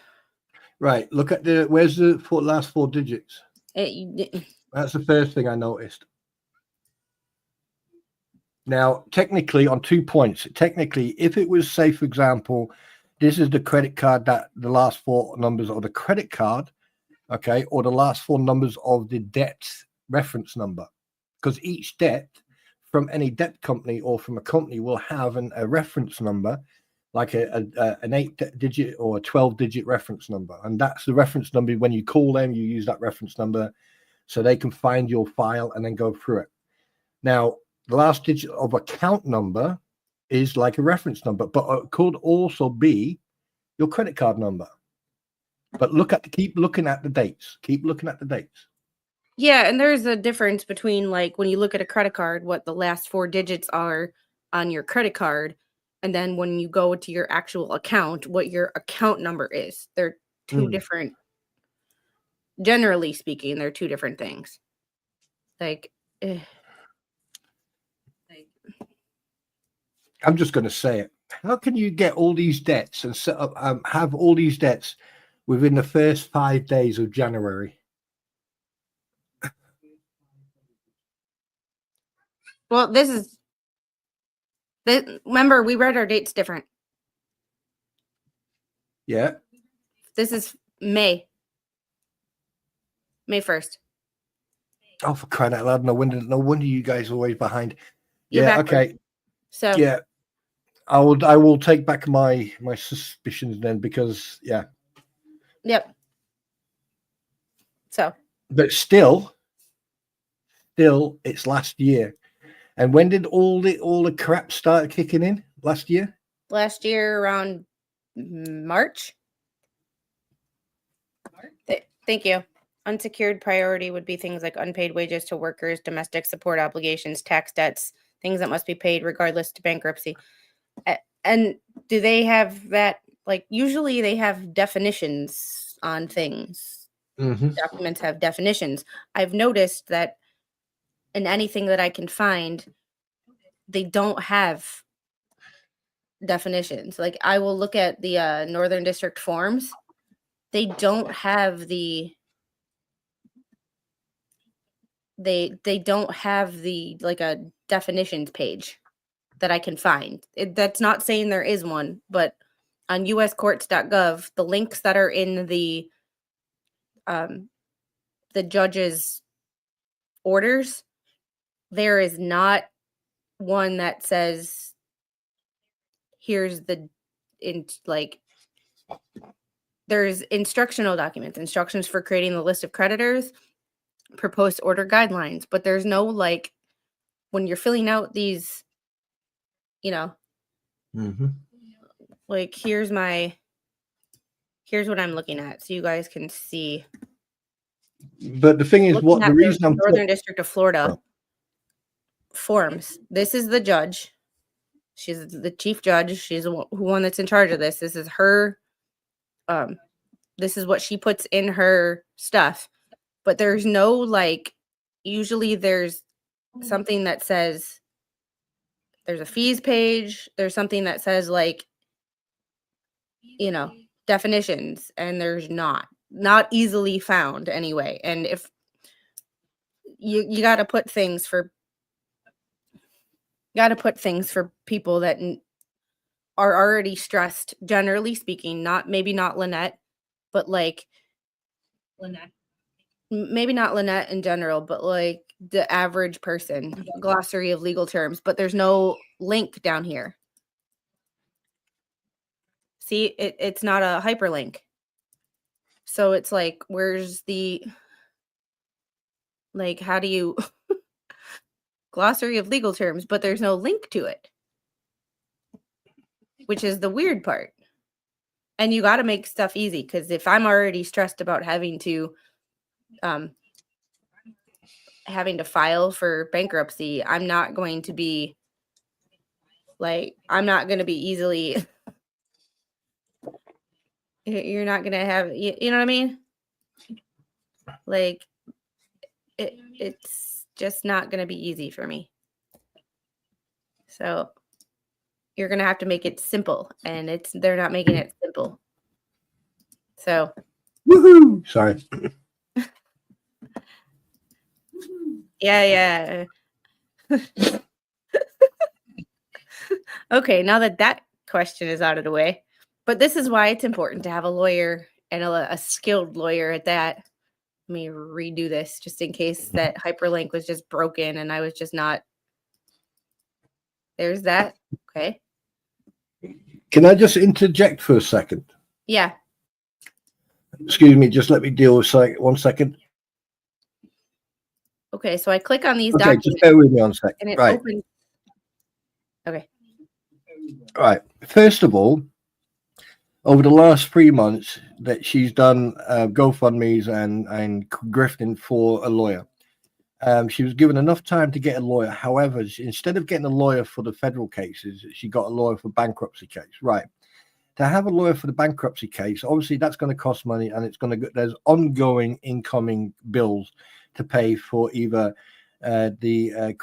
Right. Look at where's the last 4 digits? That's the first thing I noticed. Now, technically, on 2 points, technically, if it was, say, for example, this is the credit card, that the last 4 numbers of the credit card, okay, or the last 4 numbers of the debt reference number, because each debt from any debt company or from a company will have a reference number, like an 8-digit or a 12-digit reference number. And that's the reference number. When you call them, you use that reference number so they can find your file and then go through it. Now, the last digit of account number is like a reference number, but it could also be your credit card number. But keep looking at the dates. Keep looking at the dates. Yeah, and there's a difference between, like, when you look at a credit card, what the last 4 digits are on your credit card, and then when you go to your actual account, what your account number is. They're 2 different. Generally speaking, they're 2 different things. I'm just going to say it. How can you get all these debts and set up, have all these debts within the first 5 days of January? Well, remember, we read our dates different. Yeah. This is May 1st. Oh, for crying out loud! No wonder you guys are always behind. You're yeah. backwards. Okay. So yeah, I will take back my suspicions then, because yeah. Yep. So. But still, it's last year. And when did all the crap start kicking in? Last year? Last year around March. Thank you. Unsecured priority would be things like unpaid wages to workers, domestic support obligations, tax debts, things that must be paid regardless to bankruptcy. And do they have that? Like, usually they have definitions on things. Mm-hmm. Documents have definitions. I've noticed that in anything that I can find, they don't have definitions. Like, I will look at the Northern District forms. They don't have the they don't have like a definitions page that I can find. That's not saying there is one, but on uscourts.gov, the links that are in the judge's orders, there is not one that says here's there's instructional documents, instructions for creating the list of creditors, proposed order guidelines, but there's no like when you're filling out these, you know, like here's what I'm looking at so you guys can see. But the thing is, what the reason I'm Northern District of Florida forms. This is the judge. She's the chief judge. She's the one that's in charge of this. This is her. This is what she puts in her stuff. But there's no like. Usually, there's something that says there's a fees page. There's something that says like, you know, definitions, and there's not easily found anyway. And if you got to put things for people that are already stressed, generally speaking, maybe not Lynette, but like maybe not Lynette in general, but like the average person, glossary of legal terms, but there's no link down here. See, it's not a hyperlink. So it's like, where's the, like, how do you, glossary of legal terms, but there's no link to it, which is the weird part. And you got to make stuff easy, because if I'm already stressed about having to file for bankruptcy, I'm not going to be easily, you're not going to have, you know what I mean? Like, it's just not going to be easy for me. So you're going to have to make it simple, and they're not making it simple. So. Woohoo! Sorry. Yeah. Okay, now that question is out of the way, but this is why it's important to have a lawyer, and a skilled lawyer at that. Let me redo this just in case that hyperlink was just broken and I was just not. There's that. Okay. Can I just interject for a second? Yeah. Excuse me, just let me deal with 1 second. Okay, so I click on these documents. documents. Just bear with me on a second. And it right. opens. Okay. All right. First of all, over the last 3 months that she's done GoFundMes and grifting for a lawyer, she was given enough time to get a lawyer. However, instead of getting a lawyer for the federal cases, she got a lawyer for bankruptcy case. Right. To have a lawyer for the bankruptcy case, obviously that's going to cost money, and there's ongoing incoming bills to pay for either the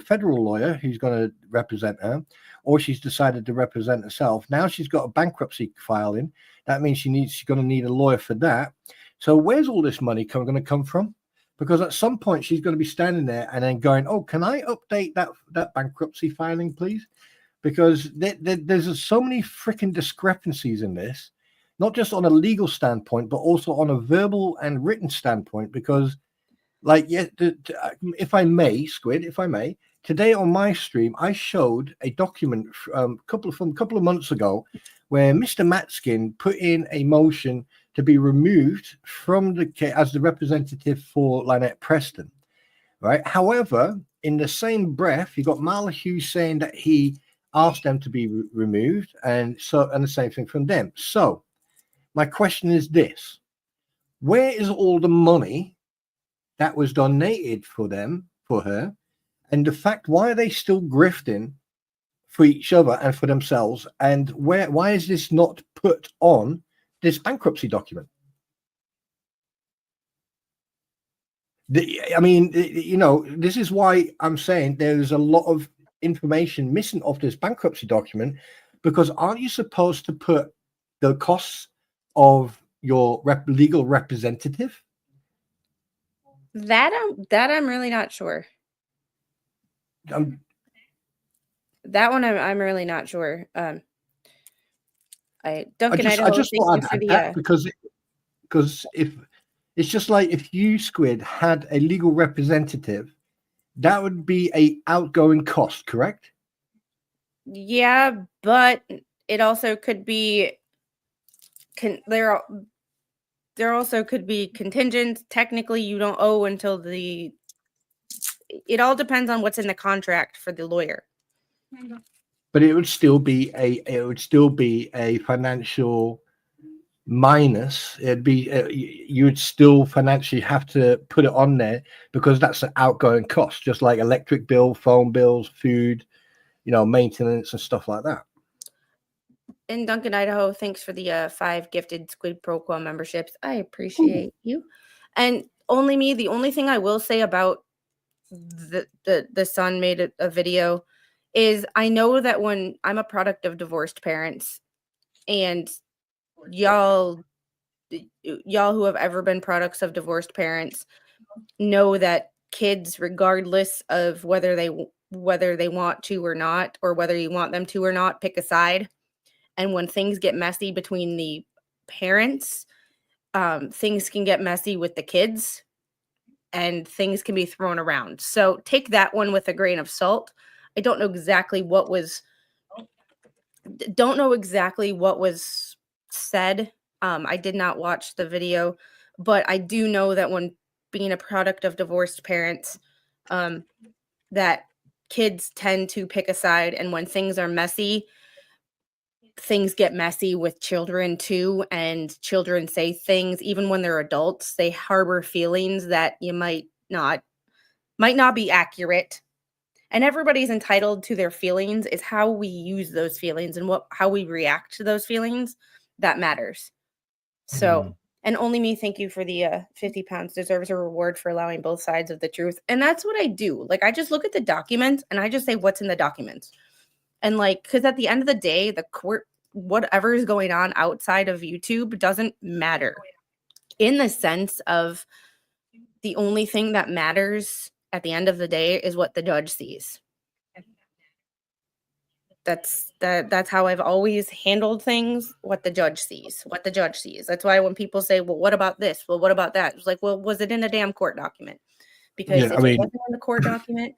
federal lawyer who's going to represent her, or she's decided to represent herself. Now she's got a bankruptcy filing. That means she's going to need a lawyer for that. So where's all this money going to come from? Because at some point she's going to be standing there and then going, "Oh, can I update that bankruptcy filing, please?" Because there's so many freaking discrepancies in this, not just on a legal standpoint, but also on a verbal and written standpoint. Because, like, if I may, Squid, today on my stream, I showed a document from a couple of months ago where Mr. Matskin put in a motion to be removed from the case as the representative for Lynette Preston, right? However, in the same breath, you got Marla Hughes saying that he asked them to be removed, and the same thing from them. So my question is this: where is all the money that was donated for her, and the fact, why are they still grifting for each other and for themselves, and why is this not put on this bankruptcy document? This is why I'm saying there's a lot of information missing off this bankruptcy document, because aren't you supposed to put the costs of your legal representative? That I'm really not sure. That one I'm really not sure. I just thought I'd add that because if it's just like if you, Squid, had a legal representative, that would be a outgoing cost, correct? Yeah, but it also could be. there also could be contingent. Technically, you don't owe until it all depends on what's in the contract for the lawyer. But it would still be a financial minus. It'd be you would still financially have to put it on there because that's an outgoing cost, just like electric bill, phone bills, food, maintenance and stuff like that. In Duncan, Idaho, thanks for the 5 gifted Squid Pro Quo memberships. I appreciate you. And the only thing I will say about the son made a video is I know that when I'm a product of divorced parents, and y'all who have ever been products of divorced parents know that kids, regardless of whether they want to or not, or whether you want them to or not, pick a side. And when things get messy between the parents, things can get messy with the kids, and things can be thrown around. So take that one with a grain of salt. I don't know exactly what was said. I did not watch the video, but I do know that when being a product of divorced parents, that kids tend to pick a side, and when things are messy, things get messy with children too, and children say things even when they're adults. They harbor feelings that you might not be accurate. And everybody's entitled to their feelings. It's how we use those feelings and how we react to those feelings that matters. So, and only me, thank you for the 50 pounds, deserves a reward for allowing both sides of the truth. And that's what I do. Like, I just look at the documents and I just say what's in the documents. And because at the end of the day, the court, whatever is going on outside of YouTube doesn't matter, in the sense of the only thing that matters at the end of the day is what the judge sees. That's how I've always handled things. What the judge sees. That's why when people say, well, what about this? Well, what about that? It's like, well, was it in a damn court document? Because it wasn't in the court document,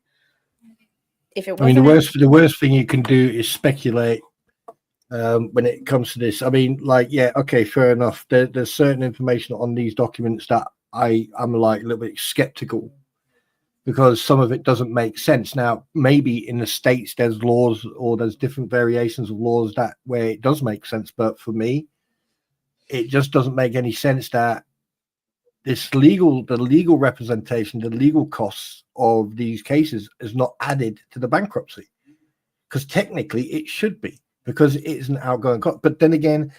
the worst thing you can do is speculate when it comes to this. Okay, fair enough. There's certain information on these documents that I'm like a little bit skeptical, because some of it doesn't make sense. Now, maybe in the States there's laws, or there's different variations of laws where it does make sense. But for me, it just doesn't make any sense that the legal representation, the legal costs of these cases is not added to the bankruptcy, because technically it should be, because it is an outgoing cost. But then again,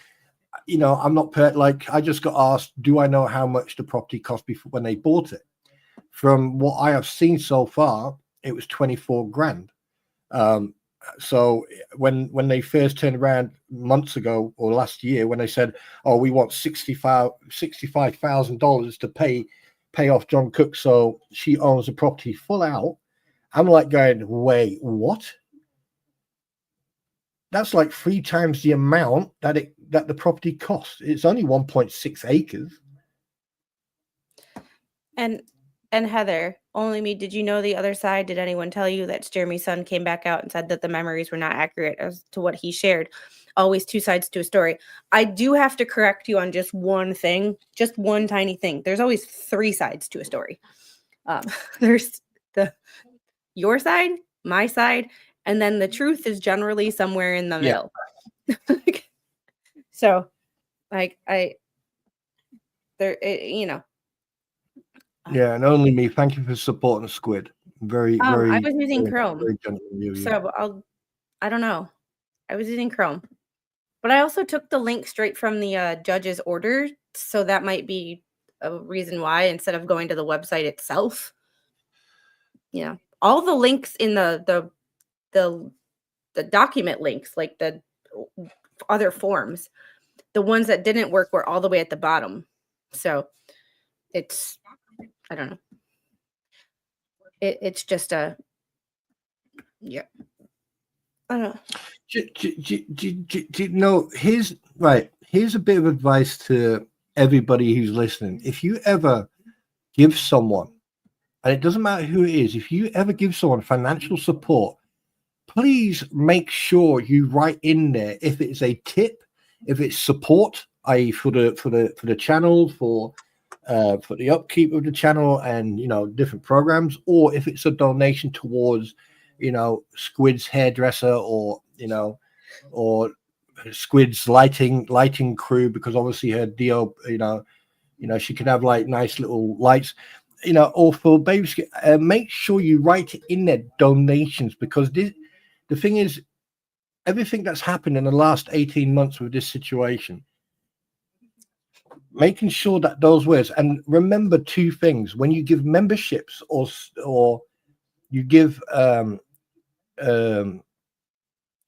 I'm not I just got asked, do I know how much the property cost before when they bought it? From what I have seen so far, it was 24 grand. So when they first turned around months ago or last year, when they said, oh, we want $65,000 to pay off John Cook so she owns the property full out, I'm like going, wait, what? That's like 3 times the amount that the property costs. It's only 1.6 acres. And Heather, only me, did you know the other side? Did anyone tell you that Jeremy's son came back out and said that the memories were not accurate as to what he shared? Always 2 sides to a story. I do have to correct you on just one thing, just one tiny thing. There's always 3 sides to a story. There's your side, my side, and then the truth is generally somewhere in the middle. So, Yeah, and only me. Thank you for supporting Squid. Very, very. I was using Chrome, very so I don't know. I was using Chrome, but I also took the link straight from the judge's order, so that might be a reason why, instead of going to the website itself. All the links in the document links, like the other forms, the ones that didn't work were all the way at the bottom. So it's, I don't know. It's just I don't know. Here's a bit of advice to everybody who's listening. If you ever give someone, and it doesn't matter who it is, if you ever give someone financial support, please make sure you write in there if it's a tip, if it's support, i.e. for the channel, for the upkeep of the channel, and different programs, or if it's a donation towards Squid's hairdresser, or Squid's lighting crew, because obviously her deal, she could have like nice little lights, or for baby. Make sure you write it in their donations, because the thing is, everything that's happened in the last 18 months with this situation, making sure that those words, and remember two things: when you give memberships, or you give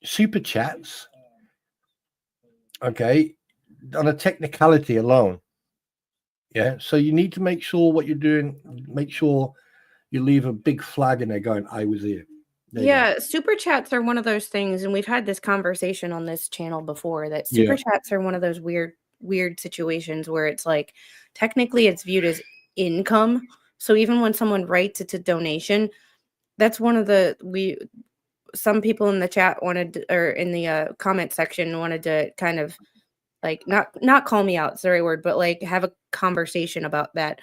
super chats, okay, on a technicality alone, so you need to make sure what you're doing, make sure you leave a big flag in there going, I was here. Super chats are one of those things, and we've had this conversation on this channel before, that super chats are one of those weird situations where it's like, technically it's viewed as income. So even when someone writes it's a donation, that's one of some people in the chat wanted, or in the comment section, wanted to kind of like not call me out, it's the right word, but like have a conversation about that.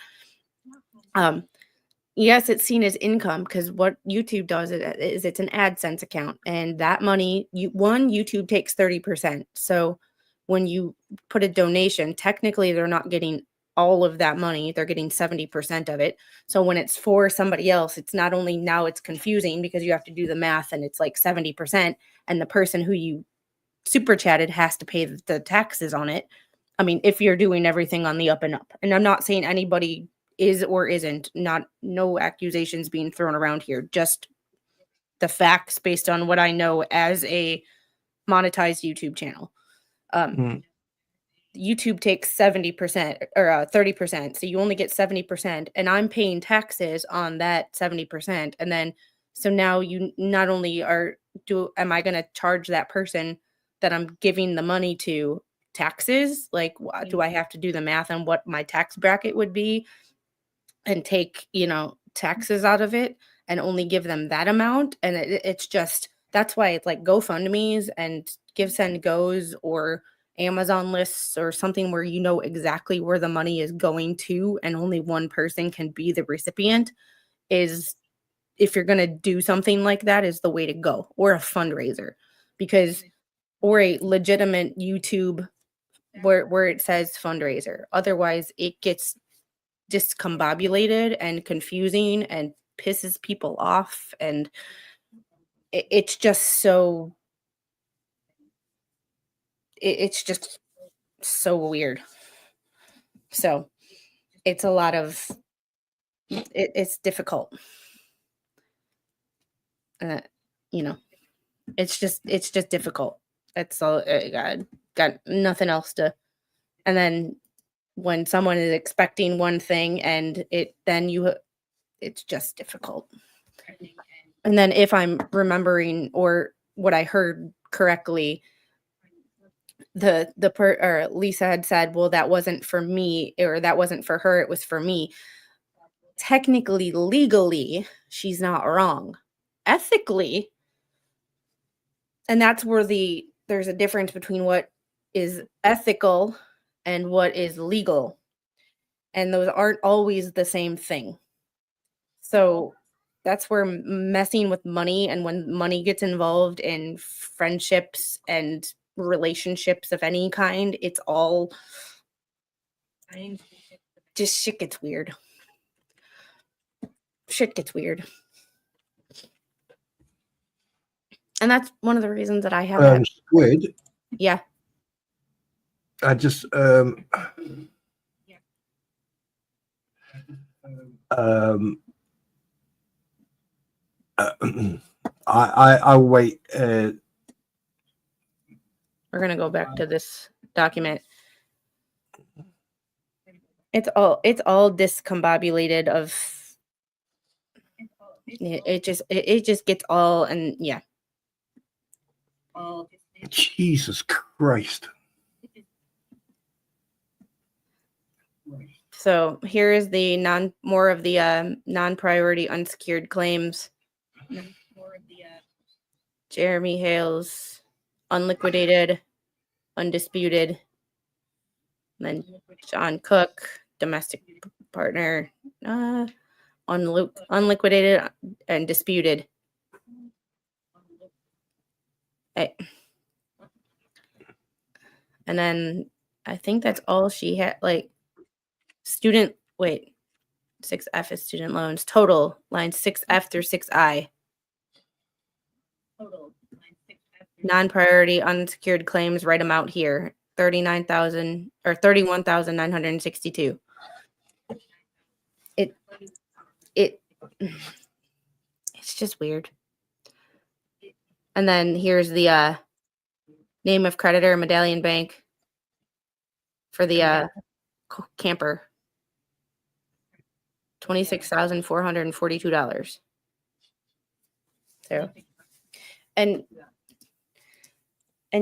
Yes, it's seen as income because what YouTube does is it's an AdSense account, and that money, YouTube takes 30%. So when you put a donation, technically they're not getting all of that money, they're getting 70% of it. So when it's for somebody else, it's not only, now it's confusing because you have to do the math and it's like 70%, and the person who you super chatted has to pay the taxes on it. I mean, if you're doing everything on the up and up. And I'm not saying anybody is or isn't, no accusations being thrown around here, just the facts based on what I know as a monetized YouTube channel. YouTube takes 70% or 30%. So you only get 70%, and I'm paying taxes on that 70%. And then, so now you not only am I going to charge that person that I'm giving the money to taxes? Like, do I have to do the math on what my tax bracket would be and take, taxes out of it and only give them that amount? And it's just, that's why it's like GoFundMe's and Give Send Goes or Amazon lists or something where you know exactly where the money is going to and only one person can be the recipient, is, if you're going to do something like that, is the way to go, or a fundraiser, because, or a legitimate YouTube where it says fundraiser. Otherwise it gets discombobulated and confusing and pisses people off, and it's just so, it's just so weird. So it's a lot of, it's difficult. It's just difficult. It's all, got nothing else to. And then when someone is expecting one thing and it's just difficult. And then if I'm remembering or what I heard correctly, Lisa had said, well, that wasn't for me, or that wasn't for her, it was for me. Technically, legally, she's not wrong. Ethically, and that's where there's a difference between what is ethical and what is legal. And those aren't always the same thing. So that's where messing with money, and when money gets involved in friendships and relationships of any kind, it's all just shit gets weird. And that's one of the reasons that I have Squid. Yeah. I just I'll wait. We're gonna go back to this document. It's all discombobulated of it just gets all, and yeah. Jesus Christ. So here is the more of the non-priority unsecured claims. Jeremy Hale's unliquidated, undisputed. then John Cook, domestic partner, unliquidated and disputed. And then I think that's all she had. Like student, 6F is student loans. Total lines 6F through 6I. Non-priority unsecured claims, right amount here, 39,000 or 31,962. It's just weird. And then here's the name of creditor, Medallion Bank, for the camper, $26,442. So, and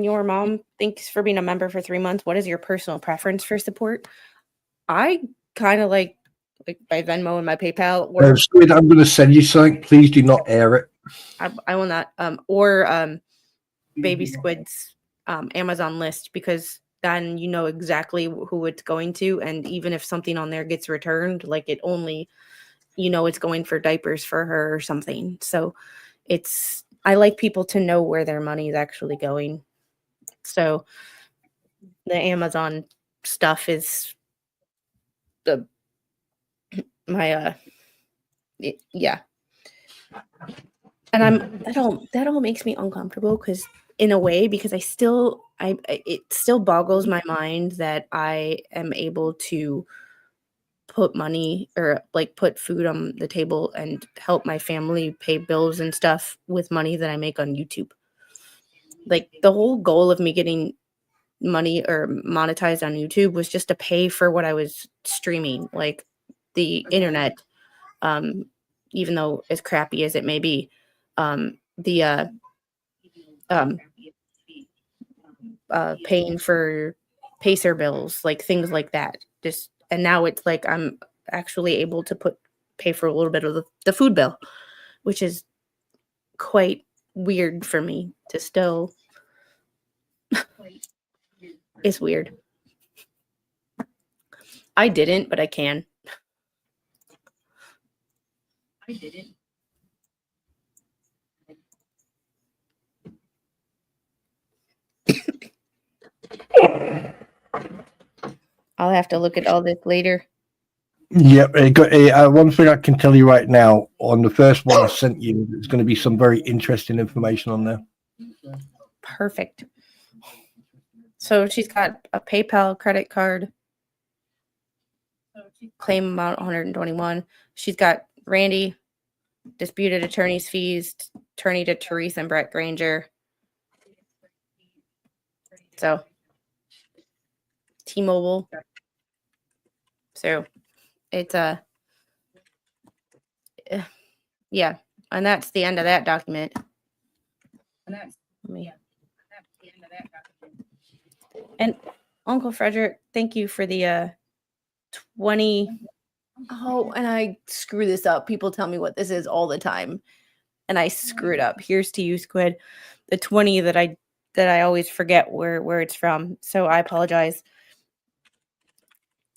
your mom, thanks for being a member for 3 months. What is your personal preference for support? I kind of like my Venmo and my PayPal. Squid, I'm going to send you something. Please do not air it. I will not. Or Baby Squid's Amazon list, because then you know exactly who it's going to, and even if something on there gets returned, like it only, it's going for diapers for her or something. So I like people to know where their money is actually going. So the Amazon stuff is yeah. And that all makes me uncomfortable, because in a way, because it still boggles my mind that I am able to put money or put food on the table and help my family pay bills and stuff with money that I make on YouTube. Like the whole goal of me getting money or monetized on YouTube was just to pay for what I was streaming, like the internet, even though as crappy as it may be, paying for Pacer bills, like things like that. And now it's like I'm actually able to pay for a little bit of the food bill, which is quite weird for me to still. It's weird. I didn't, but I can. I'll have to look at all this later. Yep. One thing I can tell you right now, on the first one I sent you, there's going to be some very interesting information on there. Perfect. So she's got a PayPal credit card. Claim amount 121. She's got Randy, disputed attorney's fees, attorney to Teresa and Brett Granger. So T-Mobile. So it's yeah, and that's the end of that document. And Uncle Frederick, thank you for the 20. Oh, and I screw this up. People tell me what this is all the time, and I screw it up. Here's to you, Squid. The 20 that I always forget where it's from. So I apologize.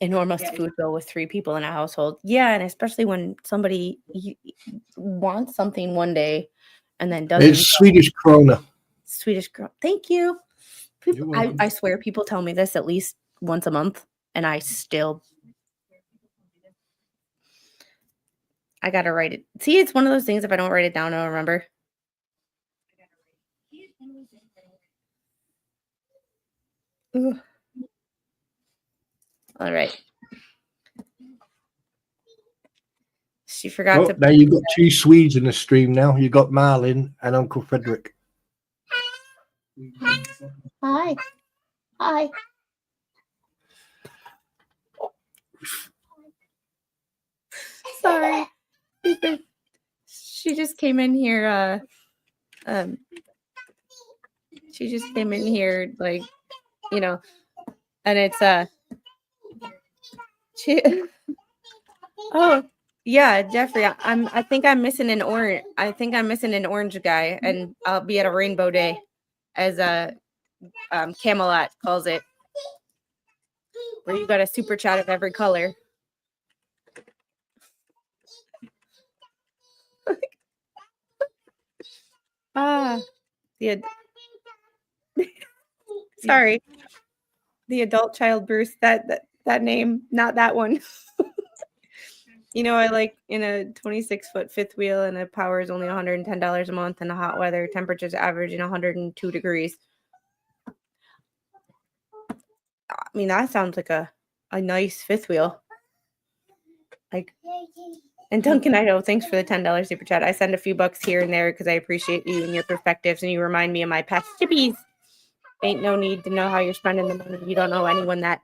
Enormous food bill with 3 people in a household. Yeah, and especially when somebody wants something one day and then doesn't. It's Swedish krona. Swedish krona. Thank you. I swear people tell me this at least once a month, and I gotta write it. See, it's one of those things, if I don't write it down, I don't remember. Ooh. All right. She forgot to. Now you've got 2 Swedes in the stream now. You've got Marlin and Uncle Frederick. Hi. Sorry. She just came in here. She just came in here, like, and it's oh yeah, Jeffrey. I think I'm missing an orange. I think I'm missing an orange guy, and I'll be at a rainbow day, as Camelot calls it. where you got a super chat of every color. The sorry, the adult child Bruce. That name, not that one. You know, I like in a 26-foot fifth wheel, and the power is only $110 a month, and the hot weather temperatures averaging 102 degrees. I mean, that sounds like a nice fifth wheel. Like, and Duncan Idaho, thanks for the $10 super chat. I send a few bucks here and there because I appreciate you and your perspectives, and you remind me of my past chippies. Ain't no need to know how you're spending the money. You don't know anyone that.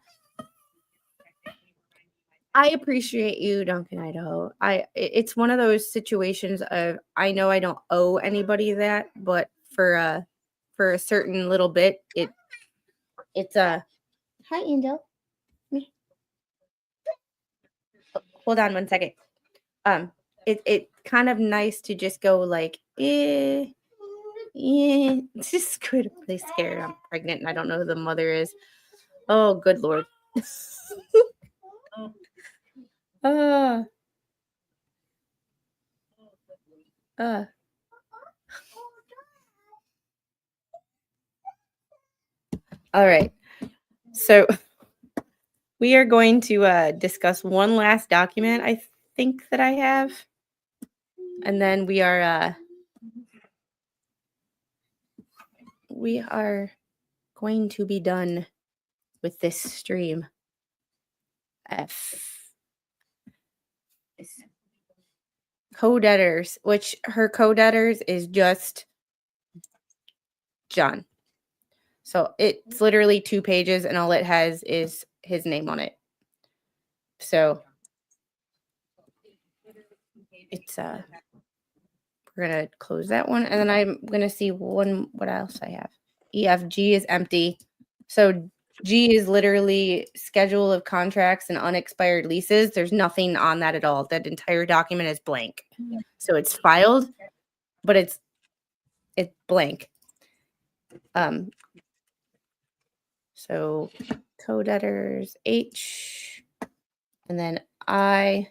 I appreciate you, Duncan Idaho. It's one of those situations of, I know I don't owe anybody that, but for a certain little bit, it's a hi, Angel. Hold on one second. It kind of nice to just go like, it's just good. Really scared. I'm pregnant and I don't know who the mother is. Oh, good Lord. All right. So we are going to discuss one last document, I think, that I have. And then we are going to be done with this stream. Co-debtors, which her co-debtors is just John. So it's literally 2 pages, and all it has is his name on it. So it's we're gonna close that one, and then I'm gonna see what else I have. EFG is empty. So G is literally schedule of contracts and unexpired leases. There's nothing on that at all. That entire document is blank. So it's filed, but it's blank. So co-debtors H, and then I.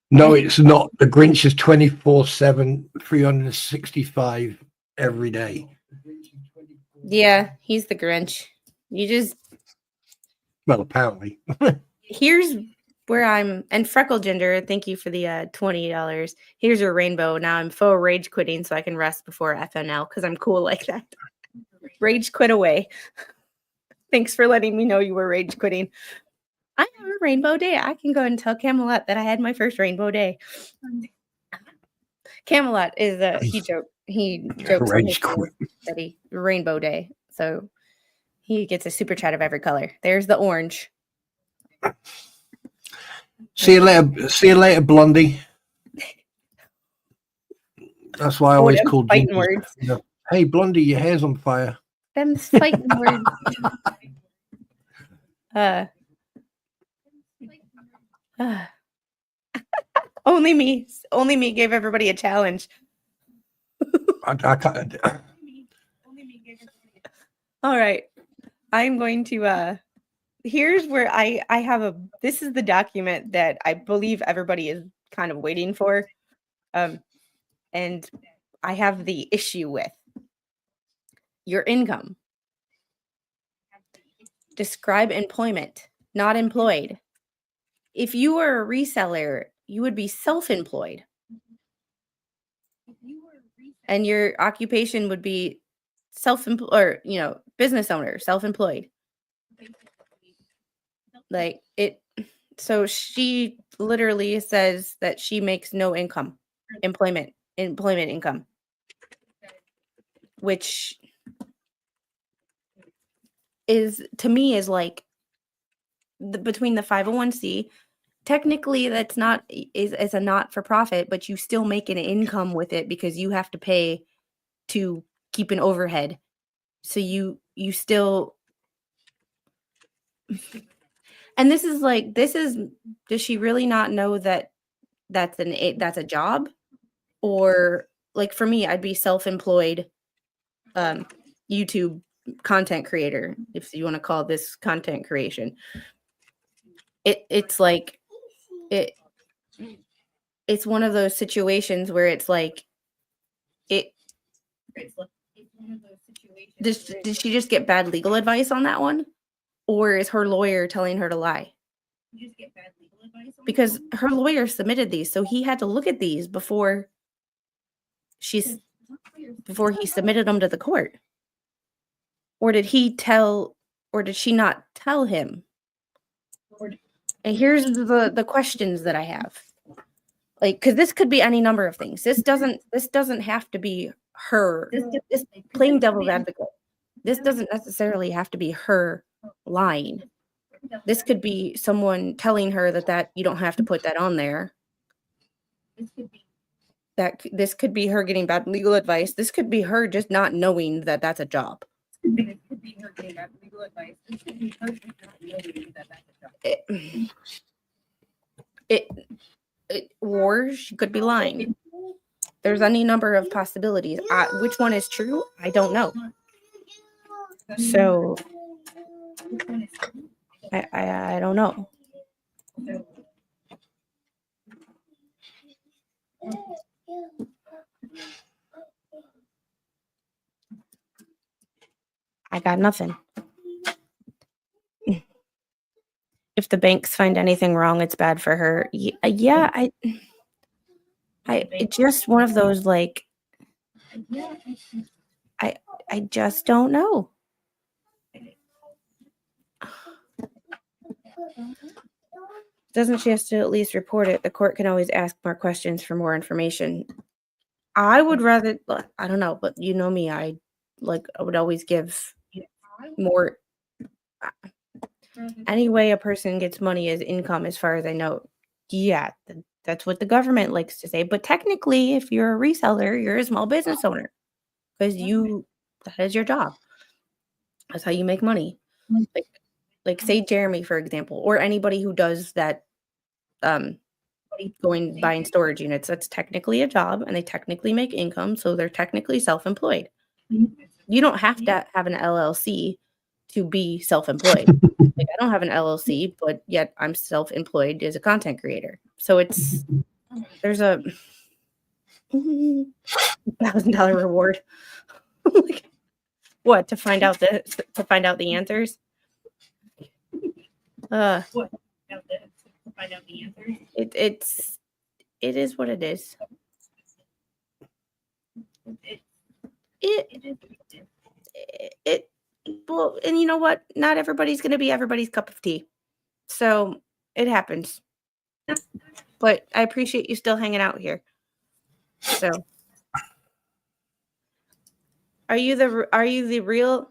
No, it's not. The Grinch is 24/7, 365 every day. Yeah, he's the Grinch. Well, apparently. Here's where I'm, and Freckle Gender, thank you for the $20. Here's your rainbow. Now I'm faux rage quitting so I can rest before FNL because I'm cool like that. Rage quit away. Thanks for letting me know you were rage quitting. I have a rainbow day. I can go and tell Camelot that I had my first rainbow day. Camelot is he jokes Rage quit. that he rainbow day. So he gets a super chat of every color. There's the orange. See you later, Blondie. That's why I always call fighting words. You know, hey, Blondie, your hair's on fire. Them fighting words. Only me gave everybody a challenge. I can't. All right. I'm going to here's where I have this is the document that I believe everybody is kind of waiting for. And I have the issue with your income. Describe employment, not employed. If you were a reseller, you would be self-employed. And your occupation would be self-employed, or, business owner, self-employed. Like it. So she literally says that she makes no income, employment income, which is, to me, is like between the 501c. Technically, that's not is a not-for-profit, but you still make an income with it because you have to pay to keep an overhead. So you still, and this is does she really not know that that's a job? Or like for me, I'd be self-employed YouTube content creator, if you want to call this content creation. It's like it's one of those situations where it's like did she just get bad legal advice on that one, or is her lawyer telling her to lie? Because her lawyer submitted these, so he had to look at these before he submitted them to the court. Or did she not tell him? And here's the questions that I have. Like, because this could be any number of things. This doesn't have to be her. This playing devil's advocate. This doesn't necessarily have to be her lying. This could be someone telling her that you don't have to put that on there. This could be her getting bad legal advice. This could be her just not knowing that that's a job. Or she could be lying. There's any number of possibilities. Which one is true? I don't know. So I don't know. I got nothing. If the banks find anything wrong, it's bad for her. Yeah, it's just one of those, like, I just don't know. Doesn't she have to at least report it? The court can always ask more questions for more information. I would rather, I don't know, but you know me, I would always give more. Any way a person gets money is income, as far as I know. Yeah, that's what the government likes to say. But technically, if you're a reseller, you're a small business owner, because that is your job. That's how you make money. Like say Jeremy, for example, or anybody who does that, buying storage units. That's technically a job, and they technically make income, so they're technically self-employed. You don't have to have an LLC to be self-employed. Like, I don't have an LLC, but yet I'm self-employed as a content creator. So there's a $1,000 reward. Like, what, to find out the answers? It is what it is. Well, and you know what? Not everybody's going to be everybody's cup of tea. So it happens. But I appreciate you still hanging out here. So are you the real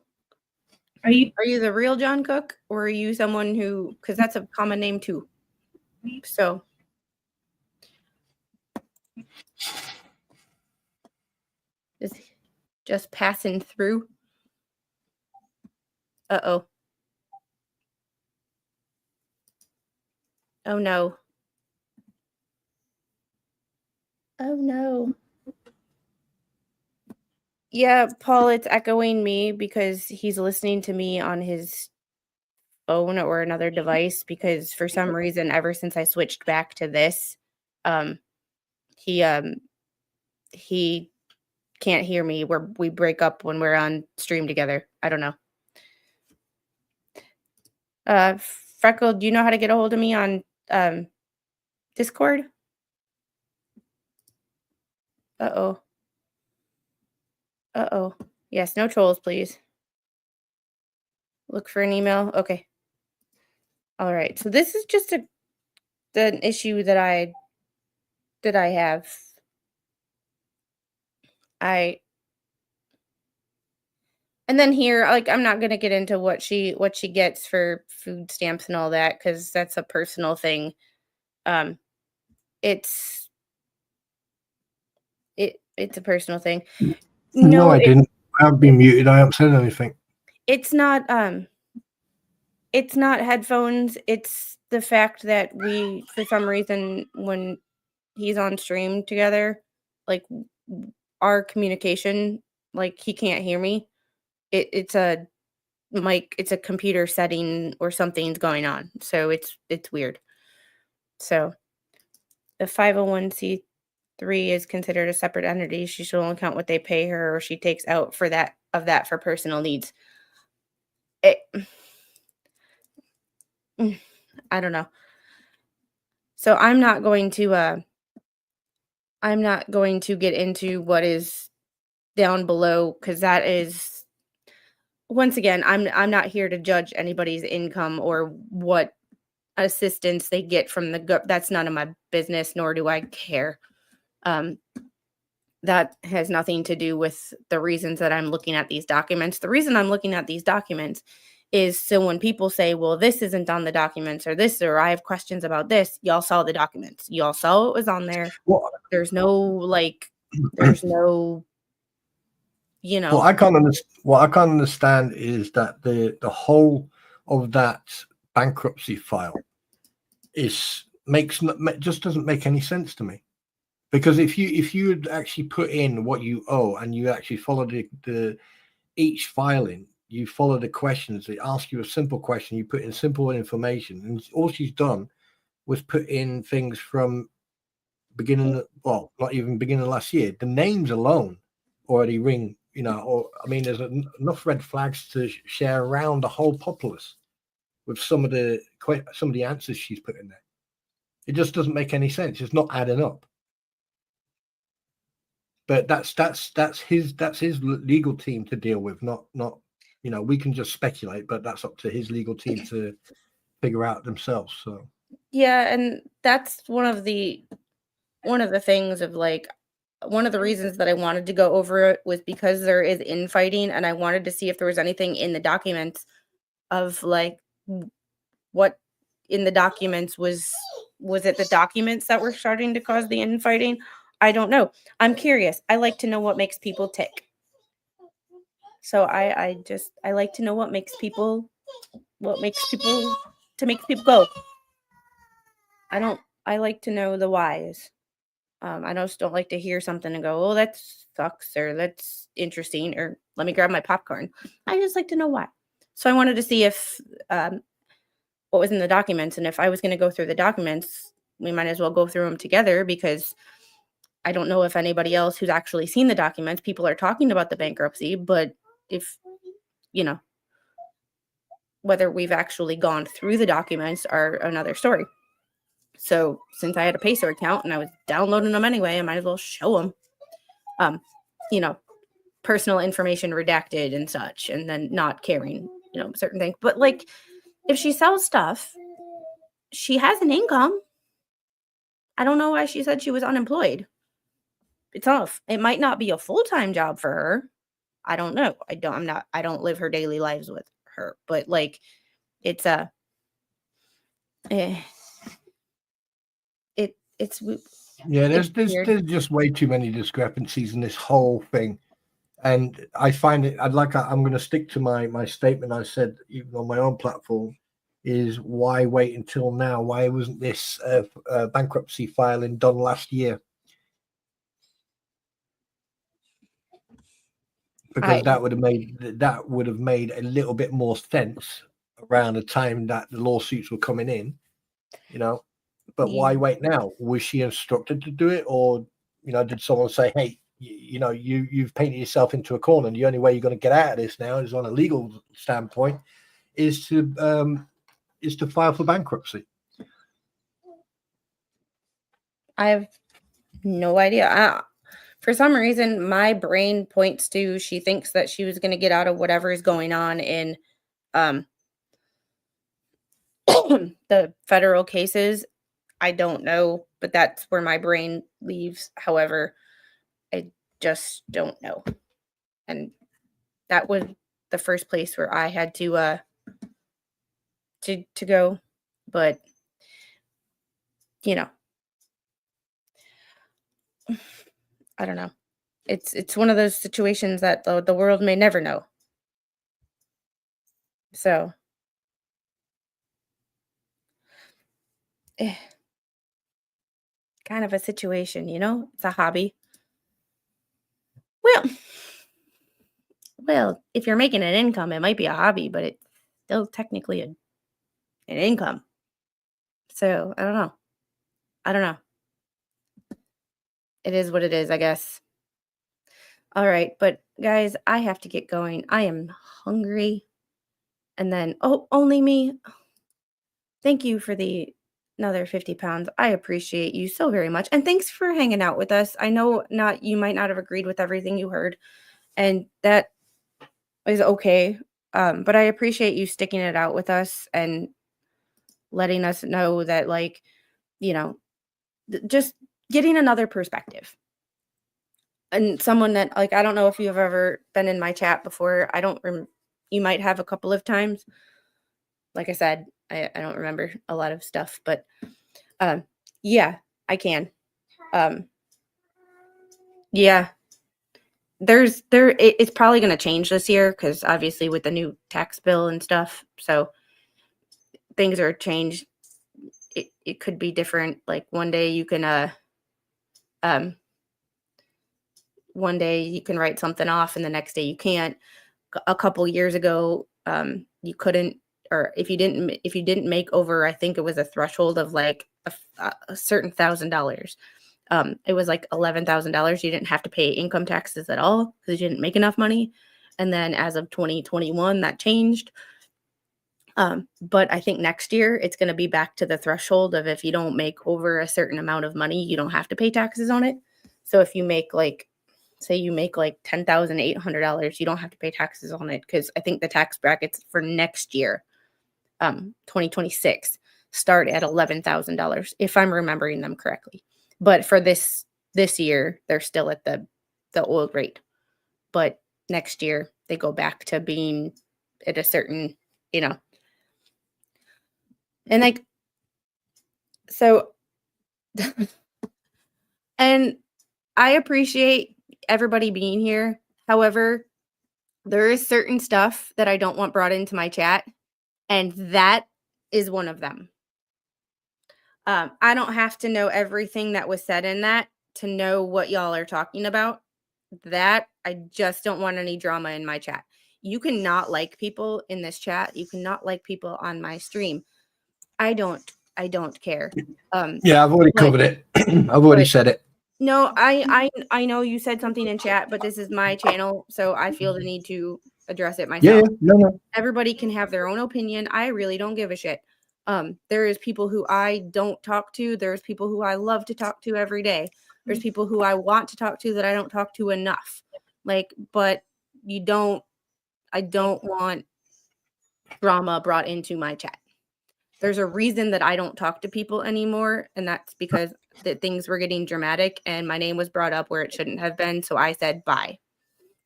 John Cook, or are you someone who, because that's a common name too. So just passing through. Uh-oh. Oh no. Oh no. Yeah, Paul, it's echoing me because he's listening to me on his phone or another device, because for some reason, ever since I switched back to this, he can't hear me. We break up when we're on stream together. I don't know. Freckle, do you know how to get a hold of me on Discord? Uh-oh. Yes, no trolls, please. Look for an email. Okay. All right. So this is just an issue that I have. And then here, like, I'm not gonna get into what she gets for food stamps and all that, because that's a personal thing. It's a personal thing. No, I didn't. I've been muted. I haven't said anything. It's not headphones. It's the fact that we, for some reason, when he's on stream together, like, our communication, like, he can't hear me. it's a it's a computer setting or something's going on. So it's weird. So the 501c3 is considered a separate entity. She should only count what they pay her or she takes out for that for personal needs. I don't know. So I'm not going to get into what is down below, because that is, once again, I'm not here to judge anybody's income or what assistance they get from the that's none of my business, nor do I care. That has nothing to do with the reasons that I'm looking at these documents. The reason I'm looking at these documents is so when people say, well, this isn't on the documents, or this, or I have questions about this, y'all saw the documents. Y'all saw it was on there. Well, There's no, there's no, what I can't understand is that the whole of that bankruptcy file just doesn't make any sense to me. Because if you had actually put in what you owe and you actually followed the each filing, you follow the questions. They ask you a simple question, you put in simple information, and all she's done was put in things from beginning, well, not even beginning of last year. The names alone already ring, or I mean, there's enough red flags to share around the whole populace with some of the answers she's put in there. It just doesn't make any sense. It's not adding up. But that's his legal team to deal with, not we can just speculate, but that's up to his legal team to figure out themselves. So yeah, and that's one of the things of one of the reasons that I wanted to go over it was because there is infighting, and I wanted to see if there was anything in the documents of what in the documents was it the documents that were starting to cause the infighting? I don't know. I'm curious. I like to know what makes people tick. So I like to know what makes people go. I like to know the whys. I just don't like to hear something and go, oh, that sucks, or that's interesting, or let me grab my popcorn. I just like to know why. So I wanted to see if what was in the documents, and if I was going to go through the documents, we might as well go through them together, because I don't know if anybody else who's actually seen the documents, people are talking about the bankruptcy, but if, whether we've actually gone through the documents are another story. So since I had a Pacer account and I was downloading them anyway, I might as well show them, personal information redacted and such, and then not caring, certain things. But if she sells stuff, she has an income. I don't know why she said she was unemployed. It might not be a full-time job for her. I don't know. I don't live her daily lives with her, but it's there's just way too many discrepancies in this whole thing, and I find it. I'm going to stick to my statement I said even on my own platform. Is why wait until now? Why wasn't this bankruptcy filing done last year? Because that would have made a little bit more sense around the time that the lawsuits were coming in, But why wait now? Was she instructed to do it, or did someone say, "Hey, you've painted yourself into a corner, and the only way you're going to get out of this now is on a legal standpoint, is to file for bankruptcy"? I have no idea. For some reason, my brain points to she thinks that she was going to get out of whatever is going on in the federal cases. I don't know, but that's where my brain leaves. However, I just don't know. And that was the first place where I had to go. But, I don't know. It's one of those situations that the world may never know. So, kind of a situation, it's a hobby. Well, Well, if you're making an income, it might be a hobby, but it's still technically an income. So I don't know. I don't know. It is what it is, I guess. All right, but guys, I have to get going. I am hungry. And then, oh, only me. Thank you for the another 50 pounds. I appreciate you so very much. And thanks for hanging out with us. I know you might not have agreed with everything you heard, and that is okay. But I appreciate you sticking it out with us and letting us know that, like, you know, just getting another perspective. And someone that, like, I don't know if you've ever been in my chat before. You might have a couple of times. Like I said, I don't remember a lot of stuff, but yeah, I can. Yeah, it's probably going to change this year because obviously with the new tax bill and stuff, so things are changed. It could be different. Like one day you can write something off and the next day you can't. A couple years ago, you couldn't, or if you didn't make over, I think it was a threshold of like a certain $1,000. It was like $11,000. You didn't have to pay income taxes at all because you didn't make enough money. And then as of 2021, that changed. But I think next year it's going to be back to the threshold of if you don't make over a certain amount of money, you don't have to pay taxes on it. So if you make say you make like $10,800, you don't have to pay taxes on it because I think the tax brackets for next year, 2026, start at $11,000 if I'm remembering them correctly. But for this year, they're still at the old rate. But next year they go back to being at a certain, and like, so, and I appreciate everybody being here. However, there is certain stuff that I don't want brought into my chat, and that is one of them. I don't have to know everything that was said in that to know what y'all are talking about. That I just don't want any drama in my chat. You cannot like people in this chat. You cannot like people on my stream. I don't care. Yeah, I've already covered it. I've already said it. No, I know you said something in chat, but this is my channel, so I feel the need to address it myself. Yeah, no. Everybody can have their own opinion. I really don't give a shit. There is people who I don't talk to. There's people who I love to talk to every day. There's people who I want to talk to that I don't talk to enough. But I don't want drama brought into my chat. There's a reason that I don't talk to people anymore, and that's because that things were getting dramatic and my name was brought up where it shouldn't have been, so I said bye.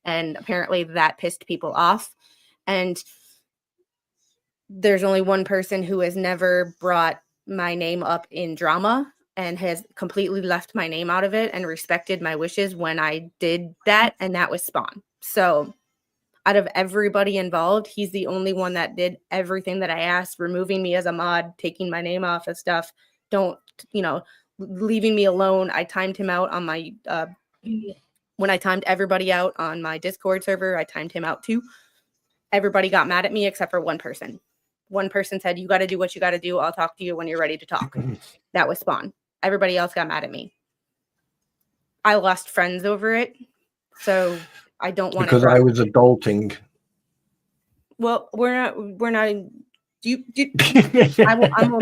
And apparently that pissed people off. And there's only one person who has never brought my name up in drama and has completely left my name out of it and respected my wishes when I did that, and that was Spawn. So out of everybody involved, he's the only one that did everything that I asked, removing me as a mod, taking my name off of stuff, leaving me alone. I timed him out on my, when I timed everybody out on my Discord server, I timed him out too. Everybody got mad at me except for one person. One person said, "You got to do what you got to do. I'll talk to you when you're ready to talk." That was Spawn. Everybody else got mad at me. I lost friends over it. So I don't want because I was adulting. Well, we're not. I'm gonna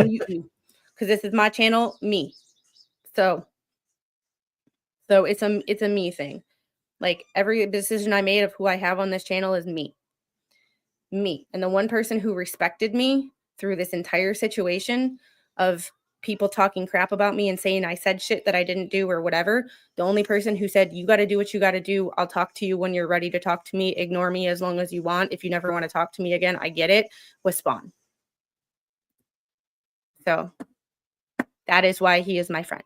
mute you because this is my channel, me. So it's a me thing. Like every decision I made of who I have on this channel is me. And the one person who respected me through this entire situation of people talking crap about me and saying I said shit that I didn't do or whatever, the only person who said, "You got to do what you got to do. I'll talk to you when you're ready to talk to me. Ignore me as long as you want. If you never want to talk to me again, I get it," was Spawn. So that is why he is my friend.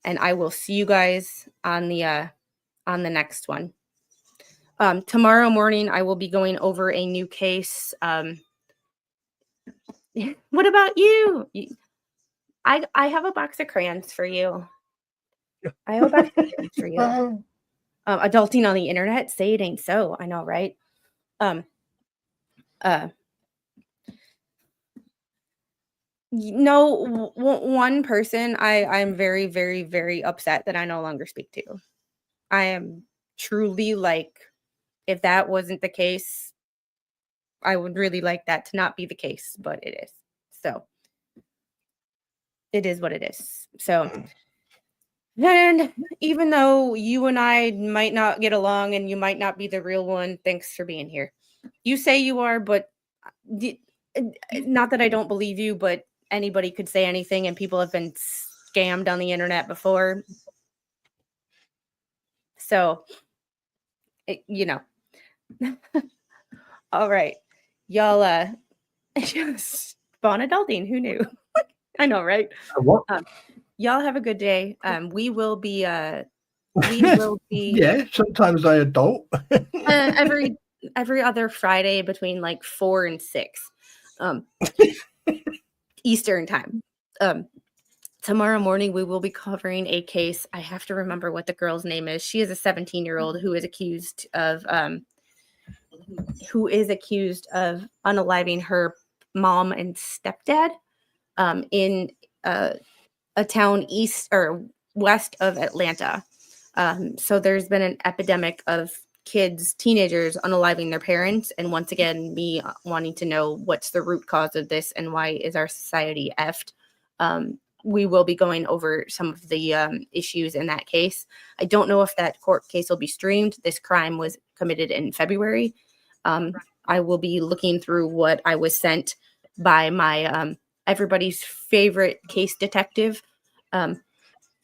And I will see you guys on the next one. Tomorrow morning, I will be going over a new case. What about you? I have a box of crayons for you. I have a box of crayons for you. Adulting on the internet, say it ain't so. I know, right? No, one person I'm very, very, very upset that I no longer speak to. I am truly like, if that wasn't the case, I would really like that to not be the case, but it is. So it is what it is. So, and even though you and I might not get along and you might not be the real one, thanks for being here. You say you are, but not that I don't believe you, but anybody could say anything and people have been scammed on the internet before. So, you know. All right. Y'all, spawn adulting. Who knew? I know, right? What? Y'all have a good day. We will be Yeah, sometimes I adult. every other Friday between like 4 and 6 Eastern time. Tomorrow morning we will be covering a case. I have to remember what the girl's name is. She is a 17-year-old who is accused of unaliving her mom and stepdad in a town east or west of Atlanta. So there's been an epidemic of teenagers unaliving their parents. And once again, me wanting to know what's the root cause of this and why is our society effed. We will be going over some of the issues in that case. I don't know if that court case will be streamed. This crime was committed in February. I will be looking through what I was sent by my everybody's favorite case detective,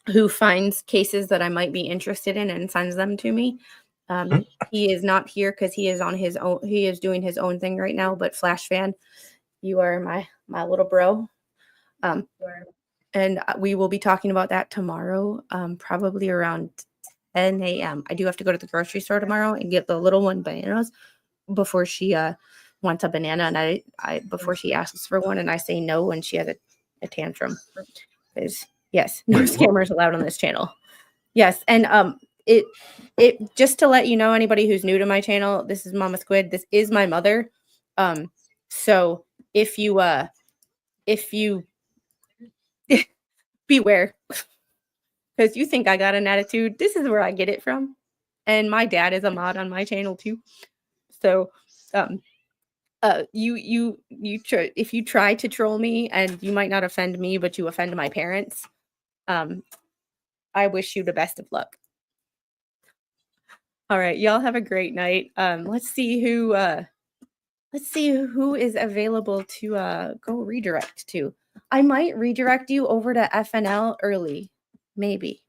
who finds cases that I might be interested in and sends them to me. He is not here because he is on his own. He is doing his own thing right now. But Flash Fan, you are my little bro. And we will be talking about that tomorrow, probably around 10 a.m. I do have to go to the grocery store tomorrow and get the little one bananas before she wants a banana, and I before she asks for one, and I say no when she has a tantrum. Because yes, no scammers allowed on this channel. Yes, and it just to let you know, anybody who's new to my channel, this is Mama Squid. This is my mother. So if you beware, because you think I got an attitude. This is where I get it from. And my dad is a mod on my channel too. So if you try to troll me, and you might not offend me, but you offend my parents, I wish you the best of luck. All right, y'all have a great night. Let's see who is available to go redirect to. I might redirect you over to FNL early, maybe.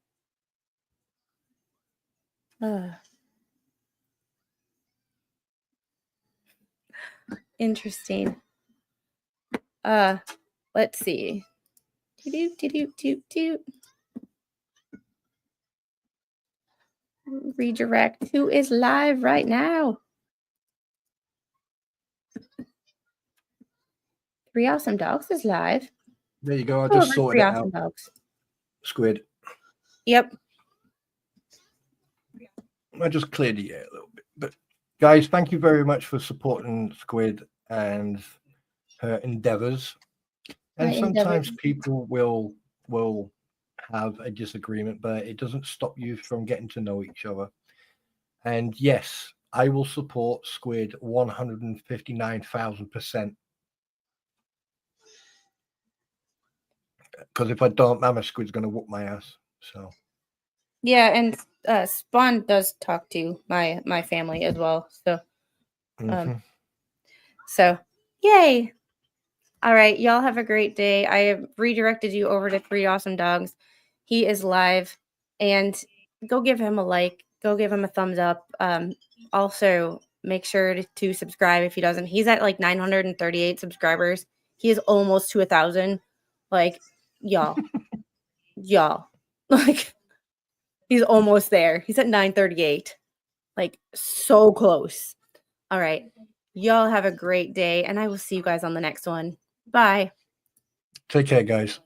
Interesting. Let's see. Redirect. Who is live right now? 3 Awesome Dogs is live. There you go. I just sorted it out. Dogs. Squid. Yep. I just cleared the air a little bit. But guys, thank you very much for supporting Squid and her endeavors. And sometimes people will have a disagreement, but it doesn't stop you from getting to know each other. And yes, I will support Squid 159,000%. Because if I don't, Mama Squid's going to whoop my ass. So yeah, and Spawn does talk to my family as well. So so yay. All right, y'all have a great day. I have redirected you over to 3 Awesome Dogs. He is live, and go give him a like. Go give him a thumbs up. Also, make sure to subscribe if he doesn't. He's at like 938 subscribers. He is almost to 1,000. Like, y'all, like, he's almost there. He's at 938. Like, so close. All right, y'all have a great day, and I will see you guys on the next one. Bye. Take care, guys.